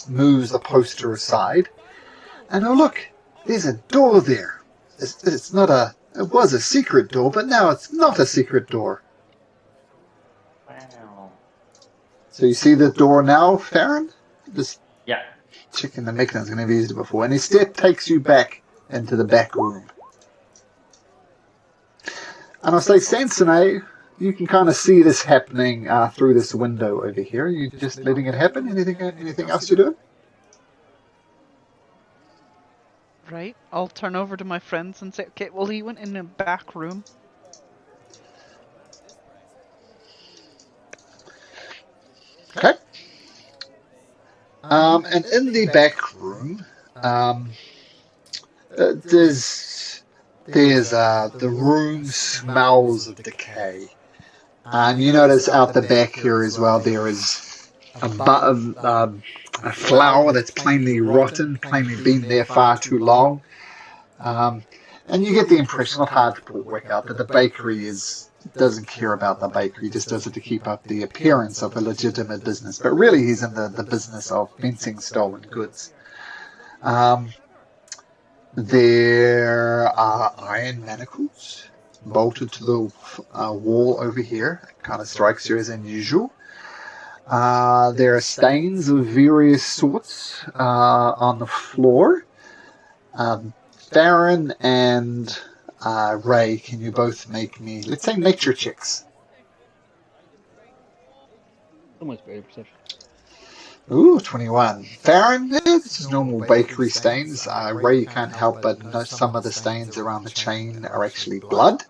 moves the poster aside. And oh look, there's a door there. It's not a... It was a secret door, but now it's not a secret door. Wow. So you see the door now, Farron? Just Yeah. checking the mechanism, I've never used it before. And his step takes you back into the back room. And I'll say, Sansone, you can kind of see this happening through this window over here. Are you just letting it happen? Anything else you do? Right? I'll turn over to my friends and say, okay, well, he went in the back room. Okay. And in the back room, there's the room smells of decay. And you notice out the back here as well, there is a flower that's plainly rotten, plainly been there far too long. And you get the impression, not hard to work out, that the bakery doesn't care about the bakery, just does it to keep up the appearance of a legitimate business. But really, he's in the business of fencing stolen goods. There are iron manacles bolted to the wall over here. It kind of strikes you as unusual. There are stains of various sorts on the floor. Farron and Ray, can you both make me, let's say, nature checks? Almost very perception. Ooh, 21. Farron, this is normal bakery stains. Ray, you can't help but note some of the stains around the chain are actually blood.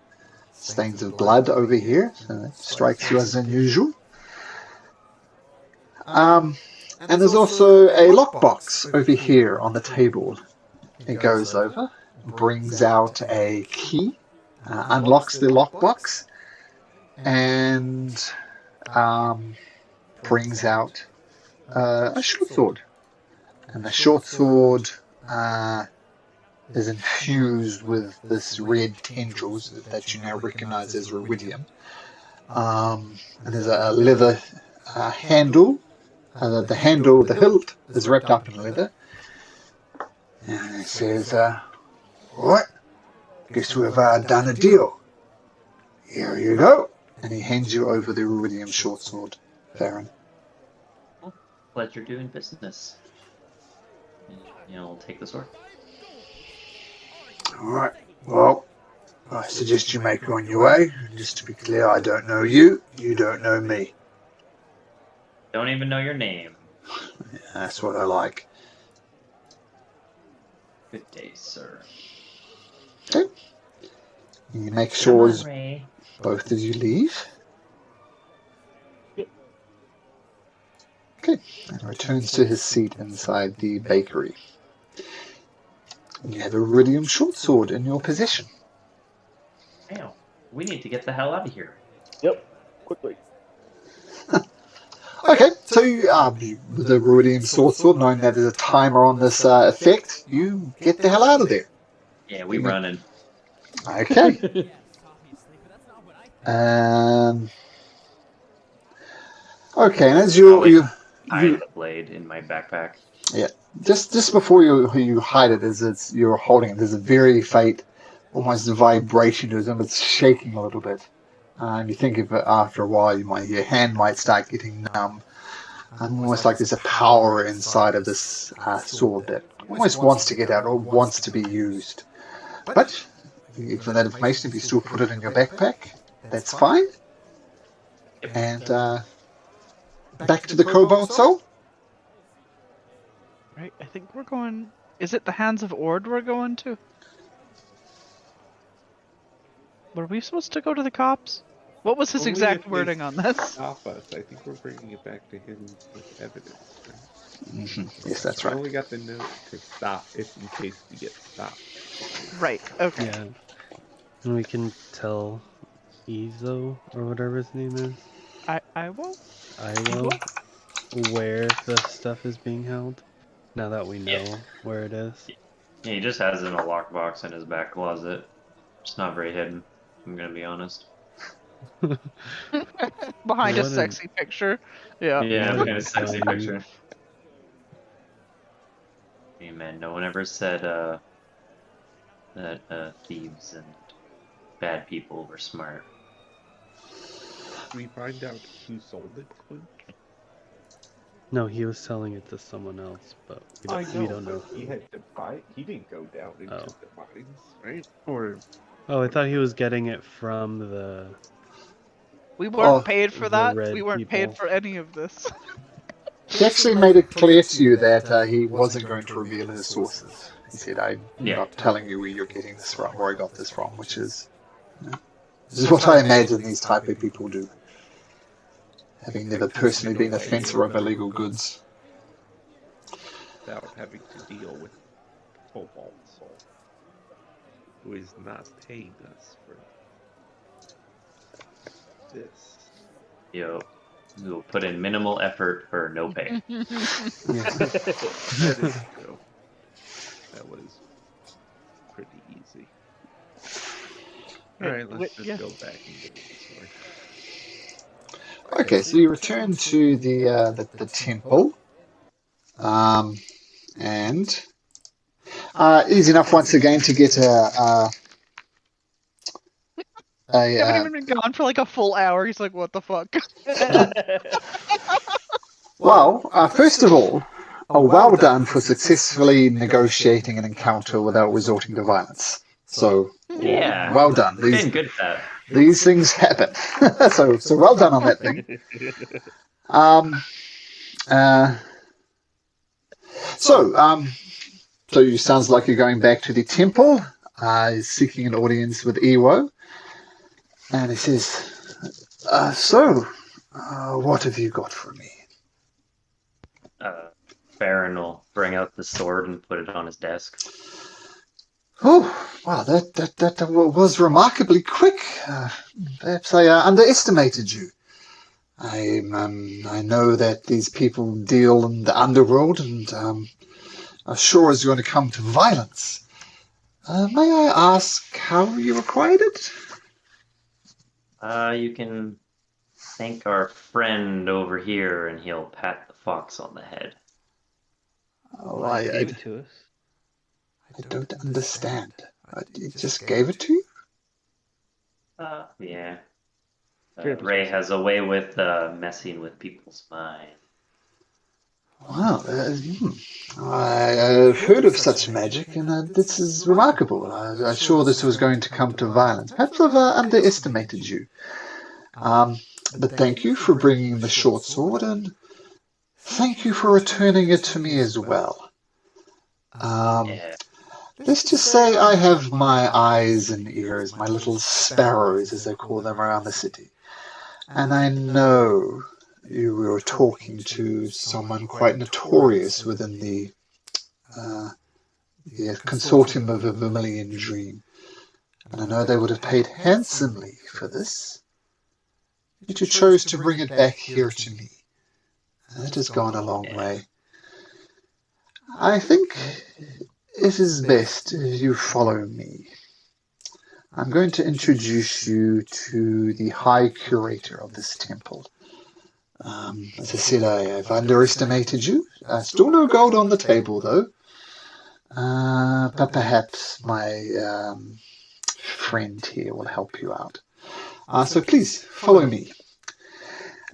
Stains of blood over here. So that strikes you as unusual. And there's also a lockbox over here on the table. It goes over, brings out a key, unlocks the lockbox, and brings out a short sword. And the short sword is infused with this red tendrils that you now recognize as ruidium. And there's a leather handle. The hilt is wrapped up in leather. And it says, what? Guess we've done a deal. Here you go. And he hands you over the ruidium short sword, Farron. Pleasure doing business. I'll take the sword. Alright, well, I suggest you make on your way. Just to be clear, I don't know you, you don't know me. Don't even know your name. That's what I like. Good day, sir. Okay. You make sure Come on, Ray. both of you leave. Okay, and returns to his seat inside the bakery. You have a ruidium short sword in your possession. Damn, we need to get the hell out of here. Yep. Quickly. Okay, so with the ruidium short sword, knowing that there's a timer on this effect, you get the hell out of there. Yeah, we running. Okay. Okay, and as you hide the blade in my backpack. Yeah, just before you hide it, as you're holding it, there's a very faint, almost vibration to it, and it's shaking a little bit. And you think of it after a while, your hand might start getting numb. And almost like there's a power inside of this sword that almost wants to get out or wants to be used. But for that information, if you still put it in your backpack, that's fine. And back to the Cobalt Soul. Right, I think we're going... Is it the Hands of Ord we're going to? Were we supposed to go to the cops? What was his Only exact if they wording on this? Stop us. I think we're bringing it back to him with evidence. Right? Mm-hmm. Yes, that's I right. only got the note to stop if in case we get stopped. Right, okay. Yeah. And we can tell Ezo, or whatever his name is, I will. where the stuff is being held. Now that we know where it is. Yeah, he just has it in a lockbox in his back closet. It's not very hidden, I'm gonna be honest. Behind a What an- sexy picture. Yeah. Yeah, What behind a sexy fun- picture. Hey man, no one ever said that thieves and bad people were smart. Did we find out who sold it, Quinn? No, he was selling it to someone else, but we don't know He who. had to buy it. He didn't go down into Oh. the mines, right? Or Oh, I thought he was getting it from the... We weren't Oh, paid for the that. red We weren't paid people. for any of this. He actually made it clear to you that he wasn't going to reveal his sources. He said, I'm not telling you where you're getting this from, where I got this from, which is... this is what I imagine these type of people do. Having never personally been a fencer of illegal goods. without having to deal with Cobalt Soul, who is not paying us for this. Yo, we'll put in minimal effort for no pay. That is true. That was pretty easy. Alright, let's just go back and get the sword. Okay, so you return to the temple. And easy enough once again to get I haven't even been gone for like a full hour. He's like, what the fuck? well, first of all, well done for successfully negotiating an encounter without resorting to violence. So, Yeah, well done. we're getting good at that. These things happen. so well done on that thing. So you sounds like you're going back to the temple, seeking an audience with Ewo. And he says, what have you got for me? Baron will bring out the sword and put it on his desk. Oh, wow, that was remarkably quick. Perhaps I underestimated you. I know that these people deal in the underworld and are sure is going to come to violence. May I ask how you acquired it? You can thank our friend over here and he'll pat the fox on the head. Oh, He gave it to us. I don't understand. He just gave it to you? Yeah. Very Ray has a way with messing with people's minds. Wow, I've heard of such magic, and this is remarkable. I'm sure this was going to come to violence. Perhaps I've underestimated you. But thank you for bringing the short sword, and thank you for returning it to me as well. Let's just say I have my eyes and ears, my little sparrows, as they call them around the city. And I know you were talking to someone quite notorious within the consortium of a Vermilion Dream. And I know they would have paid handsomely for this. But you chose to bring it back here to me. That has gone a long way. I think it is best if you follow me. I'm going to introduce you to the High Curator of this temple. As I said, I've underestimated you. Still no gold on the table, though. But perhaps my friend here will help you out. So please, follow me.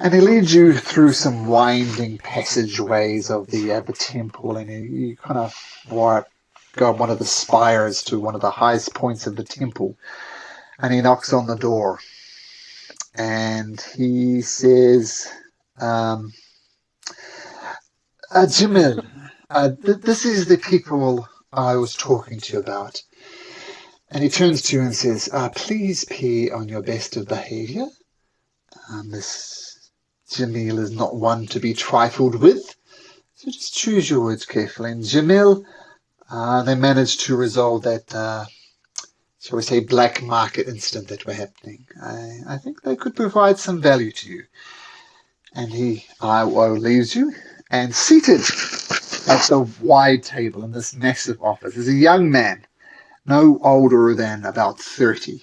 And he leads you through some winding passageways of the temple, and you kind of go up one of the spires to one of the highest points of the temple, and he knocks on the door, and he says, Jamil, this is the people I was talking to you about. And he turns to you and says, please be on your best of behavior. This Jamil is not one to be trifled with, so just choose your words carefully. And Jamil, they managed to resolve that, shall we say, black market incident that were happening. I think they could provide some value to you. And he leaves you, and seated at the wide table in this massive office is a young man, no older than about 30,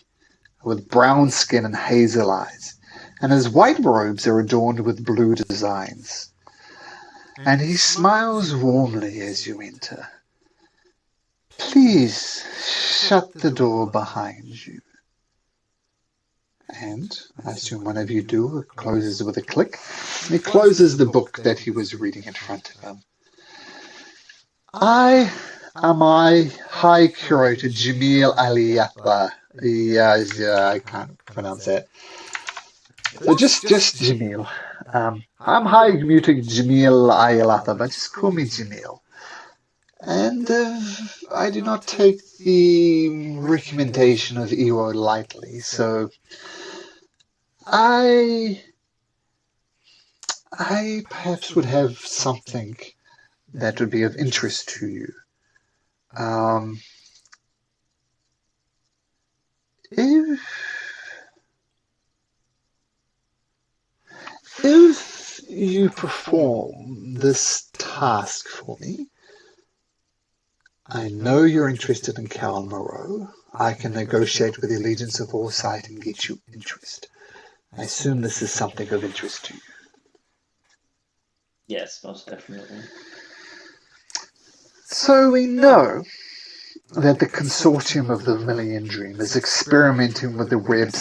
with brown skin and hazel eyes, and his white robes are adorned with blue designs. And he smiles warmly as you enter. Please shut the door behind you. And I assume one of you do. It closes with a click. And he closes the book that he was reading in front of him. I am High Curator Jamil Aliyatba. I can't pronounce that. So just Jamil. I'm High Curator Jamil Aliyatba, but just call me Jamil. And I do not take the recommendation of Ewo lightly, so I perhaps would have something that would be of interest to you. If you perform this task for me, I know you're interested in Cal Moreau. I can negotiate with the Allegiance of Foresight and get you interest. I assume this is something of interest to you. Yes, most definitely. So we know that the consortium of the Million Dream is experimenting with the web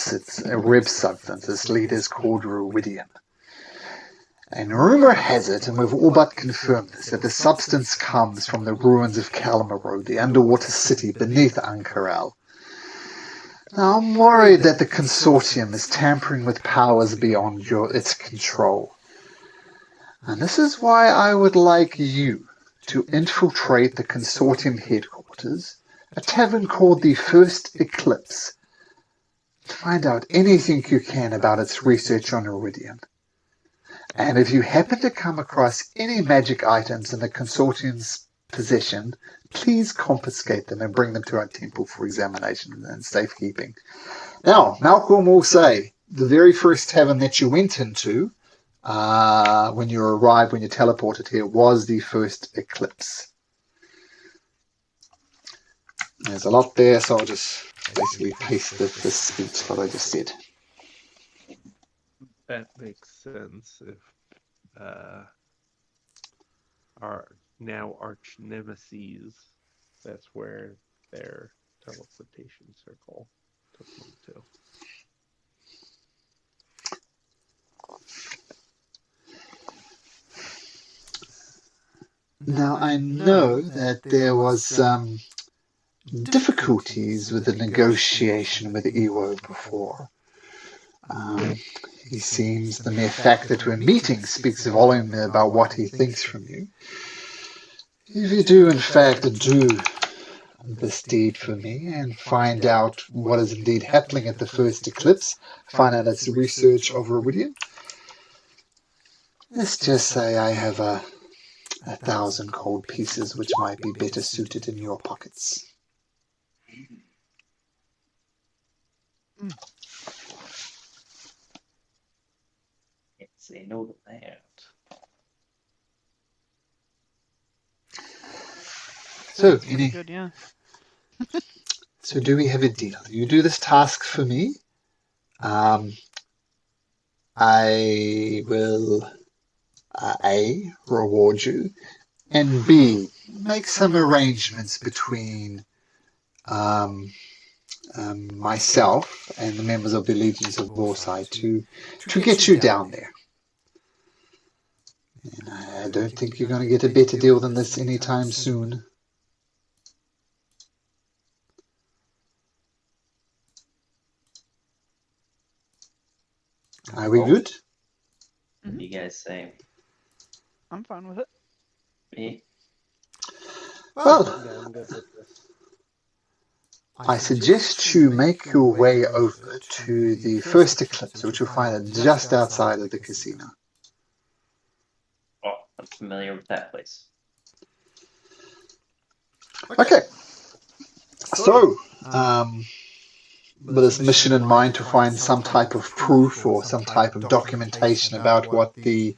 substance its leaders called Ruidium. And rumor has it, and we've all but confirmed this, that the substance comes from the ruins of Calmarode, the underwater city beneath Ankaral. Now, I'm worried that the consortium is tampering with powers beyond its control. And this is why I would like you to infiltrate the consortium headquarters, a tavern called the First Eclipse, to find out anything you can about its research on Iridium. And if you happen to come across any magic items in the consortium's possession, please confiscate them and bring them to our temple for examination and safekeeping. Now, Malcolm will say, the very first tavern that you went into, when you teleported here, was the First Eclipse. There's a lot there, so I'll just basically paste the speech that I just said. That makes sense if our now arch nemesis, that's where their teleportation circle took them to. Now, I know that there was some difficulties with the negotiation with Ewo before. He seems the mere fact that we're meeting speaks volume about what he thinks from you. If you do, in fact, do this deed for me and find out what is indeed happening at the First Eclipse, find out its research of Iridium, let's just say I have 1,000 gold pieces which might be better suited in your pockets. Can't say no to that. So, Good, yeah. So do we have a deal? You do this task for me. I will A, reward you, and B, make some arrangements between myself and the members of the Legions of Warside to get you down there. And I don't think you're going to get a better deal than this anytime soon. Are we good? What do you guys say? I'm fine with it. Me? Well, Yeah, I'm good with this. I suggest you make your way over to the first eclipse, which you'll find just outside of the casino. Oh, I'm familiar with that place. Okay. So, with this mission in mind to find some type of proof or some type of documentation about what the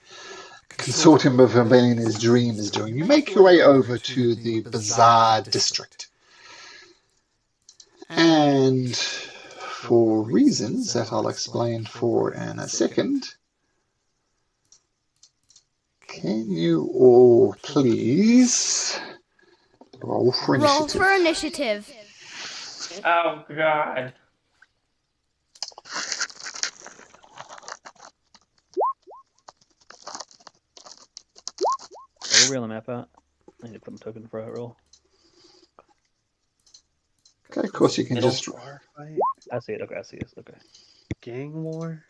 Consortium of Rebellion's Dream is doing, you make your way over to the Bazaar District. And for reasons that I'll explain for in a second, can you all please roll for initiative? Roll for initiative. Oh, God. Where are we on the map at? I need to put a token for that roll. Okay, of course you can just... Bar fight? I see it. Okay, I see it. Okay. Gang war?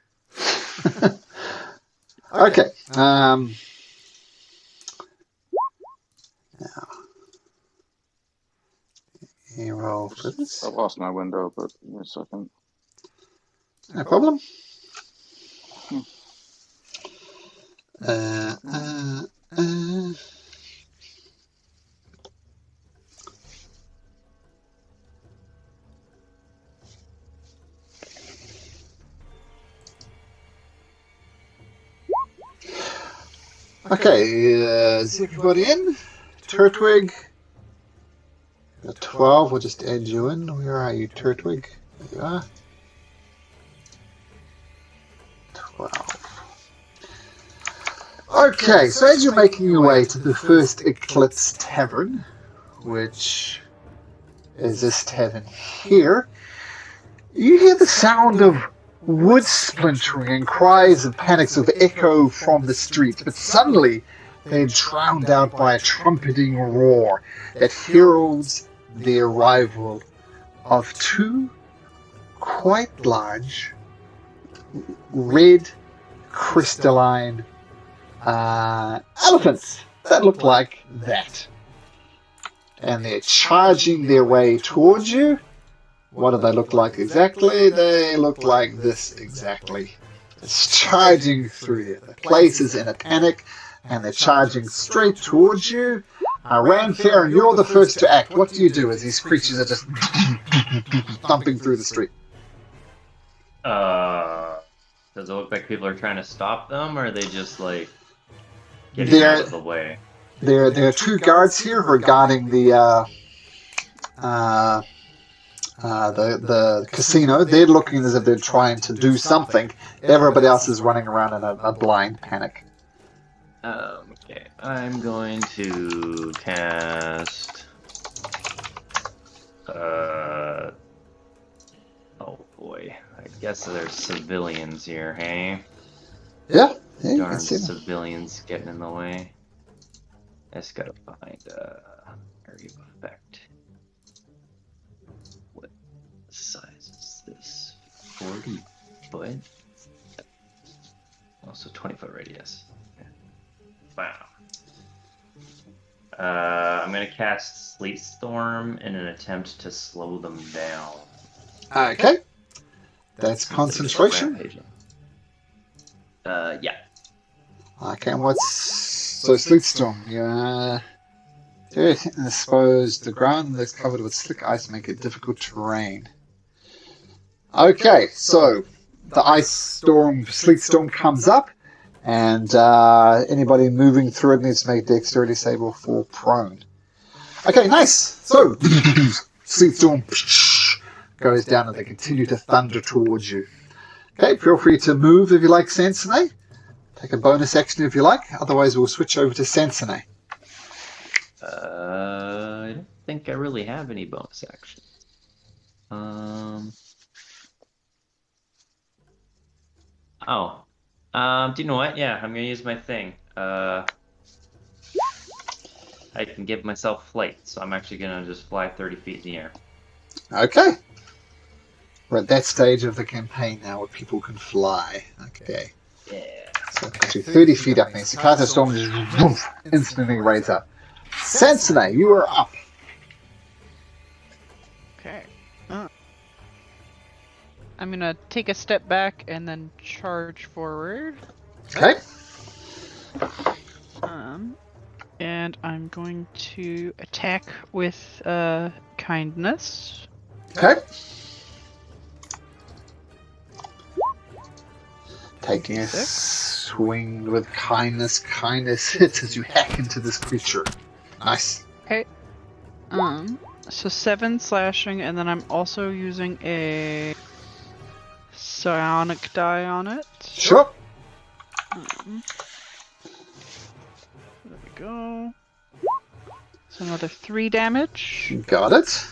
Okay. Now, you roll for this. I lost my window, but give me a second. No problem. Okay, is everybody in? Turtwig? 12, we'll just add you in. Where are you, Turtwig? There you are. 12. Okay, so as you're making your way to the first Eclipse Tavern, which is this tavern here, you hear the sound of wood splintering and cries and panics of echo from the street, but suddenly they're drowned out by a trumpeting roar that heralds the arrival of two quite large, red, crystalline elephants that look like that. And they're charging their way towards you. What do they look like exactly? They look like this exactly. It's charging through there. The place is in a panic, and they're charging straight towards you. Ranfair, and you're the first to act. What do you do as these creatures are just thumping through the street? Does it look like people are trying to stop them, or are they just like getting out of the way? There are two guards here who are guarding the casino. They're looking as if they're trying to do something. Everybody else is running around in a blind panic. Okay, I'm going to cast. Oh boy, I guess there's civilians here, hey? Yeah, you Darn can see them. civilians getting in the way. I just gotta find area of effect. What size is this? 40 foot? Also 20-foot radius. Wow. I'm gonna cast Sleet Storm in an attempt to slow them down. Okay. That's concentration. Yeah. Okay, and what's... So, Sleet Storm. Yeah. I suppose the ground that's covered with slick ice make it difficult terrain. Okay, so the ice storm, Sleet Storm comes up, and anybody moving through it needs to make a dexterity save or fall prone. Okay, nice. So, Sleet Storm goes down, and they continue to thunder towards you. Okay, feel free to move if you like, Sansone. Take a bonus action if you like. Otherwise, we'll switch over to Sansone. I don't think I really have any bonus actions. Do you know what? Yeah, I'm gonna use my thing. I can give myself flight, so I'm actually gonna just fly 30 feet in the air. Okay. We're at that stage of the campaign now where people can fly. Okay. Yeah. So actually 30 feet up there. Cicada Storm just woof, instantly raise up. Sansone, you are up. Okay. I'm gonna take a step back and then charge forward. Okay. And I'm going to attack with kindness. Okay. Taking a swing with kindness. Kindness hits as you hack into this creature. Nice. Okay. So 7 slashing, and then I'm also using a psionic die on it. Sure. There we go. So another 3 damage. Got it.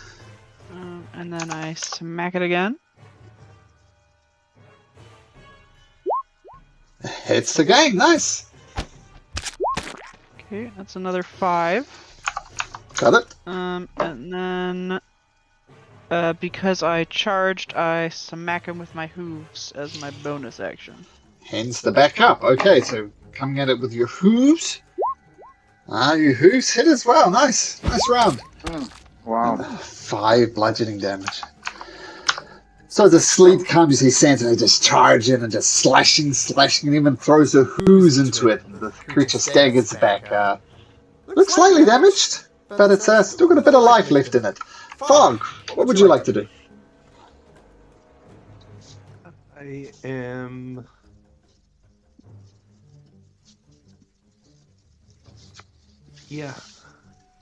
And then I smack it again. Hits again. Nice. Okay, that's another 5. Got it. And then because I charged, I smack him with my hooves as my bonus action. Hence the back up. Okay, so coming at it with your hooves. Your hooves hit as well. Nice. Nice round. Wow. 5 bludgeoning damage. So as the sleet comes, you see Sansone just charging and just slashing, and even throws the hooves into it. The creature staggers back. Looks slightly damaged, but it's still got a bit of life left in it. Fog, what would you like to do? I am... Yeah.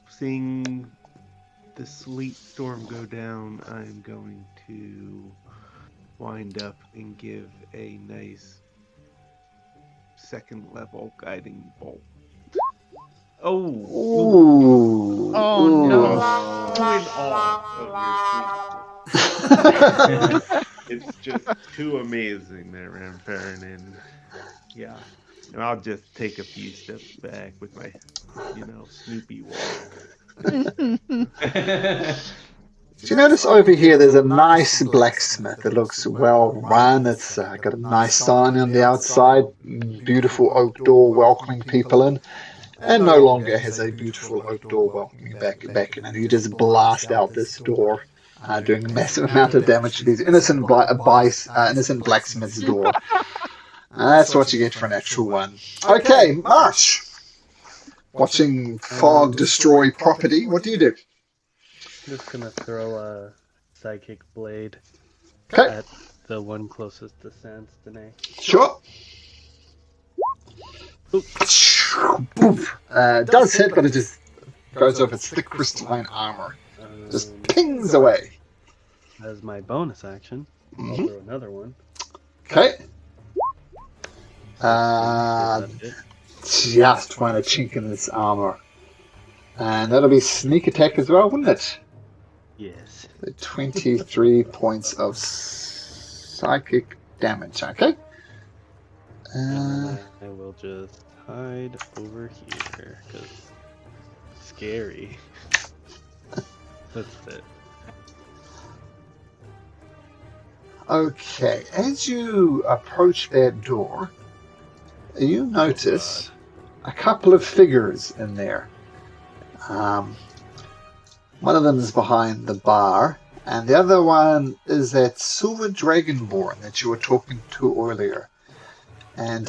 Seeing the sleet storm go down, I'm going to wind up and give a nice second level guiding bolt. Oh! Ooh. Oh Ooh. no! It's just too amazing there, Ramfarin, and yeah. And I'll just take a few steps back with my, Snoopy walk. Do you notice over here there's a nice blacksmith that looks well run? It's got a nice sign on the outside, beautiful oak door welcoming people in, and no longer has a beautiful oak door welcoming back in. And you just blast out this door, doing a massive amount of damage to these innocent blacksmith's door. That's what you get for an actual one. Okay, Marsh. Watching fog destroy property, what do you do? Just gonna throw a psychic blade Okay. at the one closest to Sansone. Sure. Does hit, but it just goes over its thick crystalline armor. Just pings away. As my bonus action, I'll throw another one. Okay. Is that it? Just find a chink in its armor. And that'll be sneak attack as well, wouldn't it? Yes. 23 points of psychic damage, okay? And then I will just hide over here, because scary. That's it. Okay, as you approach that door, you notice a couple of figures in there. One of them is behind the bar, and the other one is that silver dragonborn that you were talking to earlier. And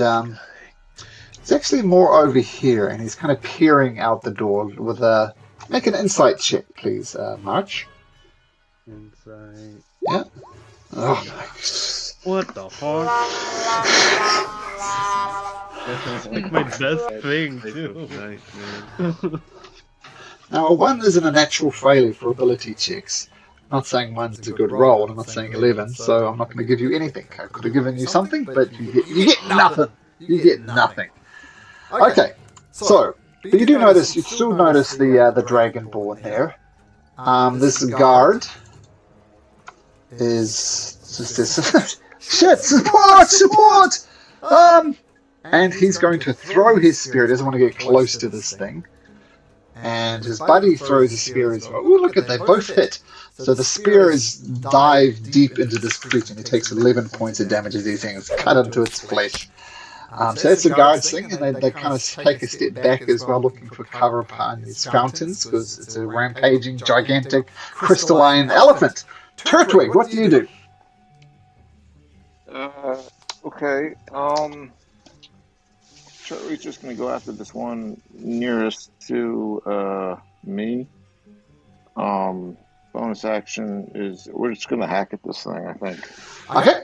it's actually more over here, and he's kind of peering out the door with a... Make an insight check, please, March. Insight. Yeah. Oh, my... What the fuck? That's like my best thing, too. Nice, man. Now, 1 isn't a natural failure for ability checks, Not saying one's a good roll, and I'm not saying 11, so I'm not going to give you anything. I could have given you something, but you get nothing. You get nothing. Okay, so, but you do notice, you still notice the Dragonborn there. This guard is just this. Shit! Support! And he's going to throw his spear. He doesn't want to get close to this thing. And his buddy throws a spear as well. Oh, look at that! They both hit. So the spear is dive deep into this creature, and it takes 11 points of damage as these things cut into its flesh. So that's the guards thing, and they kind of take a step back as well, looking for cover behind these fountains, because it's a rampaging, gigantic, crystalline elephant. Turtwig, what do you do? Okay. Charlie's just gonna go after this one nearest to me. Bonus action is we're just gonna hack at this thing, I think. Okay.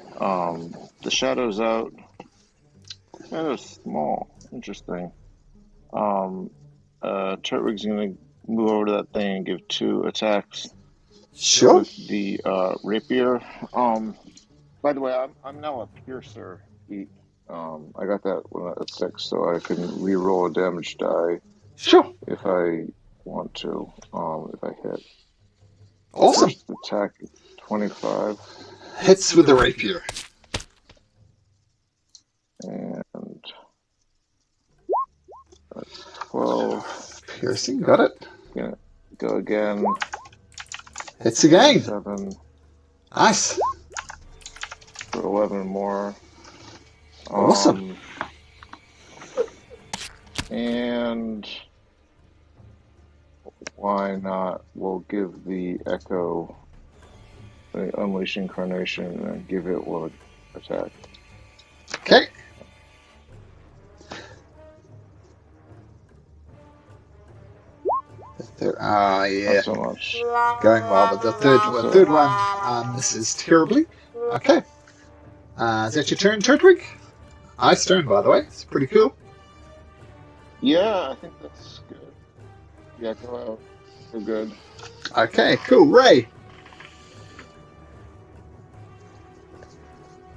The shadow's out. Shadow's small. Interesting. Turtwig's gonna move over to that thing and give 2 attacks. Sure. With the rapier. By the way, I'm now a piercer. I got that at 6, so I can re-roll a damage die. Sure. If I want to. If I hit. Awesome. First attack 25. Hits with the rapier. And 12. Piercing, got it. Gonna go again. Hits again. 7. Nice. For 11 more. Awesome. And why not? We'll give the Echo the Unleash Incarnation and give it one attack. Okay. Yeah. Not so much. Going well, but the third one misses terribly. Okay. Is that your turn, Turtwig? Nice turn, by the way. It's pretty cool. Yeah, I think that's good. Yeah, go out. We're good. Okay, cool. Ray.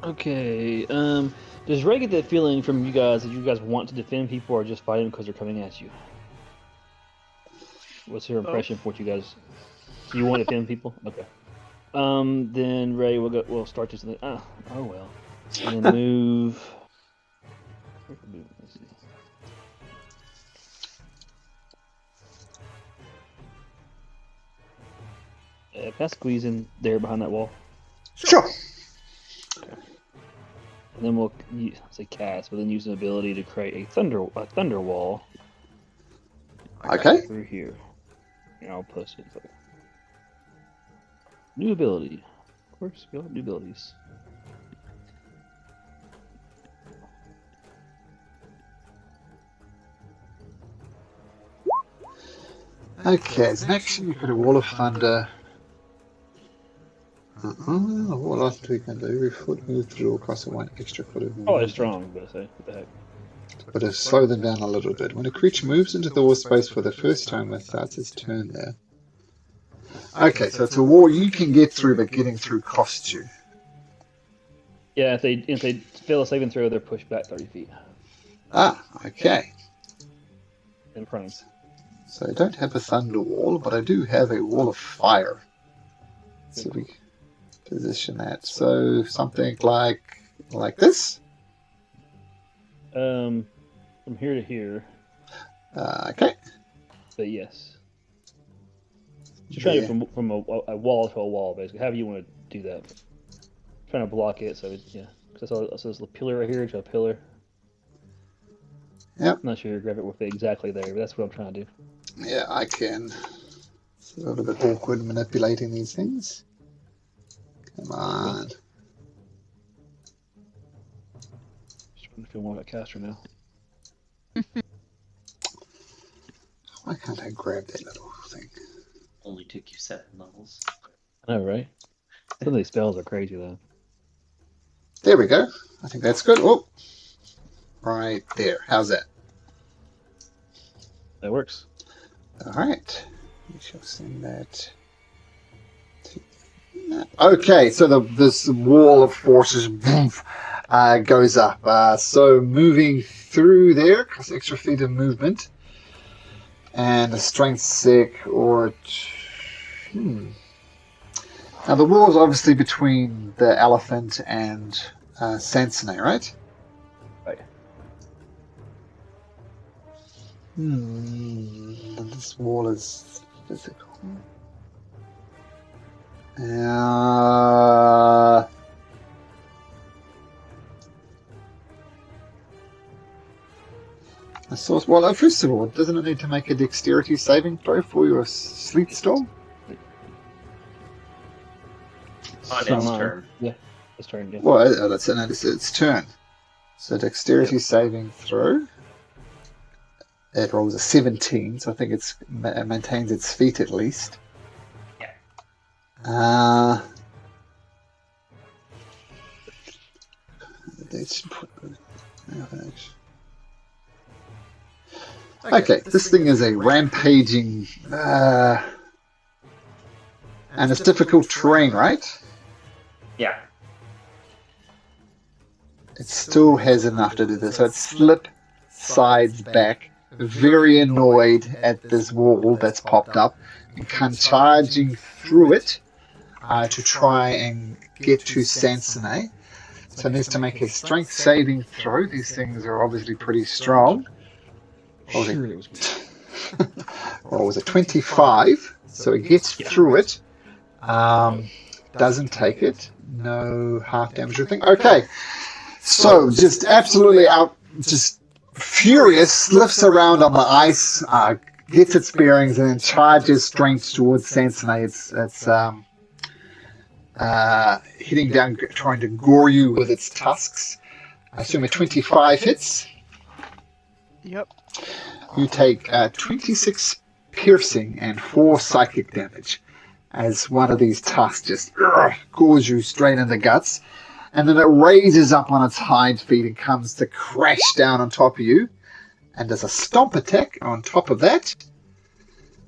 Okay. Does Ray get that feeling from you guys that you guys want to defend people or just fight them because they're coming at you? What's your impression for what you guys? Do you want to defend people? Okay. Then Ray, we'll start this. Oh well. And then move. Let's see. Can I squeeze in there behind that wall? Sure. And then we'll say cast, but then use an ability to create a thunder wall. Okay. Through here. And I'll post it. New ability. Of course, we all have new abilities. Okay, as an action, you put a wall of thunder. What else do we can do? Every foot move through costs 1 extra foot of movement. Oh, it's strong, but I say, what the heck. But to slow them down a little bit. When a creature moves into the wall space for the first time, it starts its turn there. Okay, so it's a wall you can get through, but getting through costs you. Yeah, if they fail a saving throw, they're pushed back 30 feet. Ah, okay. In prone. So I don't have a thunder wall, but I do have a wall of fire. So we position that. So something like this. From here to here. Okay. But yes. Just trying to do from a wall to a wall, basically. However you want to do that. Trying to block it, so it's, yeah. So there's a pillar right here to a pillar. Yep. I'm not sure you grab it with it exactly there, but that's what I'm trying to do. Yeah, I can. It's a little bit awkward manipulating these things. Come on. Just trying to feel more like a caster now. Why can't I grab that little thing? Only took you 7 levels. I know, right? Some of these spells are crazy, though. There we go. I think that's good. Oh, right there. How's that? That works. All right. We shall send that to Okay, so this wall of forces goes up. So moving through there, costs extra feet of movement. And a strength sec or... Now the wall is obviously between the elephant and Sansone, right? Right. This wall is physical. Well, first of all, doesn't it need to make a dexterity saving throw for your sleep storm? On its turn. Yeah, its turn. Yeah. Well, that's its turn. So dexterity saving throw. It rolls a 17, so I think it maintains its feet at least. Yeah. Okay, this thing is a rampaging, and it's difficult terrain, right? Yeah. It still has enough to do this, so it sides back, very annoyed at this wall that's popped up, and comes charging through it to try and get to Sansone. So it needs to make a strength saving throw. These things are obviously pretty strong. Sure, it was me. Well, it was a 25, so it gets through it. Doesn't take it. No half damage or anything. Okay, so just absolutely just furious, lifts around on the ice, gets its bearings, and then charges strength towards Sansone. It's hitting down, trying to gore you with its tusks. I assume a 25 hits. Yep. You take 26 piercing and 4 psychic damage as one of these tusks just gores you straight in the guts. And then it raises up on its hind feet and comes to crash down on top of you. And does a stomp attack on top of that.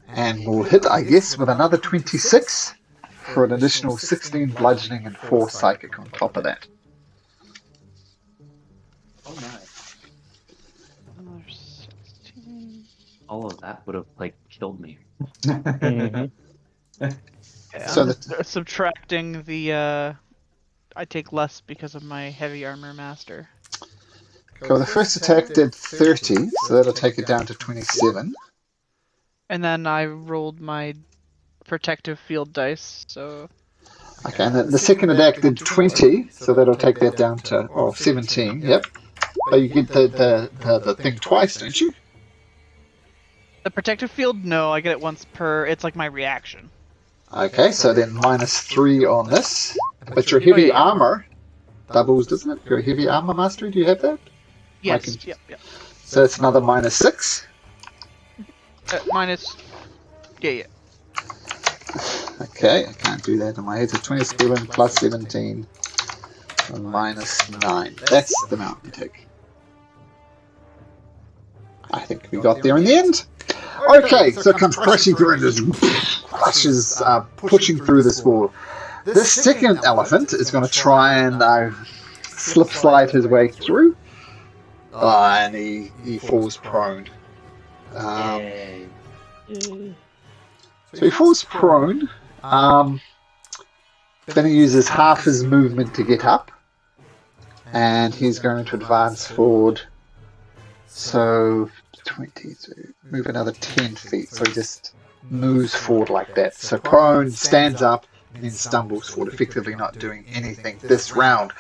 And will hit, I guess, with another 26 for an additional 16 bludgeoning and 4 psychic on top of that. Oh my. Another 16. All of that would have, killed me. Mhm. Okay, So I'm subtracting the, I take less because of my heavy armor master. Okay, the first attack did 30, so that'll take it down to 27. And then I rolled my protective field dice, so... Okay, and the second attack did 20, so that'll take that down to 17. Yep. But you get the thing twice, don't you? The protective field, no, I get it once per... It's like my reaction. Okay, so then -3 on this. But your heavy armor doubles, doesn't it? Your heavy armor mastery, do you have that? Yes, yep. So it's another -6. Minus... Yeah. Okay, I can't do that in my head. So 27 plus 17 -9. That's the mountain take. I think we got there in the end. Okay, so it comes crashing through and just crashes, pushing through this wall. This second elephant is going to try and slide his way through. And he falls prone. Yay. So he falls prone. Then he uses half his movement to get up. And he's going to advance forward. So 20, so move another 10 feet. So he just moves forward like that. So prone, stands up, and then stumbles forward, effectively not doing anything this round.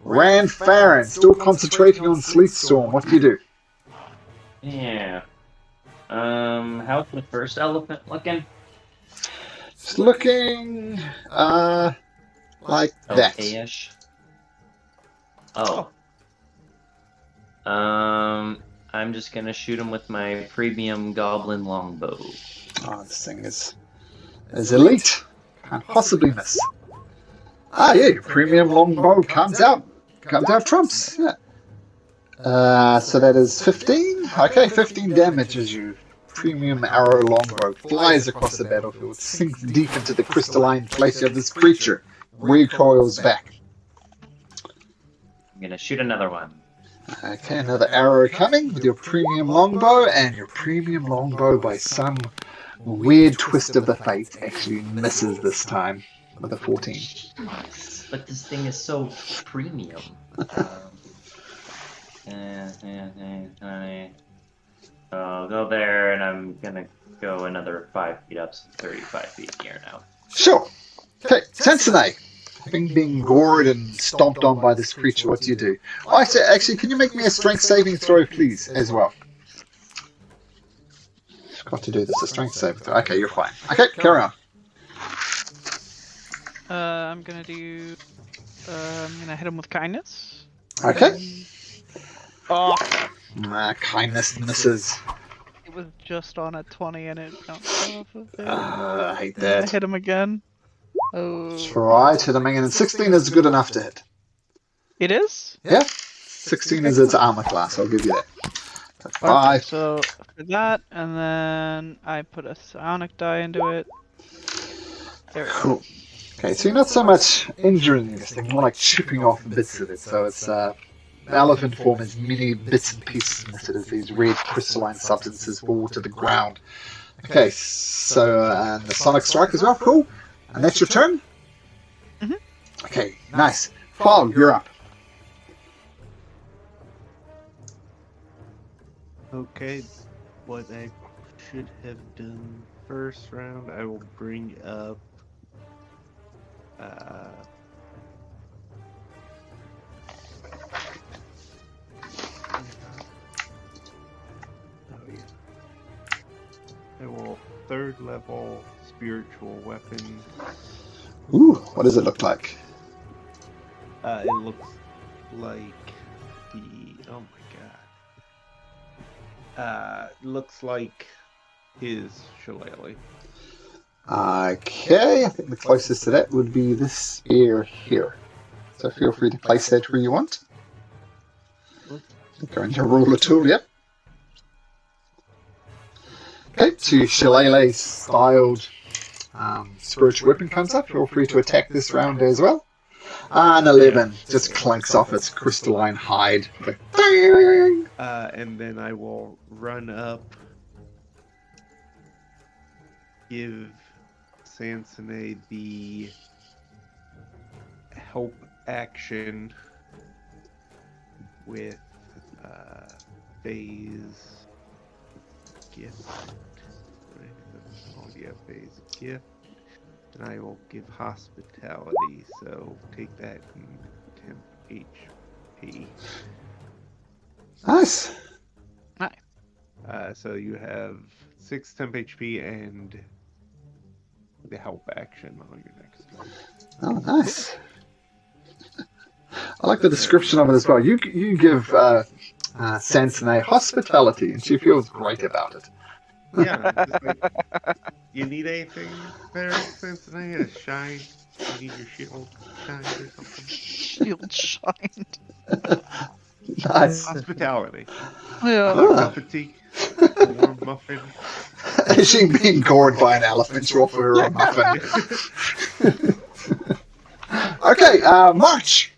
Ranfarin, still concentrating on Sleet Storm. What do you do? Yeah. How's the first elephant looking? It's looking like that. Okay-ish. Oh. I'm just gonna shoot him with my premium goblin longbow. Oh, this thing is elite. Can't possibly miss. Ah, yeah, your premium longbow comes out trumps. Yeah. So that is 15. Okay, 15 damage as you premium arrow longbow flies across the battlefield, sinks deep into the crystalline place of this creature, recoils back. I'm gonna shoot another one. Okay, another arrow coming with your premium longbow, and your premium longbow, by some weird twist of the fate, actually misses this time with a 14. But this thing is so premium. I'll go there, and I'm gonna go another 5 feet up, so 35 feet here now. Sure. Okay, Sensei. Having been gored and stomped on by this creature, what do you do? Oh, actually, can you make me a strength saving throw, please, as well? Got to do this, a strength saving throw. Okay, you're fine. Okay, carry on. I'm gonna do. I'm gonna hit him with kindness. Okay. Oh, Kindness misses. it was just on a 20 and it bounced off of it. I hate I that. hit him again. Oh. Try to the man, and 16 is good enough to hit. It is? Yeah? 16 is its armor class, I'll give you that. That's Okay, 5. so for that, and then I put a psionic die into it. There we go. Cool. Okay, so you're not so much injuring this thing, more like chipping off bits of it. So it's the elephant form is many bits and pieces knitted as these red crystalline substances fall to the ground. Okay, so and the sonic strike as well, cool. And that's your turn? Mhm. Okay, nice. Fog, you're up. Okay, what I should have done first round, I will bring up. Oh yeah. I will 3rd level spiritual weapon. Ooh, what does it look like? It looks like the. Oh my god. Looks like his shillelagh. Okay, I think the closest to that would be this spear here. So feel free to place that where you want. Go into ruler tool, yep. Okay, so your shillelagh styled spiritual weapon comes up. Feel free to attack this round as well. An 11 just clanks off its crystalline hide. Like, And then I will run up, give Sansone the help action with phase gift. Oh yeah, phase gift. And I will give hospitality, so take that in 10 HP. nice. So you have 6 temp HP and the help action on your next turn. Oh, nice. I like the description of it as well. You give Sansone hospitality, and she feels great about it. Yeah, just like, you need anything there, Sansone? A shine? You need your shield shined or something? Shield shined. Nice. Hospitality. Yeah. A cup of tea. A warm muffin. Is she being gored by an elephant? You offer her a muffin. Okay, March.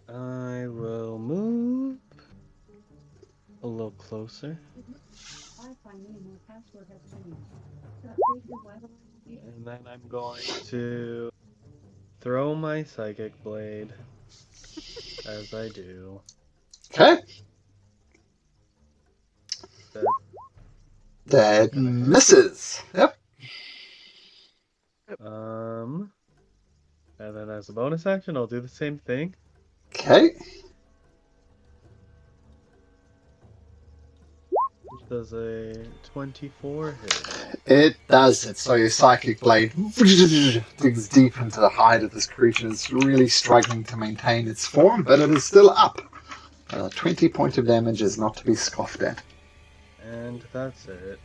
I will move a little closer. And then I'm going to throw my psychic blade, as I do. Okay. That, That misses. Yep. and then as a bonus action, I'll do the same thing. Okay. Does a 24 hit? It does it. So your psychic blade digs deep into the hide of this creature. It's really struggling to maintain its form, but it is still up. 20 points of damage is not to be scoffed at. And that's it.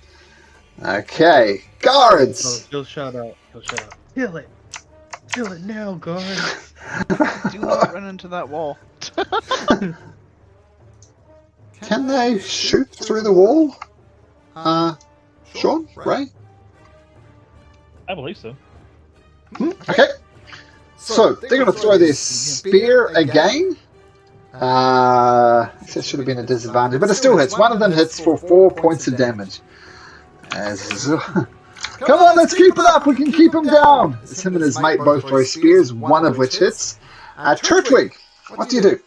Okay, Oh, guards. he'll shout out. Kill it! Kill it now, guards! Do not run into that wall. Can they shoot through the wall? Sean? Ray? I believe so. Okay. So, they're going to throw their spear again. That should have been a disadvantage, but it still hits. One of them hits for 4 points of damage. Come on, let's keep it up. We can keep him down. It's him and his mate both throw spears, one of which hits. Turtwig, what do you do?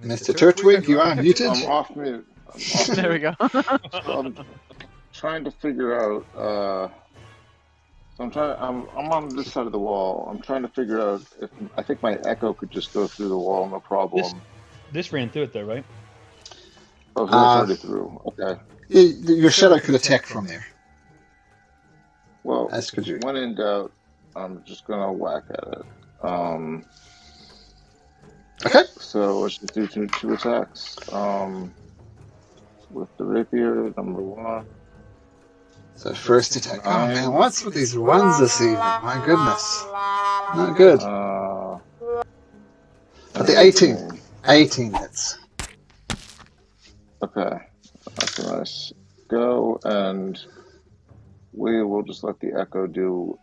Mr. Turtwig, you are muted. I'm off mute. There we go. I'm trying to figure out. I'm on this side of the wall. I'm trying to figure out if I think my echo could just go through the wall, no problem. This ran through it though, right? Oh, so that's already through. Okay. Your shadow could attack from there. Well, as could you. When in doubt, I'm just gonna whack at it. Okay. So let's just do two attacks. With the rapier, number 1. So first attack. Oh man, what's with these ones this evening? My goodness. Not good. But the 18. 18 hits. Okay. That's a nice go, and we will just let the echo do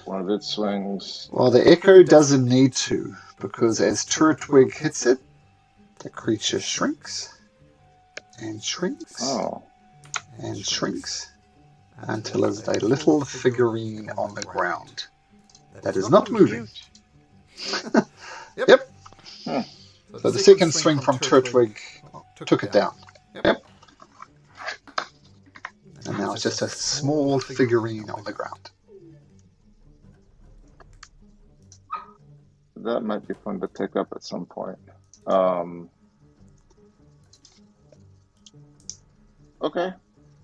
one of its swings. Well, the echo doesn't need to, because as Turtwig hits it, the creature shrinks and shrinks. Oh. And shrinks until it's a little figurine on the ground that is not moving. Yep. So the second swing from Turtwig took it down. Yep. And now it's just a small figurine on the ground. That might be fun to pick up at some point. Okay.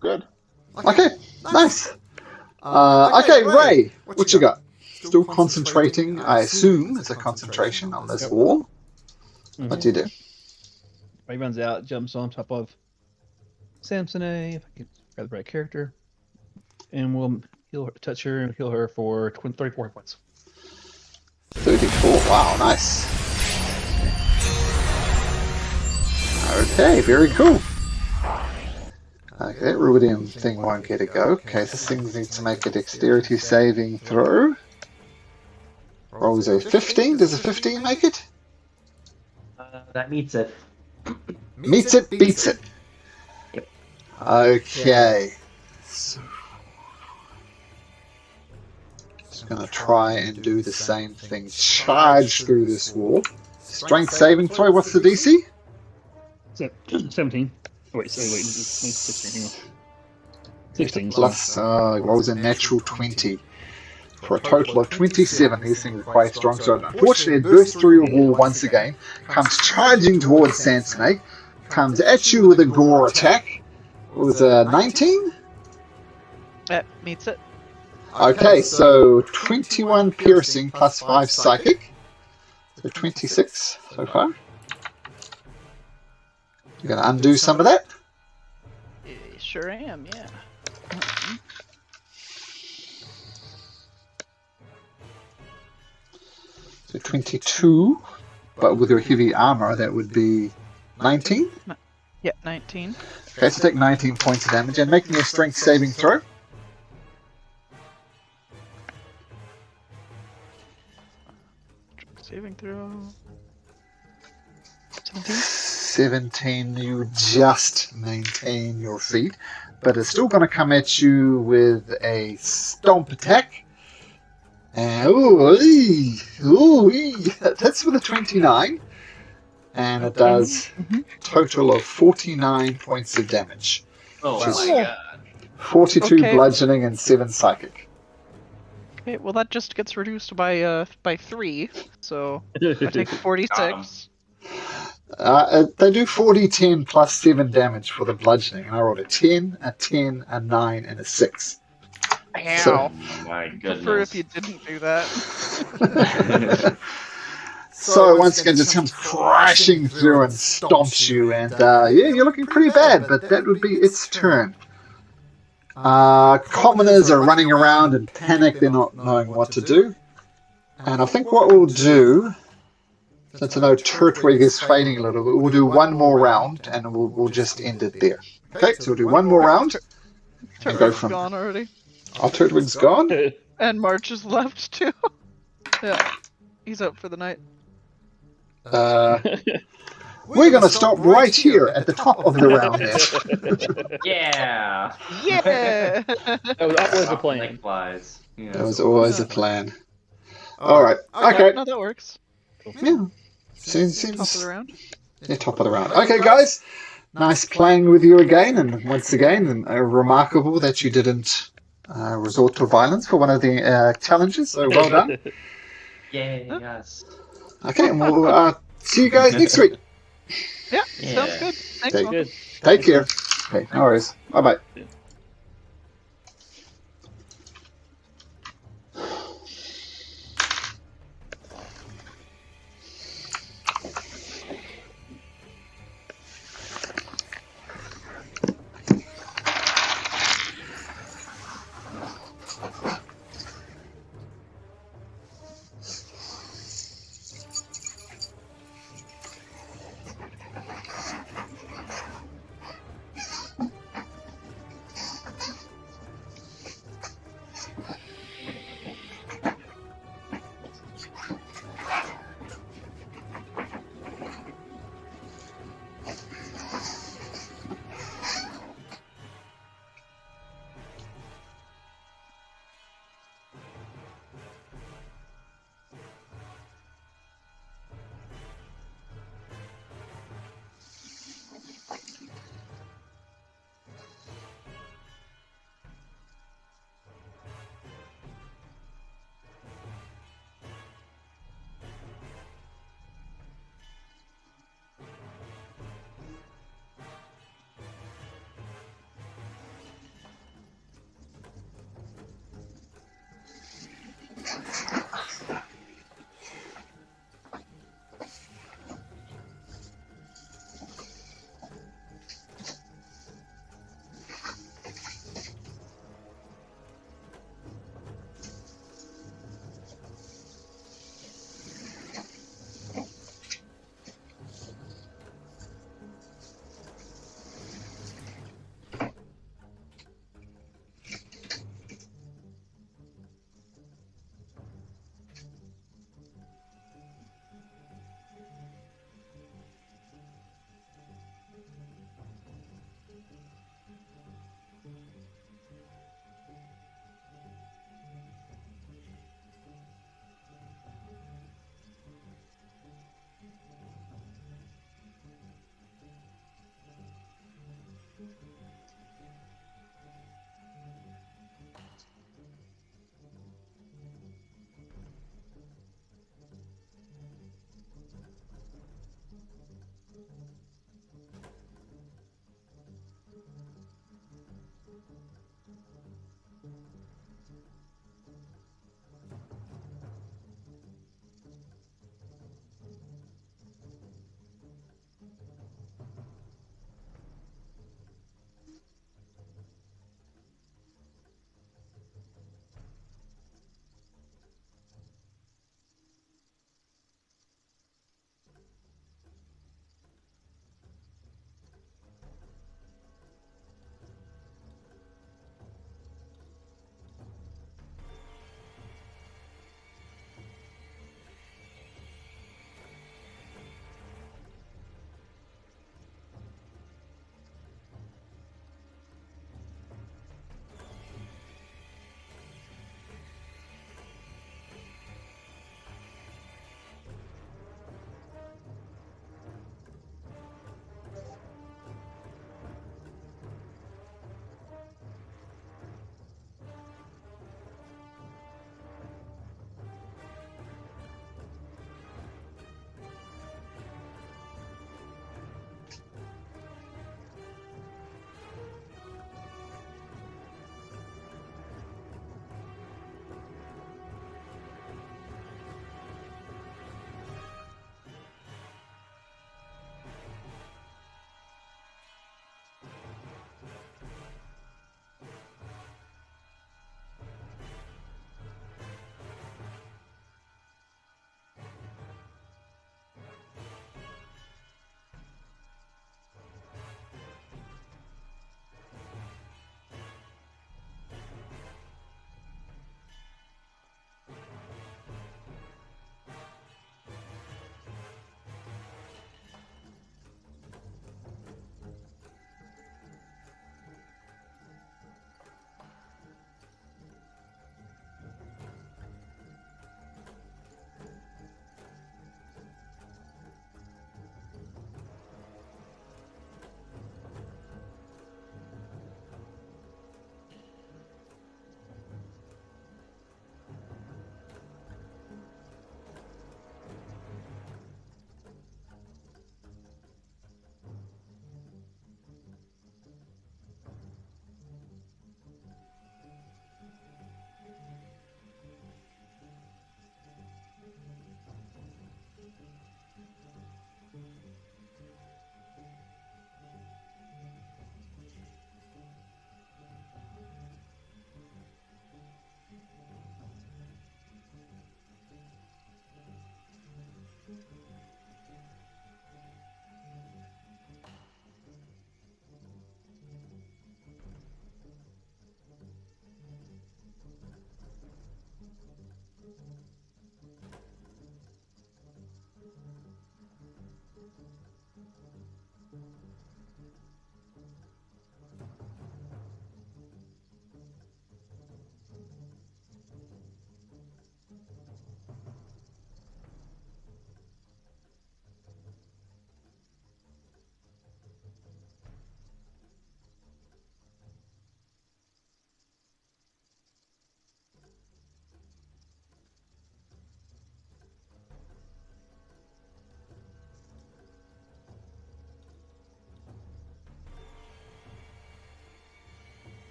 Good. Okay, nice. Okay, Ray, what you got? Still concentrating, I assume it's a concentration on this wall. What do you do? Ray runs out, jumps on top of Samson, if I can grab the right character, and we'll touch her and heal her for 34 points. 34, wow, nice. Okay, very cool. Okay, that rubidium thing won't get a go. Okay, so this thing needs to make a dexterity saving throw. Rolls a 15. Does a 15 make it? That meets it. Meets it, beats it. Yep. Okay. So, just going to try and do the same thing. Charge through this wall. Strength saving throw, what's the DC? 17. Oh, wait, 16. Hang on. 16. Plus, rolls a natural 20. For a total of 27. These things are quite strong. So unfortunately, it bursts through your wall once again. Comes charging towards Sand Snake. Comes at you with a gore attack. With a 19? That meets it. Okay, so 21 piercing plus 5 psychic. So 26 so far. You're going to undo some of that? Sure am, yeah. So 22, but with your heavy armor, that would be 19? Yeah, 19. Okay, so take 19 points of damage and make me a strength saving throw. Saving throw. 17? 17, you just maintain your feet, but it's still going to come at you with a stomp attack. And, that's with a 29, and it does total of 49 points of damage. Oh my god. 42 bludgeoning and 7 psychic. Okay, well that just gets reduced by 3, so I take 46. They do 40, 10 plus 7 damage for the bludgeoning, and I rolled a 10, a 10, a 9, and a 6. Ow. So, Oh my goodness. Prefer if you didn't do that. So once again, just comes crashing through and stomps you, and yeah, you're looking pretty bad, but that would be its turn. Commoners are running around in panic, they're not knowing what to do. And I think what we'll do, since I know Turtwig is fading a little bit, we'll do one more round and we'll just end it there. Okay, so we'll do one more round and go Turtwig's from. gone already. Oh, Turtwig's gone? And March is left too. Yeah. He's out for the night. We're going to stop right here at the top of the round then. Yeah. Yeah! That was always a Like plan. flies. You know, That was so- always a plan. Alright, okay. No, that works. Yeah. Seems, Top of the round. Yeah, top of the round. Okay, guys. Nice playing with you again, and once again, remarkable that you didn't resort to violence for one of the challenges, so well done. Yay, yes. Okay, and we'll see you guys next week. Yeah, Yeah. sounds good. Thanks, Okay. Malcolm. Good. Take care. Okay, no worries. Bye-bye.